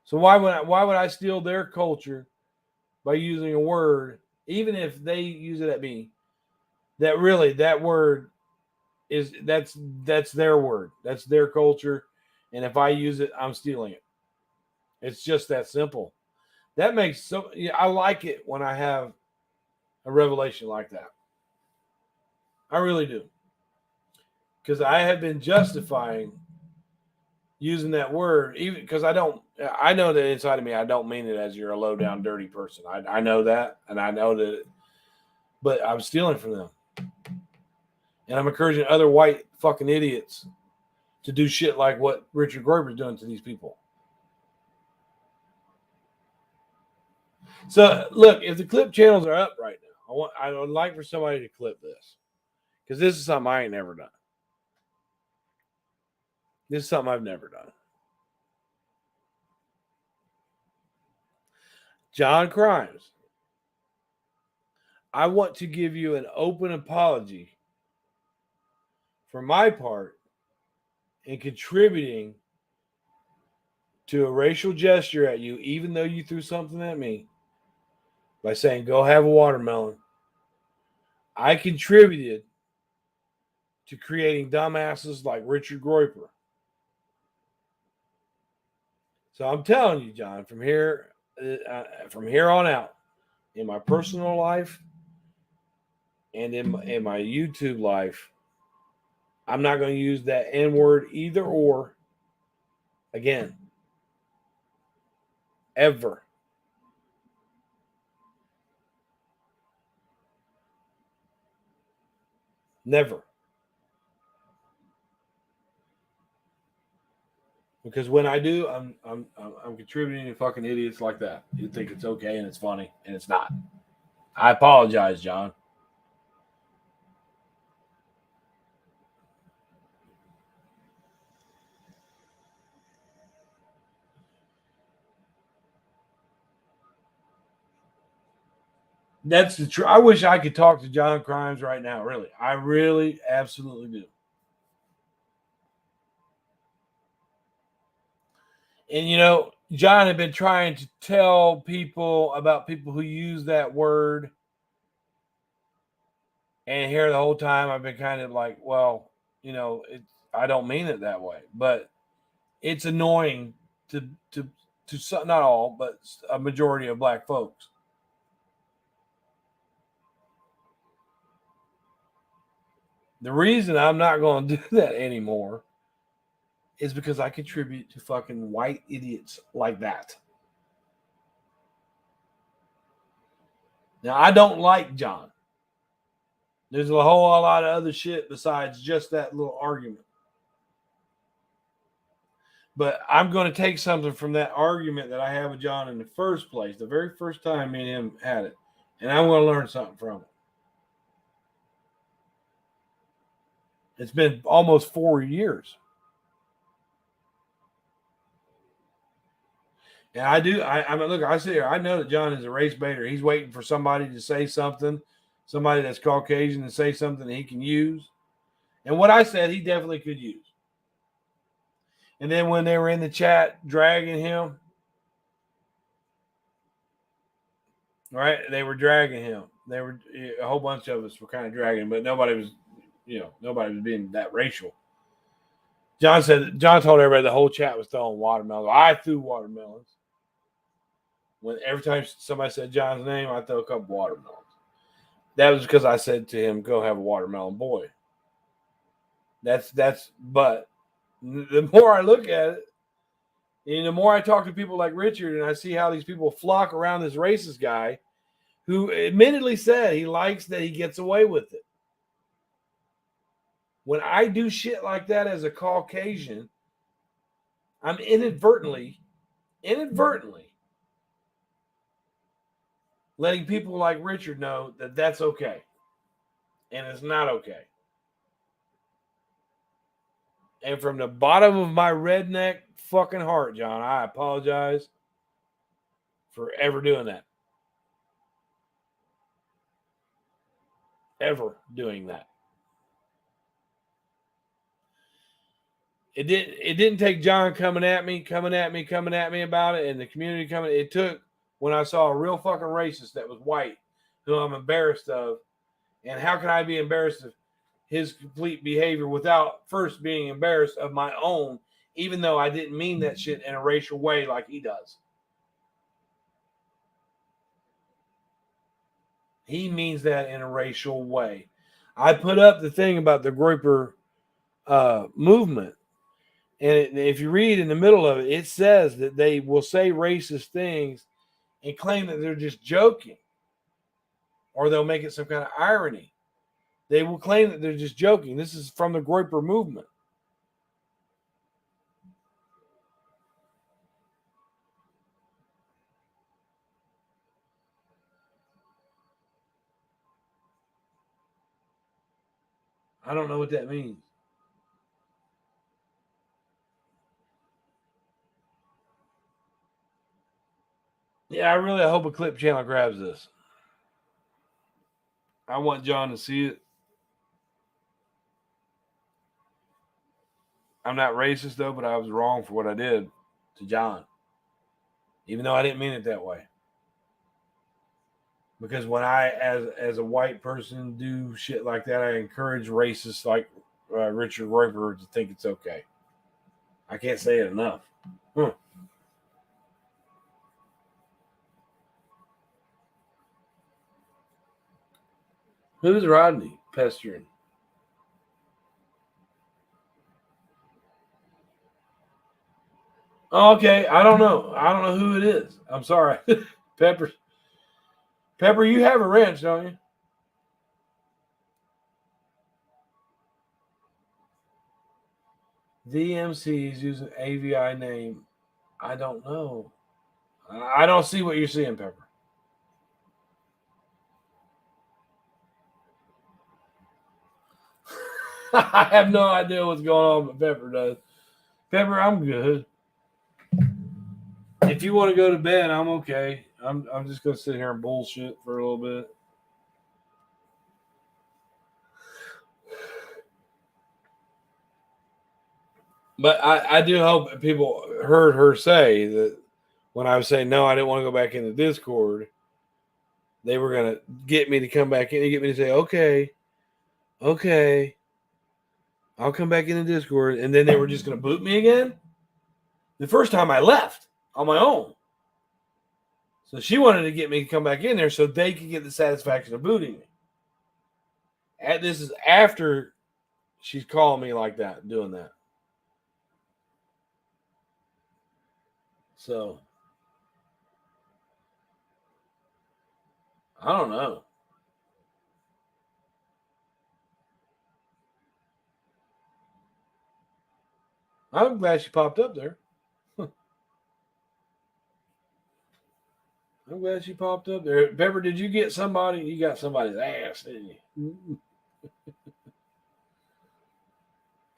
So why would I steal their culture by using a word, even if they use it at me? That word that's their word. That's their culture. And if I use it, I'm stealing it. It's just that simple. That makes I like it when I have a revelation like that. I really do. Because I have been justifying using that word, even because I know that inside of me, I don't mean it as you're a low down, dirty person. I know that, and I know that, but I'm stealing from them. And I'm encouraging other white fucking idiots to do shit like what Richard Groyper is doing to these people. So look, if the clip channels are up right now, I would like for somebody to clip this. Because this is something I ain't never done. This is something I've never done. John Crimes, I want to give you an open apology for my part in contributing to a racial gesture at you, even though you threw something at me, by saying, go have a watermelon. I contributed to creating dumbasses like Richard Groyper. So I'm telling you, John, from here on out, in my personal life and in my YouTube life, I'm not going to use that N word either or again. ever. Never. Because when I do, I'm contributing to fucking idiots like that. You think it's okay and it's funny, and it's not. I apologize, John. That's the truth. I wish I could talk to John Crimes right now. Really, I really, absolutely do. And you know, John had been trying to tell people about people who use that word. And here the whole time I've been kind of like, well, you know, I don't mean it that way, but it's annoying to some, not all, but a majority of black folks. The reason I'm not going to do that anymore is because I contribute to fucking white idiots like that. Now, I don't like John. There's a whole lot of other shit besides just that little argument. But I'm going to take something from that argument that I had with John in the first place, the very first time me and him had it, and I'm going to learn something from it. It's been almost 4 years. And I mean, look, I sit here. I know that John is a race baiter. He's waiting for somebody to say something, somebody that's Caucasian to say something that he can use. And what I said, he definitely could use. And then when they were in the chat dragging him, right? They were dragging him. They were, a whole bunch of us were kind of dragging him, but nobody was, nobody was being that racial. John told everybody the whole chat was throwing watermelons. I threw watermelons. When every time somebody said John's name, I throw a couple watermelons. That was because I said to him, "Go have a watermelon, boy." But the more I look at it, and the more I talk to people like Richard, and I see how these people flock around this racist guy, who admittedly said he likes that he gets away with it. When I do shit like that as a Caucasian, I'm inadvertently letting people like Richard know that that's okay. And it's not okay. And from the bottom of my redneck fucking heart, John, I apologize for ever doing that. Ever doing that. It didn't take John coming at me about it, and the community coming. It took when I saw a real fucking racist that was white, who I'm embarrassed of. And how can I be embarrassed of his complete behavior without first being embarrassed of my own, even though I didn't mean that shit in a racial way like he does? He means that in a racial way. I put up the thing about the Groyper movement. And if you read in the middle of it, it says that they will say racist things and claim that they're just joking. Or they'll make it some kind of irony. They will claim that they're just joking. This is from the Groyper movement. I don't know what that means. Yeah, I really hope a clip channel grabs this. I want John to see it. I'm not racist, though, but I was wrong for what I did to John. Even though I didn't mean it that way. Because when I, as a white person, do shit like that, I encourage racists like Richard Groyper to think it's okay. I can't say it enough. Who's Rodney pestering? Okay, I don't know. I don't know who it is. I'm sorry. Pepper, you have a ranch, don't you? DMC's using AVI name. I don't know. I don't see what you're seeing, Pepper. I have no idea what's going on, but Pepper does. Pepper, I'm good. If you want to go to bed, I'm okay. I'm just gonna sit here and bullshit for a little bit. But I do hope people heard her say that when I was saying no, I didn't want to go back into Discord. They were gonna get me to come back in and get me to say, okay, I'll come back into Discord, and then they were just gonna boot me again. The first time I left on my own. So she wanted to get me to come back in there so they could get the satisfaction of booting me. And this is after she's calling me like that, doing that. So I don't know. I'm glad she popped up there. I'm glad she popped up there. Pepper, did you get somebody? You got somebody's ass, didn't you?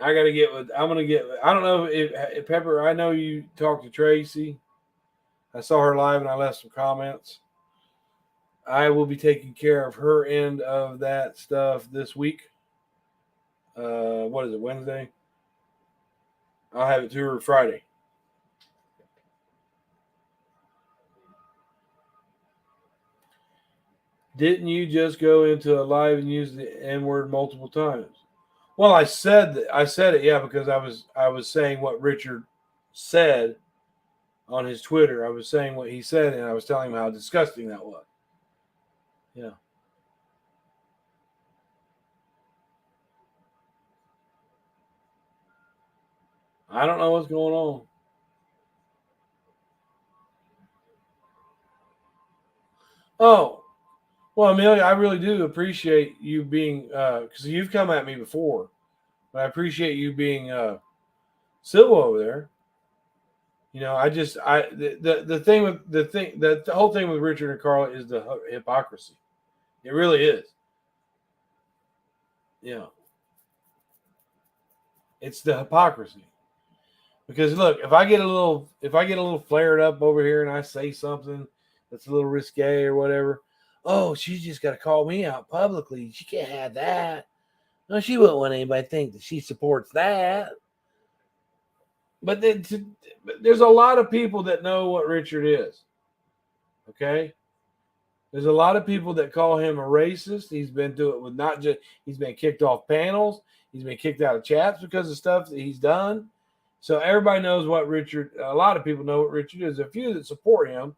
I got to get with, I'm going to get, I don't know if Pepper, I know you talked to Tracy. I saw her live and I left some comments. I will be taking care of her end of that stuff this week. What is it, Wednesday? I'll have it to her Friday. Didn't you just go into a live and use the N word multiple times? Well, I said it, yeah, because I was saying what Richard said on his Twitter. I was saying what he said, and I was telling him how disgusting that was. Yeah. I don't know what's going on. Oh, well, Amelia, I really do appreciate you being, because you've come at me before, but I appreciate you being civil over there. You know, the thing with the whole thing with Richard and Carla is the hypocrisy. It really is. You know, it's the hypocrisy. Because look, if I get a little flared up over here and I say something that's a little risque or whatever, oh, she's just got to call me out publicly. She can't have that. No, she wouldn't want anybody to think that she supports that. But then, there's a lot of people that know what Richard is. Okay? There's a lot of people that call him a racist. He's been through it with not just, he's been kicked off panels. He's been kicked out of chats because of stuff that he's done. So everybody knows what Richard, a lot of people know what Richard is. A few that support him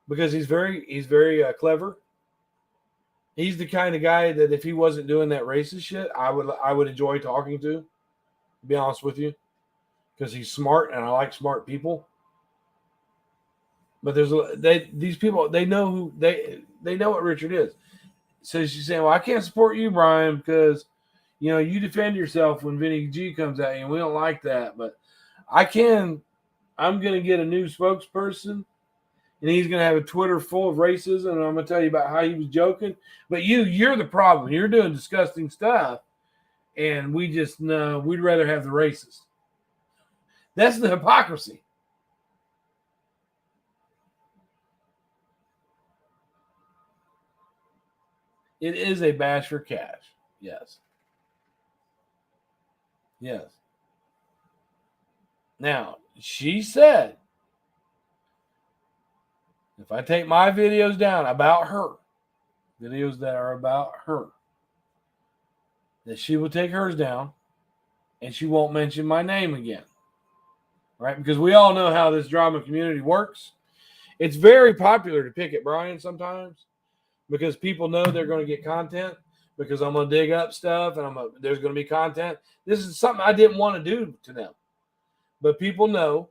because he's very clever. He's the kind of guy that if he wasn't doing that racist shit, I would enjoy talking to be honest with you, because he's smart and I like smart people. But these people, they know they know what Richard is. So she's saying, well, I can't support you, Brian, because you know you defend yourself when Vinny G comes at you, and we don't like that. But I can. I'm going to get a new spokesperson, and he's going to have a Twitter full of racism, and I'm going to tell you about how he was joking. But you're the problem. You're doing disgusting stuff, and we just no. We'd rather have the racist. That's the hypocrisy. It is a bash for cash. Yes. Yes. Now, she said, if I take my videos down about her, videos that are about her, that she will take hers down and she won't mention my name again. Right? Because we all know how this drama community works. It's very popular to pick at Brian sometimes because people know they're going to get content because I'm going to dig up stuff and there's going to be content. This is something I didn't want to do to them. But people know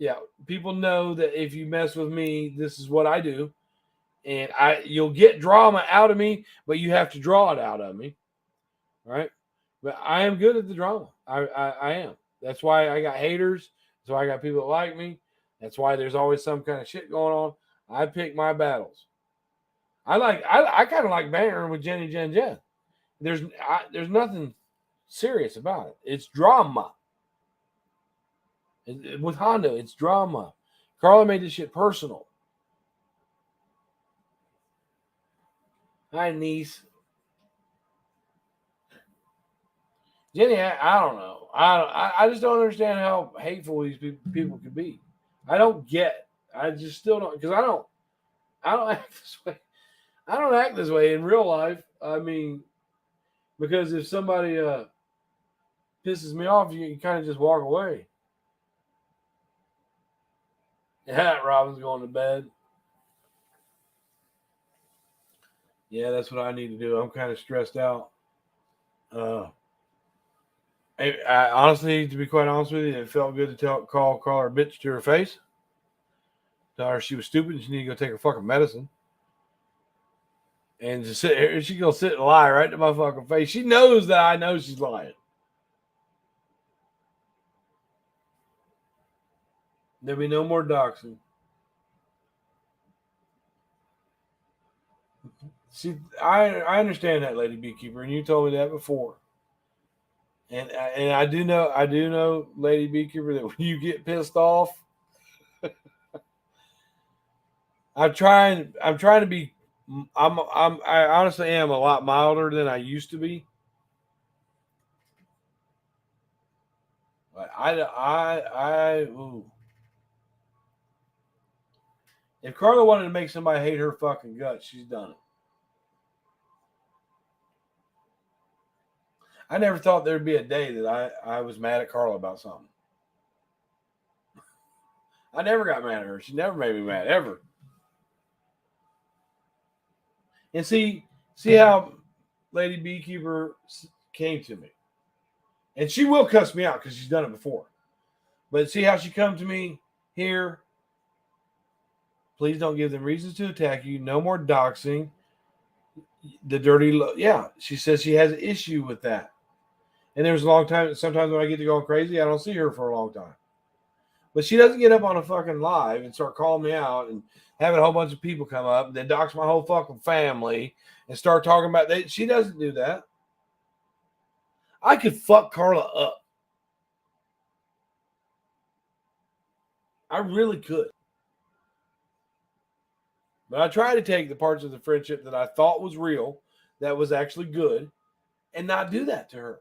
Yeah, people know that if you mess with me, this is what I do, and you'll get drama out of me, but you have to draw it out of me, right? But I am good at the drama. I am. That's why I got haters. That's why I got people that like me. That's why there's always some kind of shit going on. I pick my battles. I kind of like bantering with Jenny Jen. There's nothing serious about it. It's drama. With Honda, it's drama. Carla made this shit personal. Hi, niece. Jenny, I don't know. I just don't understand how hateful these people could be. I don't get. I just still don't, because I don't act this way. I don't act this way in real life. I mean, because if somebody pisses me off, you can kind of just walk away. Yeah, Robin's going to bed. Yeah, that's what I need to do. I'm kind of stressed out. I honestly, to be quite honest with you, it felt good to call her a bitch to her face. Tell her she was stupid and she needed to go take her fucking medicine. And just sit here, she's gonna sit and lie right to my fucking face. She knows that I know she's lying. There'll be no more doxing. See, I understand that, Lady Beekeeper, and you told me that before. And I do know, Lady Beekeeper, that when you get pissed off, I'm trying to be. I honestly am a lot milder than I used to be. Ooh. If Carla wanted to make somebody hate her fucking guts, she's done it. I never thought there'd be a day that I was mad at Carla about something. I never got mad at her. She never made me mad, ever. And see how Lady Beekeeper came to me. And she will cuss me out because she's done it before. But see how she come to me here? Please don't give them reasons to attack you. No more doxing. The dirty yeah, she says she has an issue with that. And there's a long time. Sometimes when I get to going crazy, I don't see her for a long time. But she doesn't get up on a fucking live and start calling me out and having a whole bunch of people come up and then dox my whole fucking family and start talking about that. She doesn't do that. I could fuck Carla up. I really could. But I try to take the parts of the friendship that I thought was real, that was actually good, and not do that to her.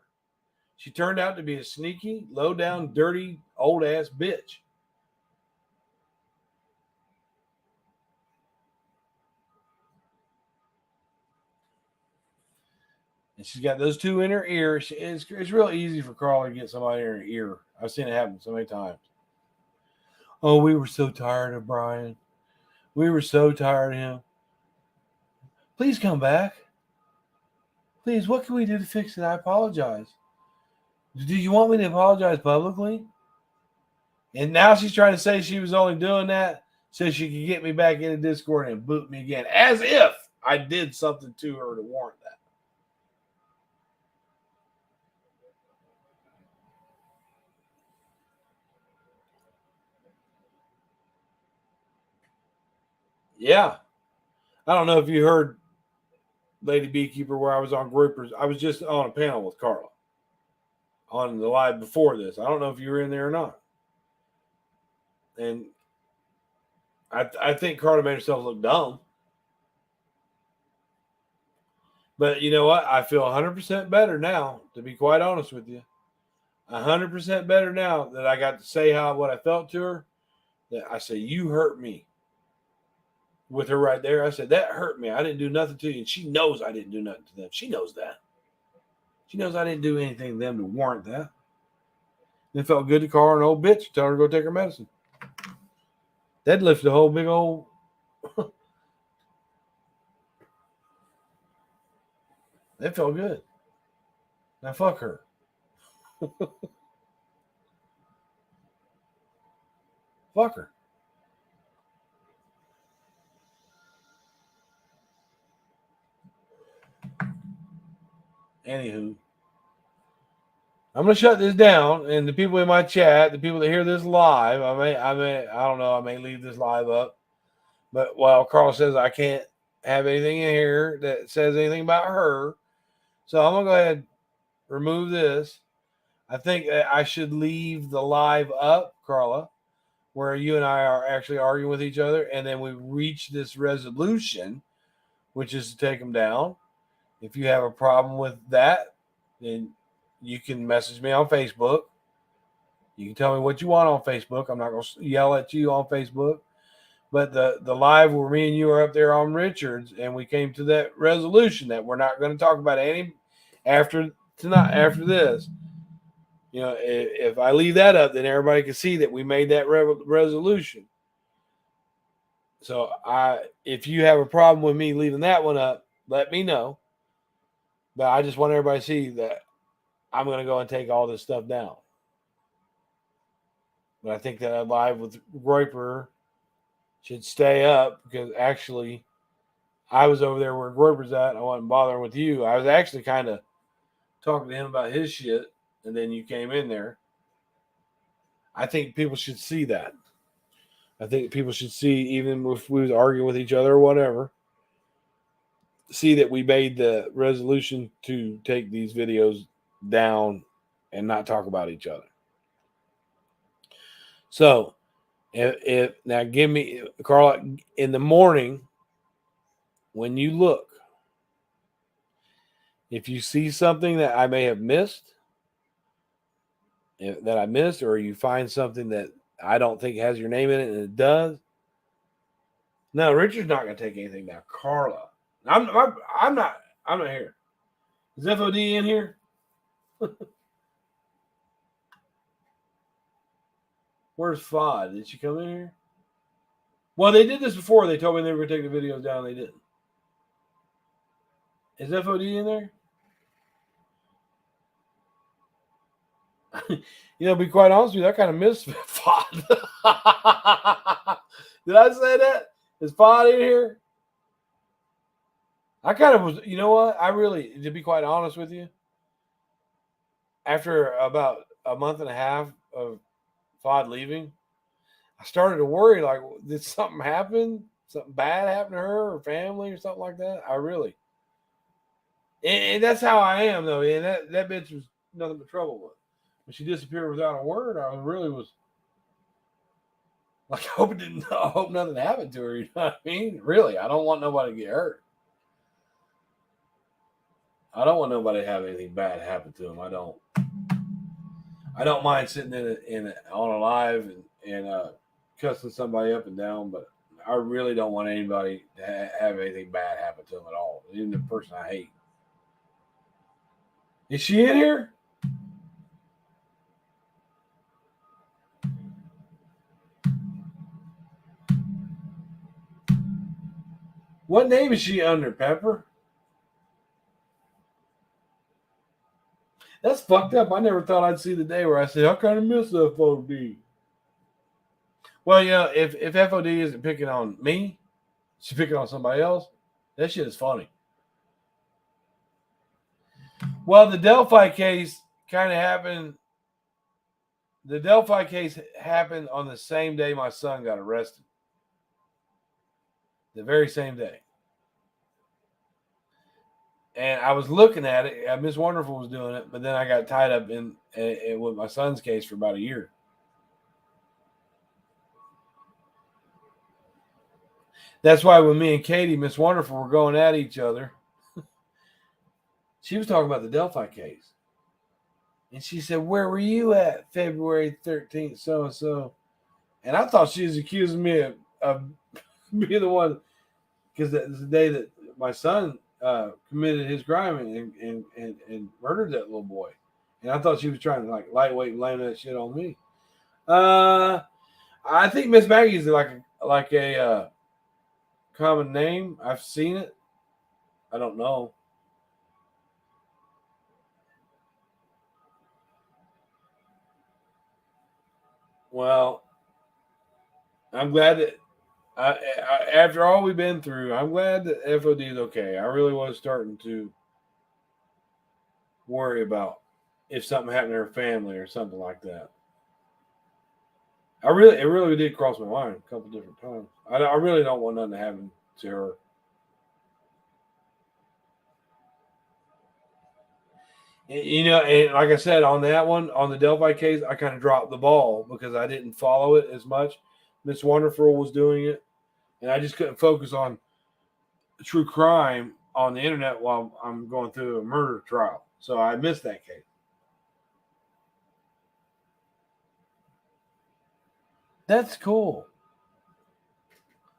She turned out to be a sneaky, low-down, dirty, old-ass bitch. And she's got those two in her ear. It's real easy for Carla to get somebody in her ear. I've seen it happen so many times. Oh, we were so tired of Bryan. We were so tired of him. Please come back. Please, what can we do to fix it? I apologize. Do you want me to apologize publicly? And now she's trying to say she was only doing that so she could get me back into Discord and boot me again, as if I did something to her to warrant that. Yeah. I don't know if you heard Lady Beekeeper where I was on Groyper's. I was just on a panel with Carla on the live before this. I don't know if you were in there or not. And I think Carla made herself look dumb. But you know what? I feel 100% better now, to be quite honest with you. 100% better now that I got to say what I felt to her. That I say, you hurt me. With her right there, I said, that hurt me. I didn't do nothing to you. And she knows I didn't do nothing to them. She knows that. She knows I didn't do anything to them to warrant that. It felt good to call her an old bitch, tell her to go take her medicine. That lifted a whole big old. That felt good. Now fuck her. Fuck Fuck her. Anywho, I'm gonna shut this down, and the people in my chat, the people that hear this live, I don't know, I may leave this live up, but while Carl says I can't have anything in here that says anything about her, so I'm gonna go ahead and remove this. I think that I should leave the live up, Carla, where you and I are actually arguing with each other, and then we reach this resolution, which is to take them down. If you have a problem with that, then you can message me on Facebook. You can tell me what you want on Facebook. I'm not going to yell at you on Facebook. But the live where me and you are up there on Richards, and we came to that resolution that we're not going to talk about any after tonight, after this. You know, if I leave that up, then everybody can see that we made that resolution. So if you have a problem with me leaving that one up, let me know. But I just want everybody to see that I'm going to go and take all this stuff down. But I think that live with Groyper should stay up because actually I was over there where Groyper's at. I wasn't bothering with you. I was actually kind of talking to him about his shit, and then you came in there. I think people should see that. I think people should see, even if we was arguing with each other or whatever, see that we made the resolution to take these videos down and not talk about each other. So, if now give me, Carl, in the morning when you look, if you see something that I may have missed, or you find something that I don't think has your name in it and it does, no, Richard's not going to take anything down. Carla, I'm not here. Is FOD in here? Where's FOD? Did she come in here? Well, they did this before. They told me they were going to take the videos down. They didn't. Is FOD in there? You know, to be quite honest with you, I kind of miss FOD. Did I say that? Is FOD in here? I kind of was, you know what? I really, to be quite honest with you, after about a month and a half of FOD leaving, I started to worry, like, did something happen? Something bad happen to her or family or something like that? I really. And that's how I am, though. And that bitch was nothing but trouble with. When she disappeared without a word, I really was like, I hope nothing happened to her. You know what I mean? Really, I don't want nobody to get hurt. I don't want nobody to have anything bad happen to them. I don't mind sitting on a live and cussing somebody up and down, but I really don't want anybody to have anything bad happen to them at all. Even the person I hate. Is she in here? What name is she under, Pepper? That's fucked up. I never thought I'd see the day where I say, I kind of miss FOD. Well, yeah, if FOD isn't picking on me, she's picking on somebody else, that shit is funny. Well, the Delphi case kind of happened. The Delphi case happened on the same day my son got arrested. The very same day. And I was looking at it. Miss Wonderful was doing it, but then I got tied up in with my son's case for about a year. That's why when me and Katie, Miss Wonderful, were going at each other, she was talking about the Delphi case. And she said, where were you at February 13th, so-and-so? And I thought she was accusing me of being the one, because that was the day that my son committed his crime and murdered that little boy. And I thought she was trying to, like, lightweight blame that shit on me. I think Miss Maggie's like a common name. I've seen it. I don't know. Well, I'm glad that after all we've been through, I'm glad that FOD is okay. I really was starting to worry about if something happened to her family or something like that. It really did cross my mind a couple different times. I really don't want nothing to happen to her. You know, and like I said, on that one, on the Delphi case, I kind of dropped the ball because I didn't follow it as much. Miss Wonderful was doing it, and I just couldn't focus on true crime on the internet while I'm going through a murder trial. So I missed that case. That's cool.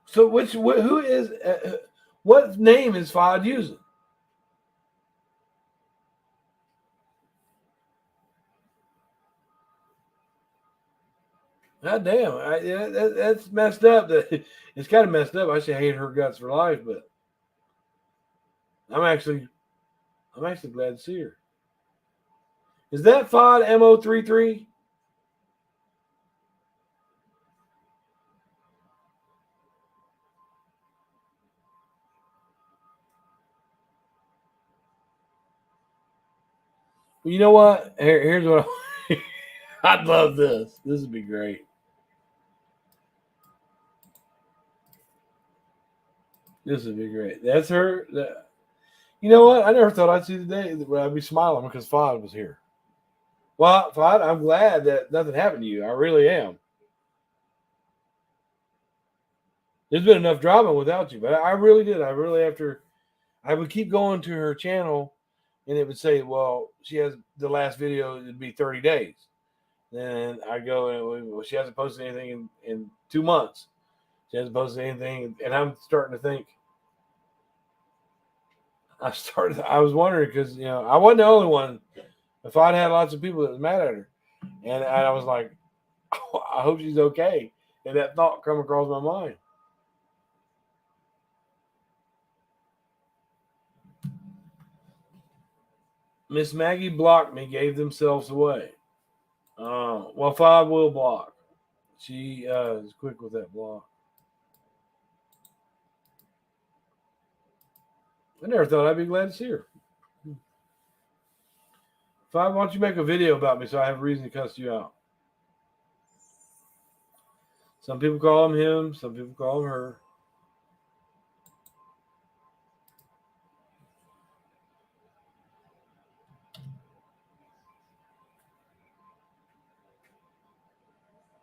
So who is what name is Fod using? God damn, that's messed up. It's kind of messed up. I should hate her guts for life, but I'm actually glad to see her. Is that Fod MO33? Well, you know what? Here's what I'd love this. This would be great. This would be great. That's her. You know what? I never thought I'd see the day where I'd be smiling because Fod was here. Well, Fod, I'm glad that nothing happened to you. I really am. There's been enough drama without you, but I really did. I would keep going to her channel, and it would say, "Well, she has the last video. It'd be 30 days." Then I go and well, she hasn't posted anything in 2 months. She hasn't posted anything, and I'm starting to think. I was wondering because I wasn't the only one. If I'd had lots of people that was mad at her, and I was like, oh, I hope she's okay. And that thought come across my mind. Miss Maggie blocked me, gave themselves away. Well, Fod will block. She is quick with that block. I never thought I'd be glad to see her. Fod, why don't you make a video about me so I have a reason to cuss you out? Some people call him, some people call him her.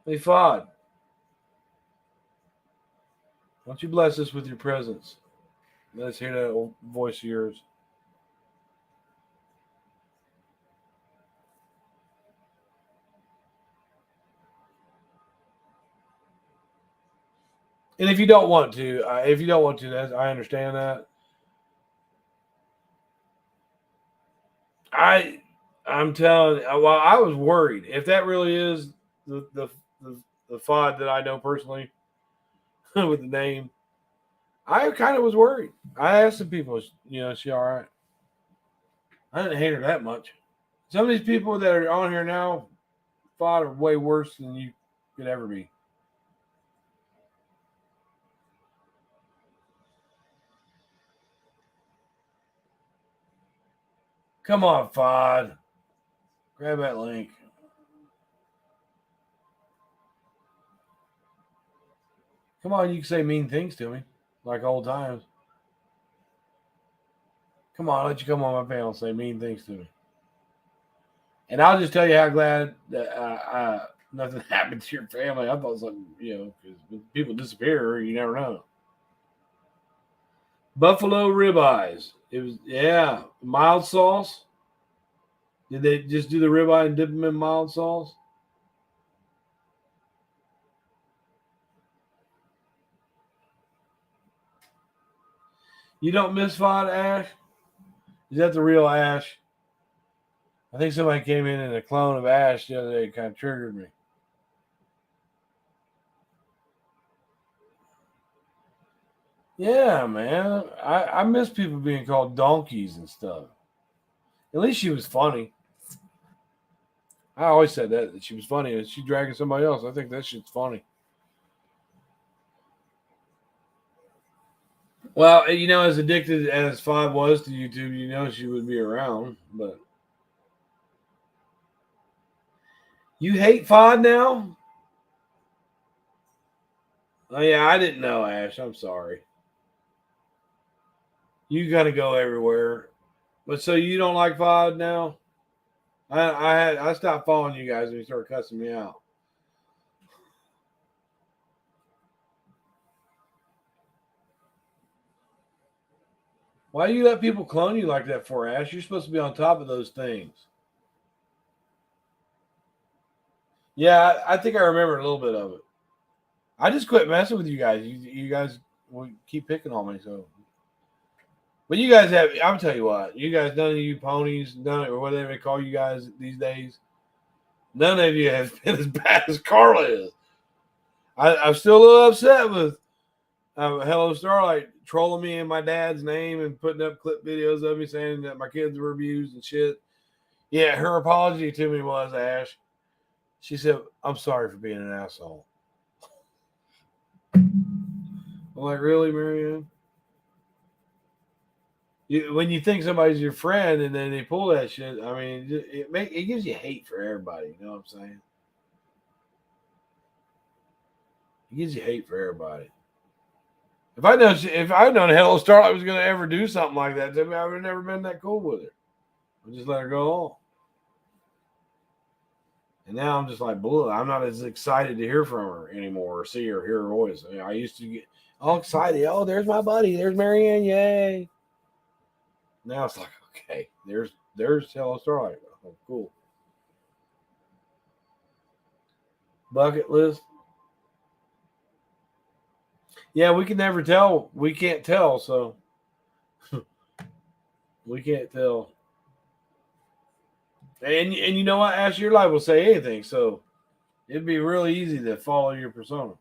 Hey, Fod, why don't you bless us with your presence? Let's hear that old voice of yours. And if you don't want to, I understand that. I'm telling. Well, I was worried if that really is the Fod that I know personally with the name. I kind of was worried. I asked some people, is she all right? I didn't hate her that much. Some of these people that are on here now, Fod, are way worse than you could ever be. Come on, Fod. Grab that link. Come on, you can say mean things to me, like old times. Come on, I'll let you come on my panel and say mean things to me. And I'll just tell you how glad that nothing happened to your family. I thought something, because when people disappear, you never know. Buffalo ribeyes. It was, mild sauce. Did they just do the ribeye and dip them in mild sauce? You don't miss Fod, Ash? Is that the real Ash? I think somebody came in a clone of Ash the other day. It kind of triggered me. Yeah, man. I miss people being called donkeys and stuff. At least she was funny. I always said that she was funny. Is she dragging somebody else? I think that shit's funny. Well, as addicted as Five was to YouTube, she would be around. But you hate Five now? Oh yeah, I didn't know, Ash. I'm sorry. You gotta go everywhere. But so you don't like Five now? I stopped following you guys when you started cussing me out. Why do you let people clone you like that for, Ash? You're supposed to be on top of those things. Yeah, I think I remember a little bit of it. I just quit messing with you guys. You guys will keep picking on me, so. But you guys have, I'll tell you what, you guys, none of you ponies, or whatever they call you guys these days, none of you have been as bad as Carla is. I'm still a little upset with Hello Starlight trolling me in my dad's name and putting up clip videos of me saying that my kids were abused and shit. Yeah, her apology to me was, Ash, she said, I'm sorry for being an asshole. I'm like, really, Marianne? When you think somebody's your friend and then they pull that shit, I mean, it gives you hate for everybody. You know what I'm saying? It gives you hate for everybody. If I'd known Hello Starlight was going to ever do something like that to me, I would have never been that cool with her. I just let her go on. And now I'm just like, blue. I'm not as excited to hear from her anymore or see her, hear her voice. I used to get all excited. Oh, there's my buddy. There's Marianne. Yay. Now it's like, okay, there's Hello Starlight. Oh, cool. Bucket list. Yeah, we can never tell. We can't tell, so we can't tell. And you know what? Ash, your life will say anything, so it'd be really easy to follow your persona.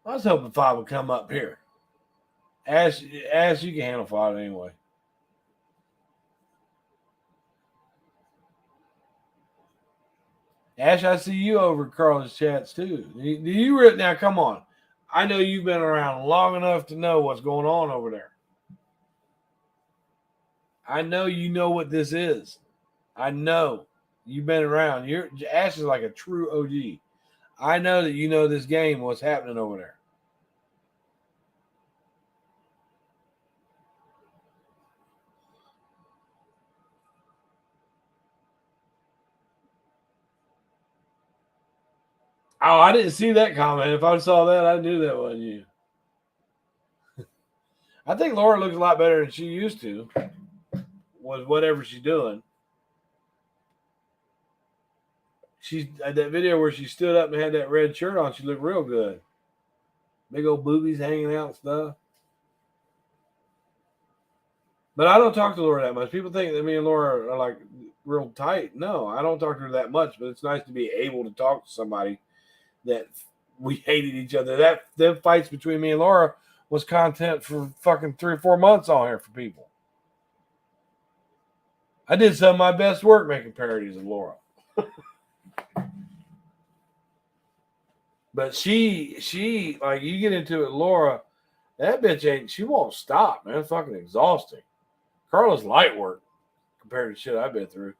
I was hoping Five would come up here. Ash, you can handle Five anyway. Ash, I see you over at Carla's chats too. Do you now? Come on, I know you've been around long enough to know what's going on over there. I know you know what this is. I know you've been around. Ash is like a true OG. I know that you know this game. What's happening over there? Oh, I didn't see that comment. If I saw that, I knew that wasn't you. I think Laura looks a lot better than she used to with whatever she's doing. That video where she stood up and had that red shirt on, she looked real good. Big old boobies hanging out and stuff. But I don't talk to Laura that much. People think that me and Laura are like real tight. No, I don't talk to her that much, but it's nice to be able to talk to somebody that we hated each other. Them fights between me and Laura was content for fucking 3 or 4 months on here for people. I did some of my best work making parodies of Laura. But she like, you get into it, Laura, that bitch she won't stop, man. It's fucking exhausting. Carla's light work compared to shit I've been through.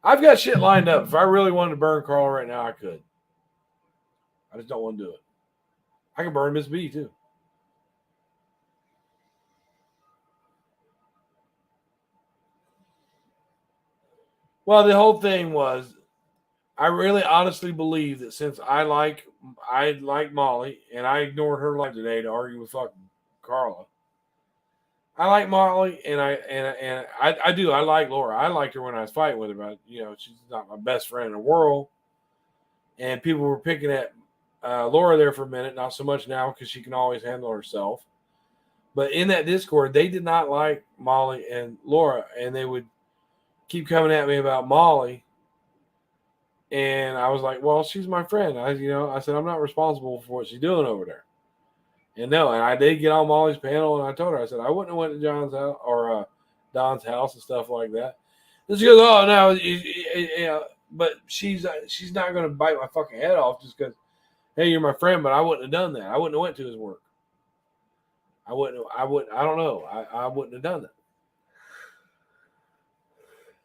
I've got shit lined up. If I really wanted to burn Carla right now, I could. I just don't want to do it. I can burn Miss B too. Well, the whole thing was, I really honestly believe that since I like Molly and I ignored her live today to argue with fucking Carla. I like Molly and I do. I like Laura. I liked her when I was fighting with her, but she's not my best friend in the world. And people were picking at Laura there for a minute, not so much now because she can always handle herself. But in that Discord, they did not like Molly and Laura, and they would keep coming at me about Molly. And I was like, well, she's my friend. I said, I'm not responsible for what she's doing over there. And I did get on Molly's panel, and I told her, I said, I wouldn't have went to John's house or Don's house and stuff like that. And she goes, oh, no, but she's not going to bite my fucking head off just because Hey, you're my friend, but I wouldn't have done that. I wouldn't have went to his work. I don't know. I wouldn't have done that.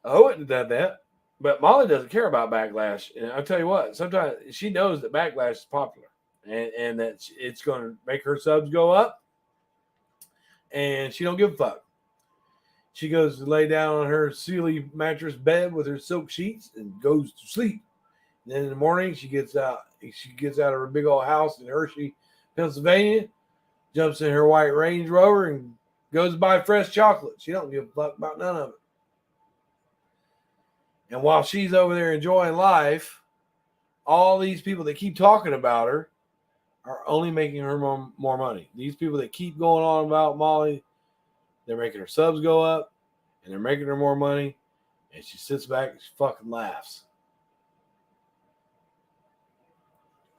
I wouldn't have done that. But Molly doesn't care about backlash. And I'll tell you what, sometimes she knows that backlash is popular and that it's going to make her subs go up. And she don't give a fuck. She goes to lay down on her Sealy mattress bed with her silk sheets and goes to sleep. And then in the morning, she gets out of her big old house in Hershey, Pennsylvania, jumps in her white Range Rover and goes to buy fresh chocolate. She don't give a fuck about none of it. And while she's over there enjoying life, all these people that keep talking about her are only making her more money. These people that keep going on about Molly, they're making her subs go up, and they're making her more money, and she sits back and she fucking laughs.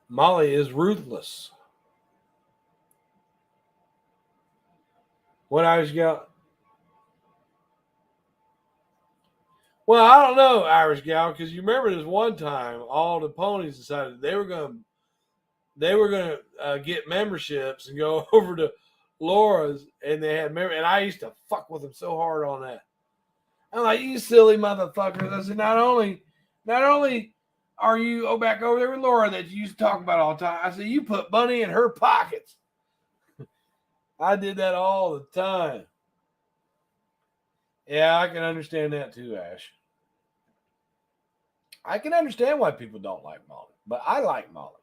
Molly is ruthless. What Irish gal? Well, I don't know, Irish gal, because you remember this one time, all the ponies decided they were going to get memberships and go over to Laura's, and they had and I used to fuck with them so hard on that. I'm like, you silly motherfuckers. I said, not only are you back over there with Laura that you used to talk about all the time, I said, you put money in her pockets. I did that all the time. Yeah, I can understand that too, Ash. I can understand why people don't like Molly, but I like Molly.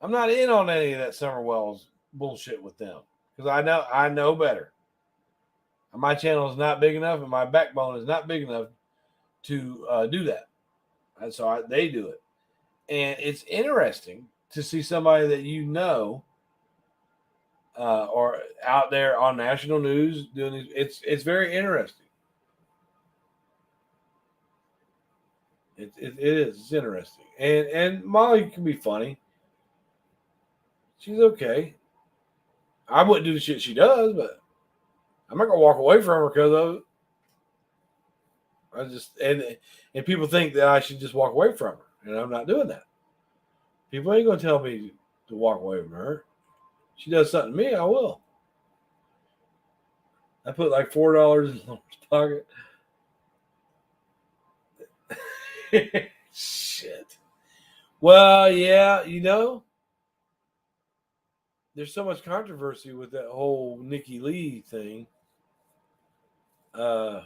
I'm not in on any of that Summer Wells bullshit with them because I know better. My channel is not big enough, and my backbone is not big enough to do that. And so they do it, and it's interesting to see somebody that you know or out there on national news doing these. It's very interesting. It is. It's interesting. And Molly can be funny. She's okay. I wouldn't do the shit she does, but I'm not gonna walk away from her because of it. I just and people think that I should just walk away from her, and I'm not doing that. People ain't gonna tell me to walk away from her. She does something to me, I will. I put like $4 in Laura's pocket. Shit. Well, yeah, there's so much controversy with that whole Nikki Lee thing. I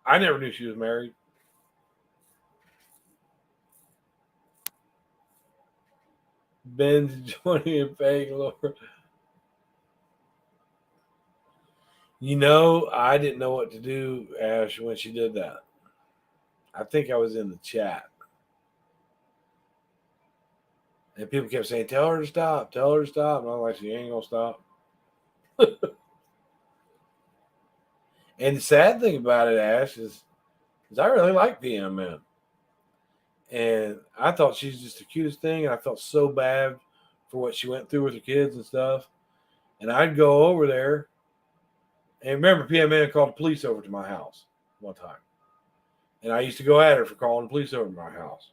never knew she was married. Ben's joining and paying Laura. I didn't know what to do, Ash, when she did that. I think I was in the chat. And people kept saying, tell her to stop. And I'm like, she ain't going to stop. And the sad thing about it, Ash, is I really like PMM. And I thought she's just the cutest thing. And I felt so bad for what she went through with her kids and stuff. And I'd go over there. And remember, PMM called the police over to my house one time. And I used to go at her for calling the police over to my house.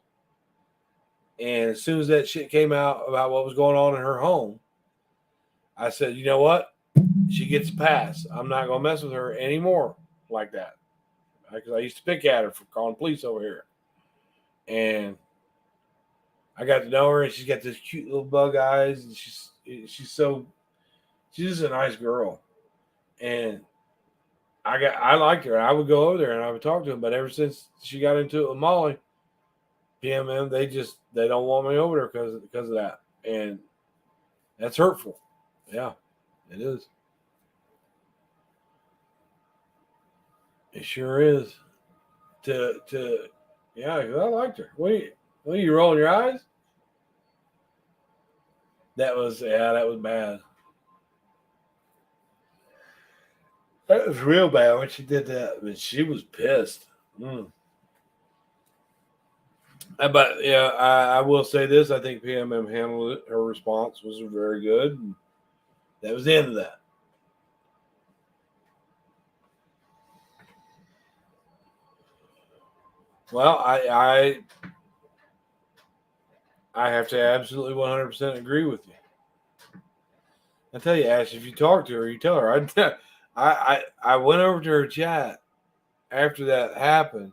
And as soon as that shit came out about what was going on in her home, I said, you know what? She gets a pass. I'm not going to mess with her anymore like that. Because I used to pick at her for calling police over here. And I got to know her, and she's got this cute little bug eyes. And she's just a nice girl. And I liked her. I would go over there and I would talk to him. But ever since she got into it with Molly, PMM, they don't want me over there because of that. And that's hurtful. Yeah, it is. It sure is. Yeah, because I liked her. What are you rolling your eyes? That was bad. That was real bad when she did that. I mean, she was pissed. But yeah, I will say this. I think PMM handled it. Her response was very good. And that was the end of that. Well, I have to absolutely 100% agree with you. I tell you, Ash, if you talk to her, you tell her. I went over to her chat after that happened,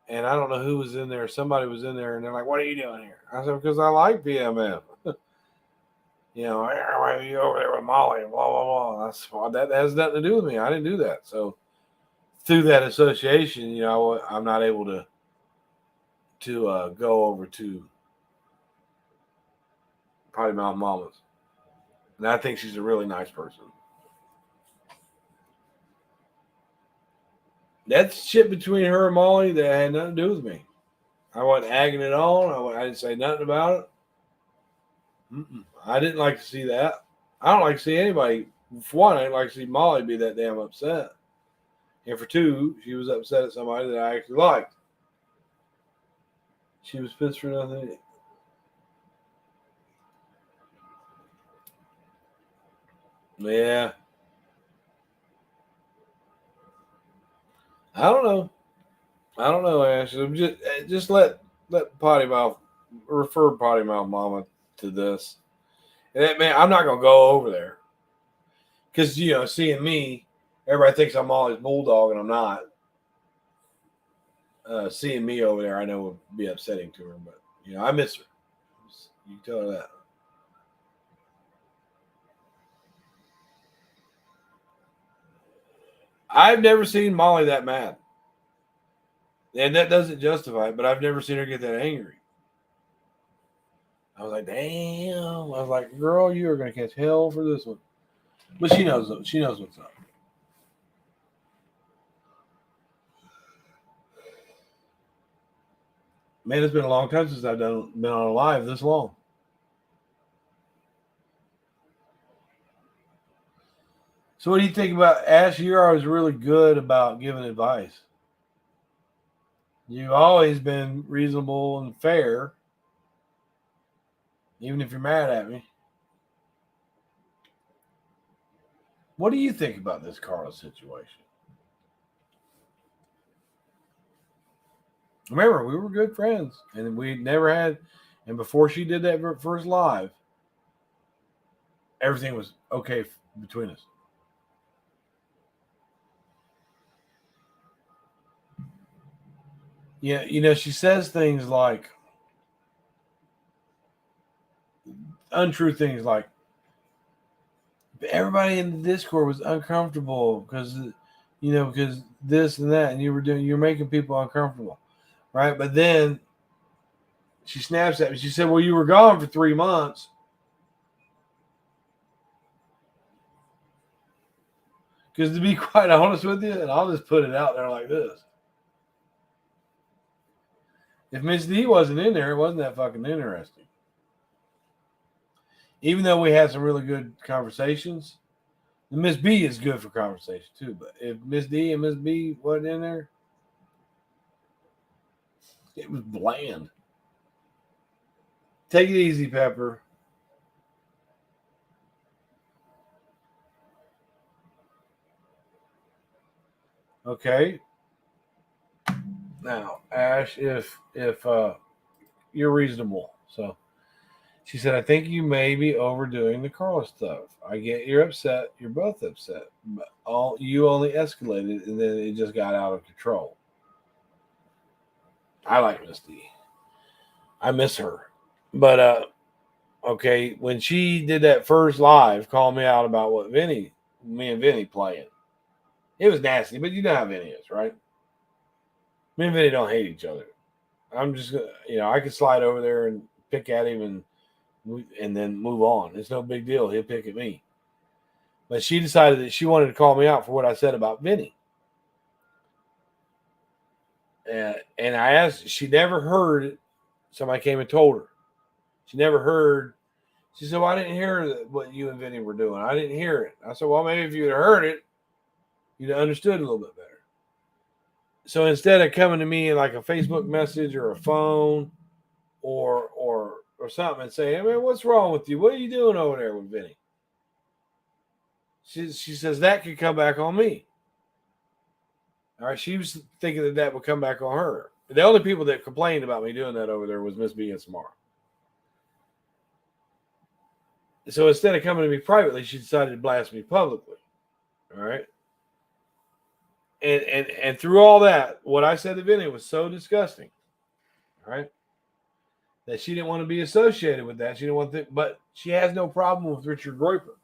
and I don't know who was in there. Somebody was in there, and they're like, "What are you doing here?" I said, "Because I like PMM." You know, why are you over there with Molly? Blah blah blah. That has nothing to do with me. I didn't do that. So through that association, you know, I'm not able to go over to Potty Mouth Mamas, and I think she's a really nice person. That's shit between her and Molly that had nothing to do with me. I wasn't agging it on. I didn't say nothing about it. I didn't like to see that. I don't like to see anybody. For one, I didn't like to see Molly be that damn upset. And for two, she was upset at somebody that I actually liked. She was pissed for nothing. Yeah. I don't know, Ash. Just let Potty Mouth refer Potty Mouth Mama to this. And man, I'm not gonna go over there because seeing me, everybody thinks I'm Molly's bulldog, and I'm not. Seeing me over there, I know would be upsetting to her, but I miss her. You can tell her that. I've never seen Molly that mad. And that doesn't justify it, but I've never seen her get that angry. I was like, damn. I was like, girl, you are going to catch hell for this one. But she knows what's up. Man, it's been a long time since I've been on a live this long. So what do you think about Ash? You're always really good about giving advice. You've always been reasonable and fair, even if you're mad at me. What do you think about this Carla situation? Remember, we were good friends, and we never had. And before she did that first live, everything was okay between us. Yeah, she says things like untrue things like everybody in the Discord was uncomfortable because this and that, and you're making people uncomfortable, right? But then she snaps at me. She said, "Well, you were gone for 3 months." Because to be quite honest with you, and I'll just put it out there like this. If Miss D wasn't in there, it wasn't that fucking interesting. Even though we had some really good conversations, and Miss B is good for conversation too. But if Miss D and Miss B wasn't in there, it was bland. Take it easy, Pepper. Okay. Now, Ash, if you're reasonable, so she said, I think you may be overdoing the Carla stuff. I get you're upset. You're both upset. But you only escalated, and then it just got out of control. I like Miss D. I miss her. But okay, when she did that first live, call me out about what me and Vinny playing. It was nasty, but you know how Vinny is, right? Me and Vinny don't hate each other. I'm just, I could slide over there and pick at him and then move on. It's no big deal. He'll pick at me. But she decided that she wanted to call me out for what I said about Vinny. And I asked, she never heard it. Somebody came and told her. She never heard. She said, well, I didn't hear what you and Vinny were doing. I didn't hear it. I said, well, maybe if you had heard it, you'd have understood a little bit better. So instead of coming to me in like a Facebook message or a phone or something and saying, hey, man, what's wrong with you? What are you doing over there with Vinny? She says that could come back on me. All right, she was thinking that would come back on her. The only people that complained about me doing that over there was Miss B and Samara. So instead of coming to me privately, she decided to blast me publicly. All right. And through all that, what I said to Vinny was so disgusting. All right. That she didn't want to be associated with that. She didn't want to, but she has no problem with Richard Groyper.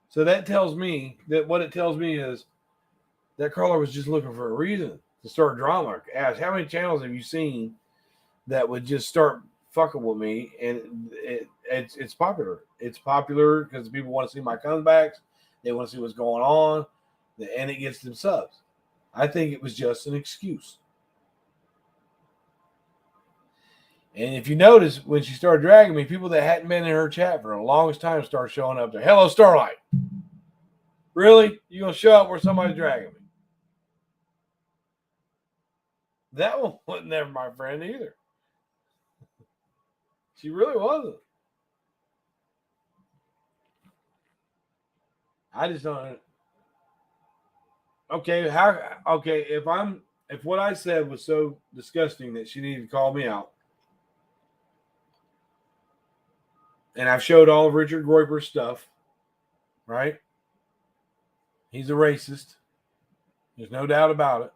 So that tells me that what it tells me is that Carla was just looking for a reason to start drama. Ask, how many channels have you seen that would just start fucking with me? And it's popular. It's popular because people want to see my comebacks. They want to see what's going on, and it gets them subs. I think it was just an excuse. And if you notice, when she started dragging me, people that hadn't been in her chat for the longest time started showing up there. Hello, Starlight. Really? You gonna show up where somebody's dragging me? That one wasn't never my friend either. She really wasn't. I just don't. Okay, if what I said was so disgusting that she needed to call me out, and I've showed all of Richard Groyper's stuff, right? He's a racist. There's no doubt about it.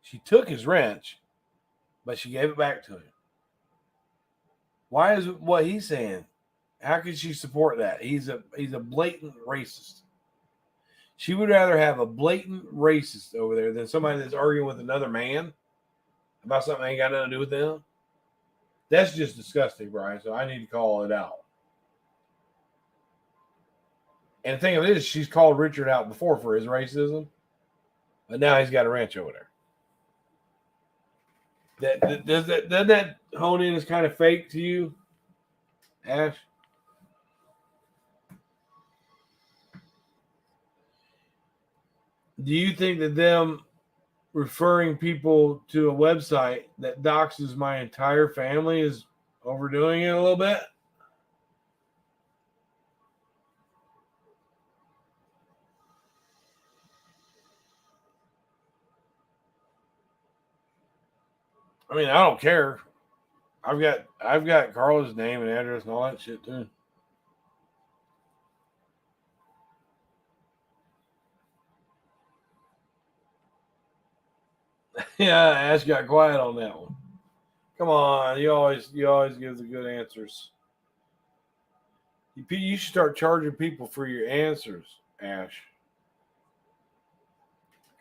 She took his wrench, but she gave it back to him. Why is what he's saying? How could she support that? He's a blatant racist. She would rather have a blatant racist over there than somebody that's arguing with another man about something that ain't got nothing to do with them. That's just disgusting, Brian. So I need to call it out. And the thing of it is, she's called Richard out before for his racism, but now he's got a ranch over there. Doesn't that hone in as kind of fake to you, Ash? Do you think that them referring people to a website that doxes my entire family is overdoing it a little bit? I mean, I don't care. I've got Carla's name and address and all that shit too. Yeah, Ash got quiet on that one. Come on, you always give the good answers. You should start charging people for your answers, Ash.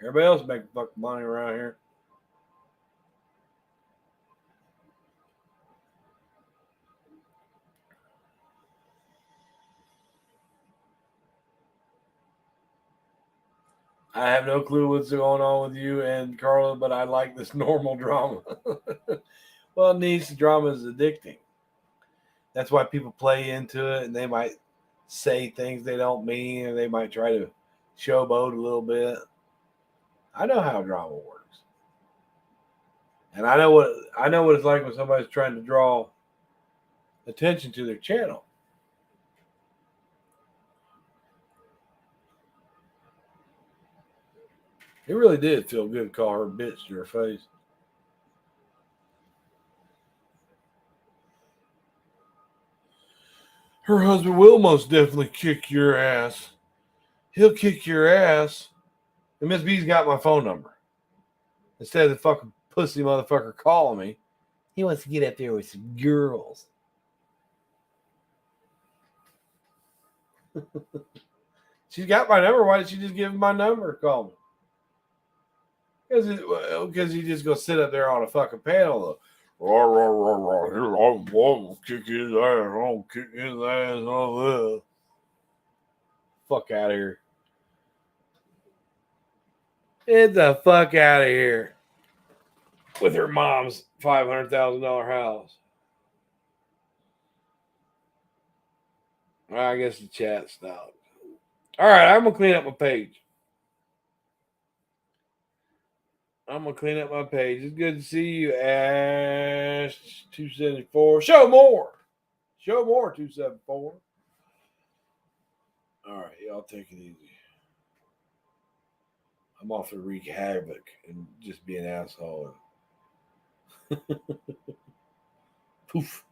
Everybody else make fucking money around here. I have no clue what's going on with you and Carla, but I like this normal drama. Well, niche drama is addicting. That's why people play into it, and they might say things they don't mean, or they might try to showboat a little bit. I know how drama works, and I know what it's like when somebody's trying to draw attention to their channel. It really did feel good to call her a bitch to her face. Her husband will most definitely kick your ass. He'll kick your ass. And Miss B's got my phone number. Instead of the fucking pussy motherfucker calling me, he wants to get up there with some girls. She's got my number. Why did she just give him my number to call me? Because he just go sit up there on a fucking panel. I'll kick his ass. I'll kick his ass. Oh, fuck out of here. Get the fuck out of here. With her mom's $500,000 house. I guess the chat stopped. All right, I'm going to clean up my page. It's good to see you, Ash 274. Show more, 274. All right, y'all take it easy. I'm off to wreak havoc and just be an asshole. Poof.